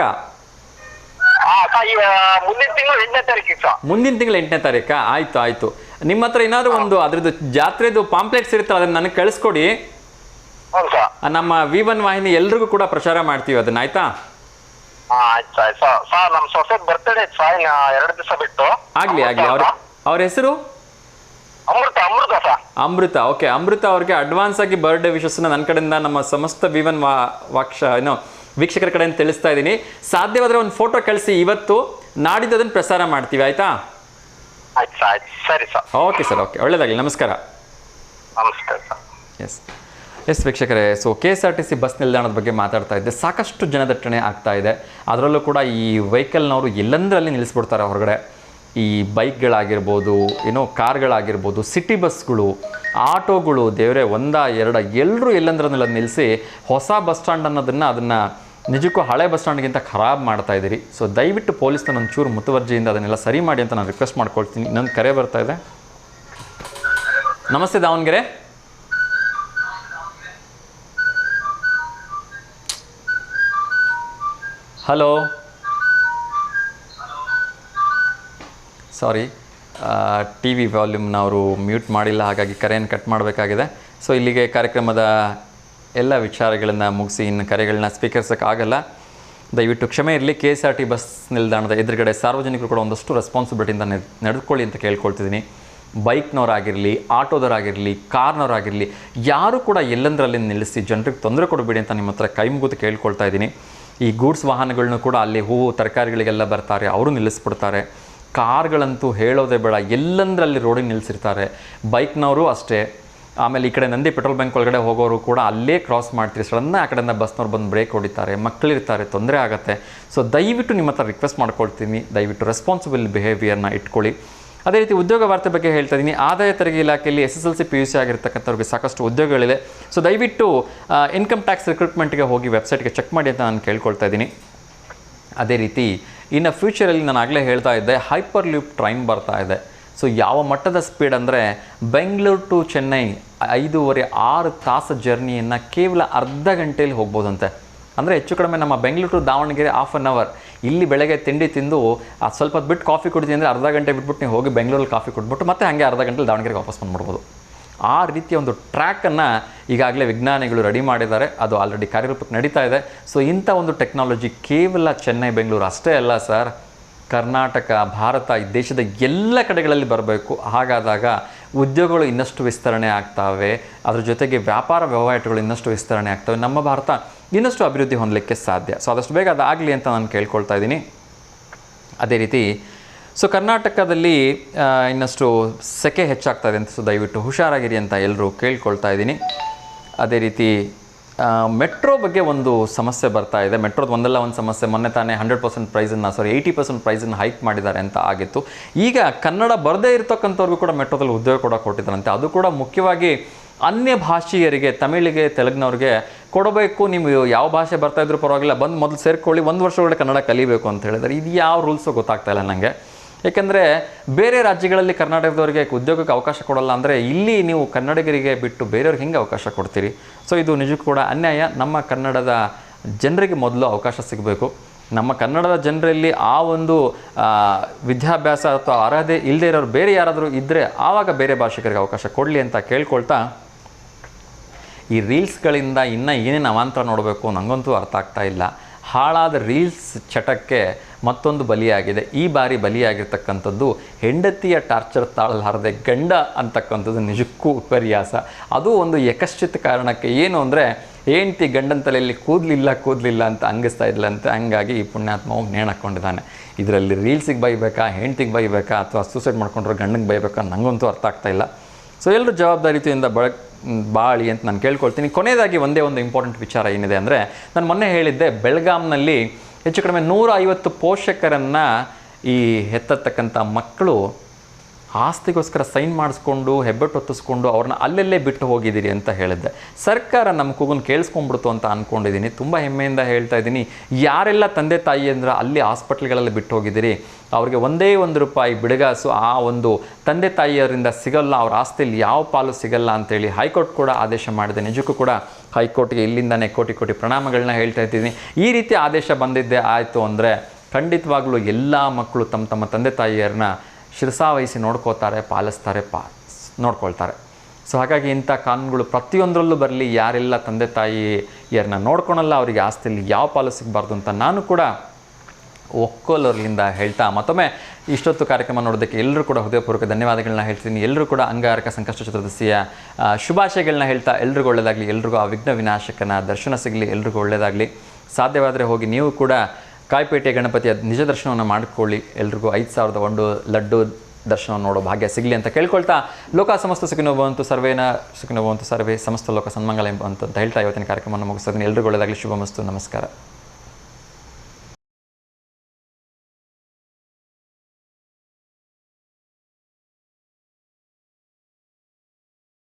ಮುಂದಿನ ತಿಂಗಳು 8ನೇ ತಾರೀಕಿಗೆ ಸರ್. ಮುಂದಿನ ತಿಂಗಳು 8ನೇ ತಾರೀಕಾ? ಆಯಿತು. ನಿಮ್ಮ ಹತ್ರ ಏನಾದರೂ ಒಂದು ಅದ್ರದ್ದು ಜಾತ್ರೆದು ಪಾಂಪ್ಲೆಟ್ಸ್ ಇರುತ್ತಲ್ಲ, ಅದನ್ನು ನನಗೆ ಕಳಿಸ್ಕೊಡಿ. ಹೌದು ಸರ್. ನಮ್ಮ V1 ವಾಹಿನಿ ಎಲ್ರಿಗೂ ಕೂಡ ಪ್ರಚಾರ ಮಾಡ್ತೀವಿ ಅದನ್ನ, ಆಯ್ತಾ? ಆಯ್ತು ಸರ್. ನಮ್ಮ ಸೊಸೈಟಿ ಬರ್ತಡೇ ಸರ್ 2 ದಿವಸ ಬಿಟ್ಟು. ಆಗಲಿ. ಅವ್ರ ಹೆಸರು? ಅಮೃತ ಸರ್. ಅಮೃತ. ಓಕೆ, ಅಮೃತ ಅವ್ರಿಗೆ ಅಡ್ವಾನ್ಸ್ ಆಗಿ ಬರ್ಡೇ ವಿಶಸ್ಸನ್ನ ನನ್ನ ಕಡೆಯಿಂದ ನಮ್ಮ ಸಮಸ್ತ V1 ವೀಕ್ಷಕರ ಕಡೆಯಿಂದ ತಿಳಿಸ್ತಾ ಇದ್ದೀನಿ. ಸಾಧ್ಯವಾದರೆ ಒಂದು ಫೋಟೋ ಕಳಿಸಿ, ಇವತ್ತು ನಾಡಿದ್ದು ಅದನ್ನು ಪ್ರಸಾರ ಮಾಡ್ತೀವಿ, ಆಯ್ತಾ? ಆಯ್ತು ಸರಿ ಸರ್. ಓಕೆ ಸರ್, ಓಕೆ, ಒಳ್ಳೆಯದಾಗಲಿ. ನಮಸ್ಕಾರ. ನಮಸ್ಕಾರ ಸರ್. ಎಸ್ ವೀಕ್ಷಕರೇ, ಸೊ KSRTC ಬಸ್ ನಿಲ್ದಾಣದ ಬಗ್ಗೆ ಮಾತಾಡ್ತಾ ಇದ್ದೆ. ಸಾಕಷ್ಟು ಜನದಟ್ಟಣೆ ಆಗ್ತಾ ಇದೆ. ಅದರಲ್ಲೂ ಕೂಡ ಈ ವೆಹಿಕಲ್ನವರು ಎಲ್ಲಂದ್ರಲ್ಲಿ ನಿಲ್ಲಿಸ್ಬಿಡ್ತಾರೆ ಹೊರಗಡೆ. ಈ ಬೈಕ್ಗಳಾಗಿರ್ಬೋದು, ಕಾರ್ಗಳಾಗಿರ್ಬೋದು, ಸಿಟಿ ಬಸ್ಗಳು, ಆಟೋಗಳು, ದೇವರೇ 1 2 ಎಲ್ಲರೂ ಎಲ್ಲಂದ್ರನ್ನೆಲ್ಲ ನಿಲ್ಲಿಸಿ ಹೊಸ ಬಸ್ ಸ್ಟ್ಯಾಂಡ್ ಅದನ್ನು ನಿಜಕ್ಕೂ ಹಳೆ ಬಸ್ ಸ್ಟ್ಯಾಂಡ್ಗಿಂತ ಖರಾಬ್ ಮಾಡ್ತಾ ಇದ್ದೀರಿ. ಸೊ ದಯವಿಟ್ಟು ಪೊಲೀಸ್ನ ಒಂಚೂರು ಮುತುವರ್ಜಿಯಿಂದ ಅದನ್ನೆಲ್ಲ ಸರಿ ಮಾಡಿ ಅಂತ ನಾನು ರಿಕ್ವೆಸ್ಟ್ ಮಾಡ್ಕೊಳ್ತೀನಿ. ಇನ್ನೊಂದು ಕರೆ ಬರ್ತಾ ಇದೆ. ನಮಸ್ತೆ ದಾವಣಗೆರೆ. ಹಲೋ, ಸಾರಿ, TV ವಾಲ್ಯೂಮ್ನವರು ಮ್ಯೂಟ್ ಮಾಡಿಲ್ಲ, ಹಾಗಾಗಿ ಕರೆಯನ್ನು ಕಟ್ ಮಾಡಬೇಕಾಗಿದೆ. ಸೊ ಇಲ್ಲಿಗೆ ಕಾರ್ಯಕ್ರಮದ ಎಲ್ಲ ವಿಚಾರಗಳನ್ನು ಮುಗಿಸಿ ಇನ್ನು ಕರೆಗಳನ್ನ ಸ್ವೀಕರಿಸೋಕ್ಕಾಗಲ್ಲ, ದಯವಿಟ್ಟು ಕ್ಷಮೆ ಇರಲಿ. KSRT ಬಸ್ ನಿಲ್ದಾಣದ ಎದುರುಗಡೆ ಸಾರ್ವಜನಿಕರು ಕೂಡ ಒಂದಷ್ಟು ರೆಸ್ಪಾನ್ಸಿಬಿಲಿಟಿಯಿಂದ ನಡೆದುಕೊಳ್ಳಿ ಅಂತ ಕೇಳ್ಕೊಳ್ತಿದ್ದೀನಿ. ಬೈಕ್ನವರಾಗಿರಲಿ, ಆಟೋದವರಾಗಿರಲಿ, ಕಾರ್ನವರಾಗಿರಲಿ, ಯಾರು ಕೂಡ ಎಲ್ಲಂದ್ರಲ್ಲಿ ನಿಲ್ಲಿಸಿ ಜನರಿಗೆ ತೊಂದರೆ ಕೊಡಬೇಡಿ ಅಂತ ನಿಮ್ಮ ಹತ್ರ ಕೈ ಮುಗಿದು ಕೇಳ್ಕೊಳ್ತಾ ಇದ್ದೀನಿ. ಈ ಗೂಡ್ಸ್ ವಾಹನಗಳನ್ನೂ ಕೂಡ ಅಲ್ಲಿ ಹೂವು ತರಕಾರಿಗಳಿಗೆಲ್ಲ ಬರ್ತಾರೆ, ಅವರು ನಿಲ್ಲಿಸ್ಬಿಡ್ತಾರೆ. ಕಾರ್ಗಳಂತೂ ಹೇಳೋದೇ ಬೇಡ, ಎಲ್ಲಂದ್ರಲ್ಲಿ ರೋಡಿಗೆ ನಿಲ್ಲಿಸಿರ್ತಾರೆ. ಬೈಕ್ನವರು ಅಷ್ಟೇ. ಆಮೇಲೆ ಈ ಕಡೆ ನಂದಿ ಪೆಟ್ರೋಲ್ ಬಂಕ್ ಒಳಗಡೆ ಹೋಗೋರು ಕೂಡ ಅಲ್ಲೇ ಕ್ರಾಸ್ ಮಾಡ್ತೀರಿ, ಸಡನ್ನ ಆ ಕಡೆಯಿಂದ ಬಸ್ನವ್ರು ಬಂದು ಬ್ರೇಕ್ ಹೊಡಿತಾರೆ, ಮಕ್ಕಳಿರ್ತಾರೆ, ತೊಂದರೆ ಆಗುತ್ತೆ. ಸೊ ದಯವಿಟ್ಟು ನಿಮ್ಮ ಹತ್ರ ರಿಕ್ವೆಸ್ಟ್ ಮಾಡ್ಕೊಳ್ತೀನಿ, ದಯವಿಟ್ಟು ರೆಸ್ಪಾನ್ಸಿಬಲ್ ಬಿಹೇವಿಯರ್ನ ಇಟ್ಕೊಳ್ಳಿ. ಅದೇ ರೀತಿ ಉದ್ಯೋಗ ವಾರ್ತೆ ಬಗ್ಗೆ ಹೇಳ್ತಾ ಇದ್ದೀನಿ. ಆದಾಯ ತೆರಿಗೆ ಇಲಾಖೆಯಲ್ಲಿ SSLC PUC ಆಗಿರ್ತಕ್ಕಂಥವ್ರಿಗೆ ಸಾಕಷ್ಟು ಉದ್ಯೋಗಗಳಿದೆ. ಸೊ ದಯವಿಟ್ಟು ಇನ್ಕಮ್ ಟ್ಯಾಕ್ಸ್ ರಿಕ್ರೂಟ್ಮೆಂಟ್ಗೆ ಹೋಗಿ ವೆಬ್ಸೈಟ್ಗೆ ಚೆಕ್ ಮಾಡಿ ಅಂತ ನಾನು ಕೇಳ್ಕೊಳ್ತಾ ಇದ್ದೀನಿ. ಅದೇ ರೀತಿ ಇನ್ನು ಫ್ಯೂಚರಲ್ಲಿ ನಾನು ಆಗಲೇ ಹೇಳ್ತಾ ಇದ್ದೆ, ಹೈಪರ್ ಲೂಪ್ ಟ್ರೈನ್ ಬರ್ತಾ ಇದೆ. ಸೊ ಯಾವ ಮಟ್ಟದ ಸ್ಪೀಡ್ ಅಂದರೆ ಬೆಂಗಳೂರು ಟು ಚೆನ್ನೈ 5.5-6 ತಾಸು ಜರ್ನಿಯನ್ನು ಕೇವಲ ಅರ್ಧ ಗಂಟೆಯಲ್ಲಿ ಹೋಗ್ಬೋದಂತೆ. ಅಂದರೆ ಹೆಚ್ಚು ಕಡಿಮೆ ನಮ್ಮ ಬೆಂಗಳೂರು ಟು ದಾವಣಗೆರೆ 1/2 ಅವರ್. ಇಲ್ಲಿ ಬೆಳಗ್ಗೆ ತಿಂಡಿ ತಿಂದು ಸ್ವಲ್ಪ ಹೊತ್ತು ಬಿಟ್ಟು ಕಾಫಿ ಕುಡಿತೀನಿ ಅಂದರೆ ಅರ್ಧ ಗಂಟೆ ಬಿಟ್ಬಿಟ್ಟು ನೀವು ಹೋಗಿ ಬೆಂಗಳೂರಲ್ಲಿ ಕಾಫಿ ಕುಡಿದ್ಬಿಟ್ಟು ಮತ್ತೆ ಹಾಗೆ ಅರ್ಧ ಗಂಟೆಲಿ ದಾವಣಗೆರೆಗೆ ವಾಪಸ್ ಬಂದ್ಬಿಡ್ಬೋದು. ಆ ರೀತಿಯ ಒಂದು ಟ್ರ್ಯಾಕನ್ನು ಈಗಾಗಲೇ ವಿಜ್ಞಾನಿಗಳು ರೆಡಿ ಮಾಡಿದ್ದಾರೆ, ಅದು ಆಲ್ರೆಡಿ ಕಾರ್ಯರೂಪಕ್ಕೆ ನಡೀತಾ ಇದೆ. ಸೊ ಇಂಥ ಒಂದು ಟೆಕ್ನಾಲಜಿ ಕೇವಲ ಚೆನ್ನೈ ಬೆಂಗಳೂರು ಅಷ್ಟೇ ಅಲ್ಲ ಸರ್, ಕರ್ನಾಟಕ, ಭಾರತ, ಈ ದೇಶದ ಎಲ್ಲ ಕಡೆಗಳಲ್ಲಿ ಬರಬೇಕು. ಹಾಗಾದಾಗ ಉದ್ಯೋಗಗಳು ಇನ್ನಷ್ಟು ವಿಸ್ತರಣೆ ಆಗ್ತವೆ, ಅದ್ರ ಜೊತೆಗೆ ವ್ಯಾಪಾರ ವಹಿವಾಟುಗಳು ಇನ್ನಷ್ಟು ವಿಸ್ತರಣೆ ಆಗ್ತವೆ, ನಮ್ಮ ಭಾರತ ಇನ್ನಷ್ಟು ಅಭಿವೃದ್ಧಿ ಹೊಂದಲಿಕ್ಕೆ ಸಾಧ್ಯ. ಸೊ ಆದಷ್ಟು ಬೇಗ ಅದಾಗಲಿ ಅಂತ ನಾನು ಕೇಳ್ಕೊಳ್ತಾ ಇದ್ದೀನಿ. ಅದೇ ರೀತಿ ಸೊ ಕರ್ನಾಟಕದಲ್ಲಿ ಇನ್ನಷ್ಟು ಸೆಕೆ ಹೆಚ್ಚಾಗ್ತಾ ಇದೆ ಅಂತ, ಸೊ ದಯವಿಟ್ಟು ಹುಷಾರಾಗಿರಿ ಅಂತ ಎಲ್ಲರೂ ಕೇಳ್ಕೊಳ್ತಾ ಇದ್ದೀನಿ. ಅದೇ ರೀತಿ ಮೆಟ್ರೋ ಬಗ್ಗೆ ಒಂದು ಸಮಸ್ಯೆ ಬರ್ತಾ ಇದೆ. ಮೆಟ್ರೋದು ಒಂದಲ್ಲ ಒಂದು ಸಮಸ್ಯೆ. ಮೊನ್ನೆ ತಾನೇ 100% ಪ್ರೈಸನ್ನು 80% ಪ್ರೈಸನ್ನು ಹೈಕ್ ಮಾಡಿದ್ದಾರೆ ಅಂತ ಆಗಿತ್ತು. ಈಗ ಕನ್ನಡ ಬರದೇ ಇರ್ತಕ್ಕಂಥವ್ರಿಗೂ ಕೂಡ ಮೆಟ್ರೋದಲ್ಲಿ ಉದ್ಯೋಗ ಕೂಡ ಕೊಟ್ಟಿದ್ದಾರಂತೆ. ಅದು ಕೂಡ ಮುಖ್ಯವಾಗಿ ಅನ್ಯ ಭಾಷೀಯರಿಗೆ, ತಮಿಳಿಗೆ, ತೆಲುಗಿನವ್ರಿಗೆ ಕೊಡಬೇಕು. ನೀವು ಯಾವ ಭಾಷೆ ಬರ್ತಾಯಿದ್ರು ಪರವಾಗಿಲ್ಲ, ಬಂದು ಮೊದಲು ಸೇರ್ಕೊಳ್ಳಿ, 1 ವರ್ಷ ಒಳಗಡೆ ಕನ್ನಡ ಕಲಿಬೇಕು ಅಂತ ಹೇಳಿದ್ದಾರೆ. ಇದು ಯಾವ ರೂಲ್ಸು ಗೊತ್ತಾಗ್ತಾ ಇಲ್ಲ ನನಗೆ. ಏಕೆಂದರೆ ಬೇರೆ ರಾಜ್ಯಗಳಲ್ಲಿ ಕರ್ನಾಟಕದವರಿಗೆ ಉದ್ಯೋಗಕ್ಕೆ ಅವಕಾಶ ಕೊಡಲ್ಲ ಅಂದರೆ ಇಲ್ಲಿ ನೀವು ಕನ್ನಡಿಗರಿಗೆ ಬಿಟ್ಟು ಬೇರೆಯವ್ರಿಗೆ ಹೆಂಗೆ ಅವಕಾಶ ಕೊಡ್ತೀರಿ? ಸೊ ಇದು ನಿಜಕ್ಕೂ ಕೂಡ ಅನ್ಯಾಯ. ನಮ್ಮ ಕನ್ನಡದ ಜನರಿಗೆ ಮೊದಲು ಅವಕಾಶ ಸಿಗಬೇಕು. ನಮ್ಮ ಕನ್ನಡದ ಜನರಲ್ಲಿ ಆ ಒಂದು ವಿದ್ಯಾಭ್ಯಾಸ ಅಥವಾ ಅರ್ಹತೆ ಇಲ್ಲದೆ ಇರೋರು ಬೇರೆ ಯಾರಾದರೂ ಇದ್ದರೆ ಆವಾಗ ಬೇರೆ ಭಾಷಿಕರಿಗೆ ಅವಕಾಶ ಕೊಡಲಿ ಅಂತ ಕೇಳ್ಕೊಳ್ತಾ, ಈ ರೀಲ್ಸ್ಗಳಿಂದ ಇನ್ನೂ ಏನೇನು ಅವಾಂತರ ನೋಡಬೇಕು ನನಗಂತೂ ಅರ್ಥ ಆಗ್ತಾ ಇಲ್ಲ. ಹಾಳಾದ ರೀಲ್ಸ್ ಚಟಕ್ಕೆ ಮತ್ತೊಂದು ಬಲಿಯಾಗಿದೆ. ಈ ಬಾರಿ ಬಲಿಯಾಗಿರ್ತಕ್ಕಂಥದ್ದು ಹೆಂಡತಿಯ ಟಾರ್ಚರ್ ತಾಳಲಾರದೆ ಗಂಡ ಅಂತಕ್ಕಂಥದ್ದು ನಿಜಕ್ಕೂ ವಿಪರ್ಯಾಸ. ಅದು ಒಂದು ಯಕಶ್ಚಿತ್ ಕಾರಣಕ್ಕೆ. ಏನು ಅಂದರೆ ಹೆಂಡತಿ ಗಂಡನ ತಲೆಯಲ್ಲಿ ಕೂದಲಿಲ್ಲ ಅಂತ ಅಂಗಿಸ್ತಾ ಇದ್ಲಂತೆ. ಹಂಗಾಗಿ ಈ ಪುಣ್ಯಾತ್ಮ ಹೋಗಿ ನೇಣು ಹಾಕ್ಕೊಂಡಿದ್ದಾನೆ. ಇದರಲ್ಲಿ ರೀಲ್ಸಿಗೆ ಬೈಬೇಕಾ, ಹೆಂಡ್ತಿಗೆ ಬೈಬೇಕಾ, ಅಥವಾ ಸೂಸೈಡ್ ಮಾಡ್ಕೊಂಡ್ರೆ ಗಂಡನಿಗೆ ಬೈಬೇಕಾ, ನನಗಂತೂ ಅರ್ಥ ಆಗ್ತಾ ಇಲ್ಲ. ಸೊ ಎಲ್ಲರೂ ಜವಾಬ್ದಾರಿತೆಯಿಂದ ಬಾಳಿ ಅಂತ ನಾನು ಕೇಳ್ಕೊಳ್ತೀನಿ. ಕೊನೆಯದಾಗಿ ಒಂದೇ ಒಂದು ಇಂಪಾರ್ಟೆಂಟ್ ವಿಚಾರ ಏನಿದೆ ಅಂದರೆ, ನಾನು ಮೊನ್ನೆ ಹೇಳಿದ್ದೆ ಬೆಳಗಾಂನಲ್ಲಿ ಹೆಚ್ಚು ಕಡಿಮೆ 150 ಪೋಷಕರನ್ನು ಈ ಹೆತ್ತತಕ್ಕಂಥ ಮಕ್ಕಳು ಆಸ್ತಿಗೋಸ್ಕರ ಸೈನ್ ಮಾಡಿಸ್ಕೊಂಡು ಹೆಬ್ಬೆಟ್ಟು ಹೊತ್ತಿಸ್ಕೊಂಡು ಅವ್ರನ್ನ ಅಲ್ಲೆಲ್ಲೇ ಬಿಟ್ಟು ಹೋಗಿದ್ದೀರಿ ಅಂತ ಹೇಳಿದ್ದೆ. ಸರ್ಕಾರ ನಮ್ಮ ಕೂಗನ್ನು ಕೇಳಿಸ್ಕೊಂಡ್ಬಿಡ್ತು ಅಂತ ಅಂದ್ಕೊಂಡಿದ್ದೀನಿ. ತುಂಬ ಹೆಮ್ಮೆಯಿಂದ ಹೇಳ್ತಾ ಇದ್ದೀನಿ, ಯಾರೆಲ್ಲ ತಂದೆ ತಾಯಿ ಅಂದ್ರೆ ಅಲ್ಲಿ ಹಾಸ್ಪಿಟ್ಲ್ಗಳಲ್ಲಿ ಬಿಟ್ಟು ಹೋಗಿದ್ದೀರಿ ಅವ್ರಿಗೆ ಒಂದೇ ₹1 ಬಿಡುಗಾಸು ಆ ಒಂದು ತಂದೆ ತಾಯಿಯವರಿಂದ ಸಿಗಲ್ಲ, ಅವ್ರ ಆಸ್ತಿಯಲ್ಲಿ ಯಾವ ಪಾಲು ಸಿಗಲ್ಲ ಅಂತೇಳಿ ಹೈಕೋರ್ಟ್ ಕೂಡ ಆದೇಶ ಮಾಡಿದೆ. ನಿಜಕ್ಕೂ ಕೂಡ ಹೈಕೋರ್ಟ್ಗೆ ಇಲ್ಲಿಂದನೇ ಕೋಟಿ ಪ್ರಣಾಮಗಳನ್ನ ಹೇಳ್ತಾ ಇದ್ದೀನಿ. ಈ ರೀತಿ ಆದೇಶ ಬಂದಿದ್ದೇ ಆಯಿತು ಅಂದರೆ ಖಂಡಿತವಾಗ್ಲೂ ಎಲ್ಲ ಮಕ್ಕಳು ತಮ್ಮ ತಂದೆ ತಾಯಿಯರನ್ನ ಶಿರಸಾವಹಿಸಿ ನೋಡ್ಕೋತಾರೆ, ಪಾಲಿಸ್ತಾರೆ, ನೋಡ್ಕೊಳ್ತಾರೆ. ಸೊ ಹಾಗಾಗಿ ಇಂಥ ಕಾನೂನುಗಳು ಪ್ರತಿಯೊಂದರಲ್ಲೂ ಬರಲಿ. ಯಾರೆಲ್ಲ ತಂದೆ ತಾಯಿಯರನ್ನ ನೋಡ್ಕೊಳಲ್ಲ ಅವರಿಗೆ ಆಸ್ತಿಯಲ್ಲಿ ಯಾವ ಪಾಲು ಸಿಗಬಾರ್ದು ಅಂತ ನಾನು ಕೂಡ ಒಕ್ಕೋಲರ್ಲಿಂದ ಹೇಳ್ತಾ, ಮತ್ತೊಮ್ಮೆ ಇಷ್ಟೊತ್ತು ಕಾರ್ಯಕ್ರಮ ನೋಡೋದಕ್ಕೆ ಎಲ್ಲರೂ ಕೂಡ ಹೃದಯಪೂರ್ವಕ ಧನ್ಯವಾದಗಳನ್ನ ಹೇಳ್ತೀನಿ. ಎಲ್ಲರೂ ಕೂಡ ಅಂಗಾರಕ ಸಂಕಷ್ಟ ಚತುರ್ದಶಿಯ ಶುಭಾಶಯಗಳನ್ನ ಹೇಳ್ತಾ, ಎಲ್ರಿಗೂ ಒಳ್ಳೆಯದಾಗಲಿ, ಎಲ್ರಿಗೂ ಆ ವಿಘ್ನ ವಿನಾಶಕನ ದರ್ಶನ ಸಿಗಲಿ, ಎಲ್ರಿಗೂ ಒಳ್ಳೆಯದಾಗಲಿ. ಸಾಧ್ಯವಾದರೆ ಹೋಗಿ ನೀವು ಕೂಡ ಕಾಯಿಪೇಟೆ ಗಣಪತಿಯ ನಿಜ ದರ್ಶನವನ್ನು ಮಾಡಿಕೊಳ್ಳಿ. ಎಲ್ರಿಗೂ 5001 ಲಡ್ಡು ದರ್ಶನ ನೋಡೋ ಭಾಗ್ಯ ಸಿಗಲಿ ಅಂತ ಕೇಳ್ಕೊಳ್ತಾ, ಲೋಕ ಸಮಸ್ತ ಸುಖಿನೋ ಭವಂತು, ಸರ್ವೇನ ಸುಖಿನೋ ಭವಂತು, ಸರ್ವೇ ಸಮಸ್ತ ಲೋಕ ಸನ್ಮಂಗಲ ಅಂತ ಹೇಳ್ತಾ ಇವತ್ತಿನ ಕಾರ್ಯಕ್ರಮವನ್ನು ಮುಗಿಸ್ತೀನಿ. ಎಲ್ರಿಗೂ ಒಳ್ಳೆಯದಾಗಲಿ. ಶುಭಮಸ್ತು. ನಮಸ್ಕಾರ.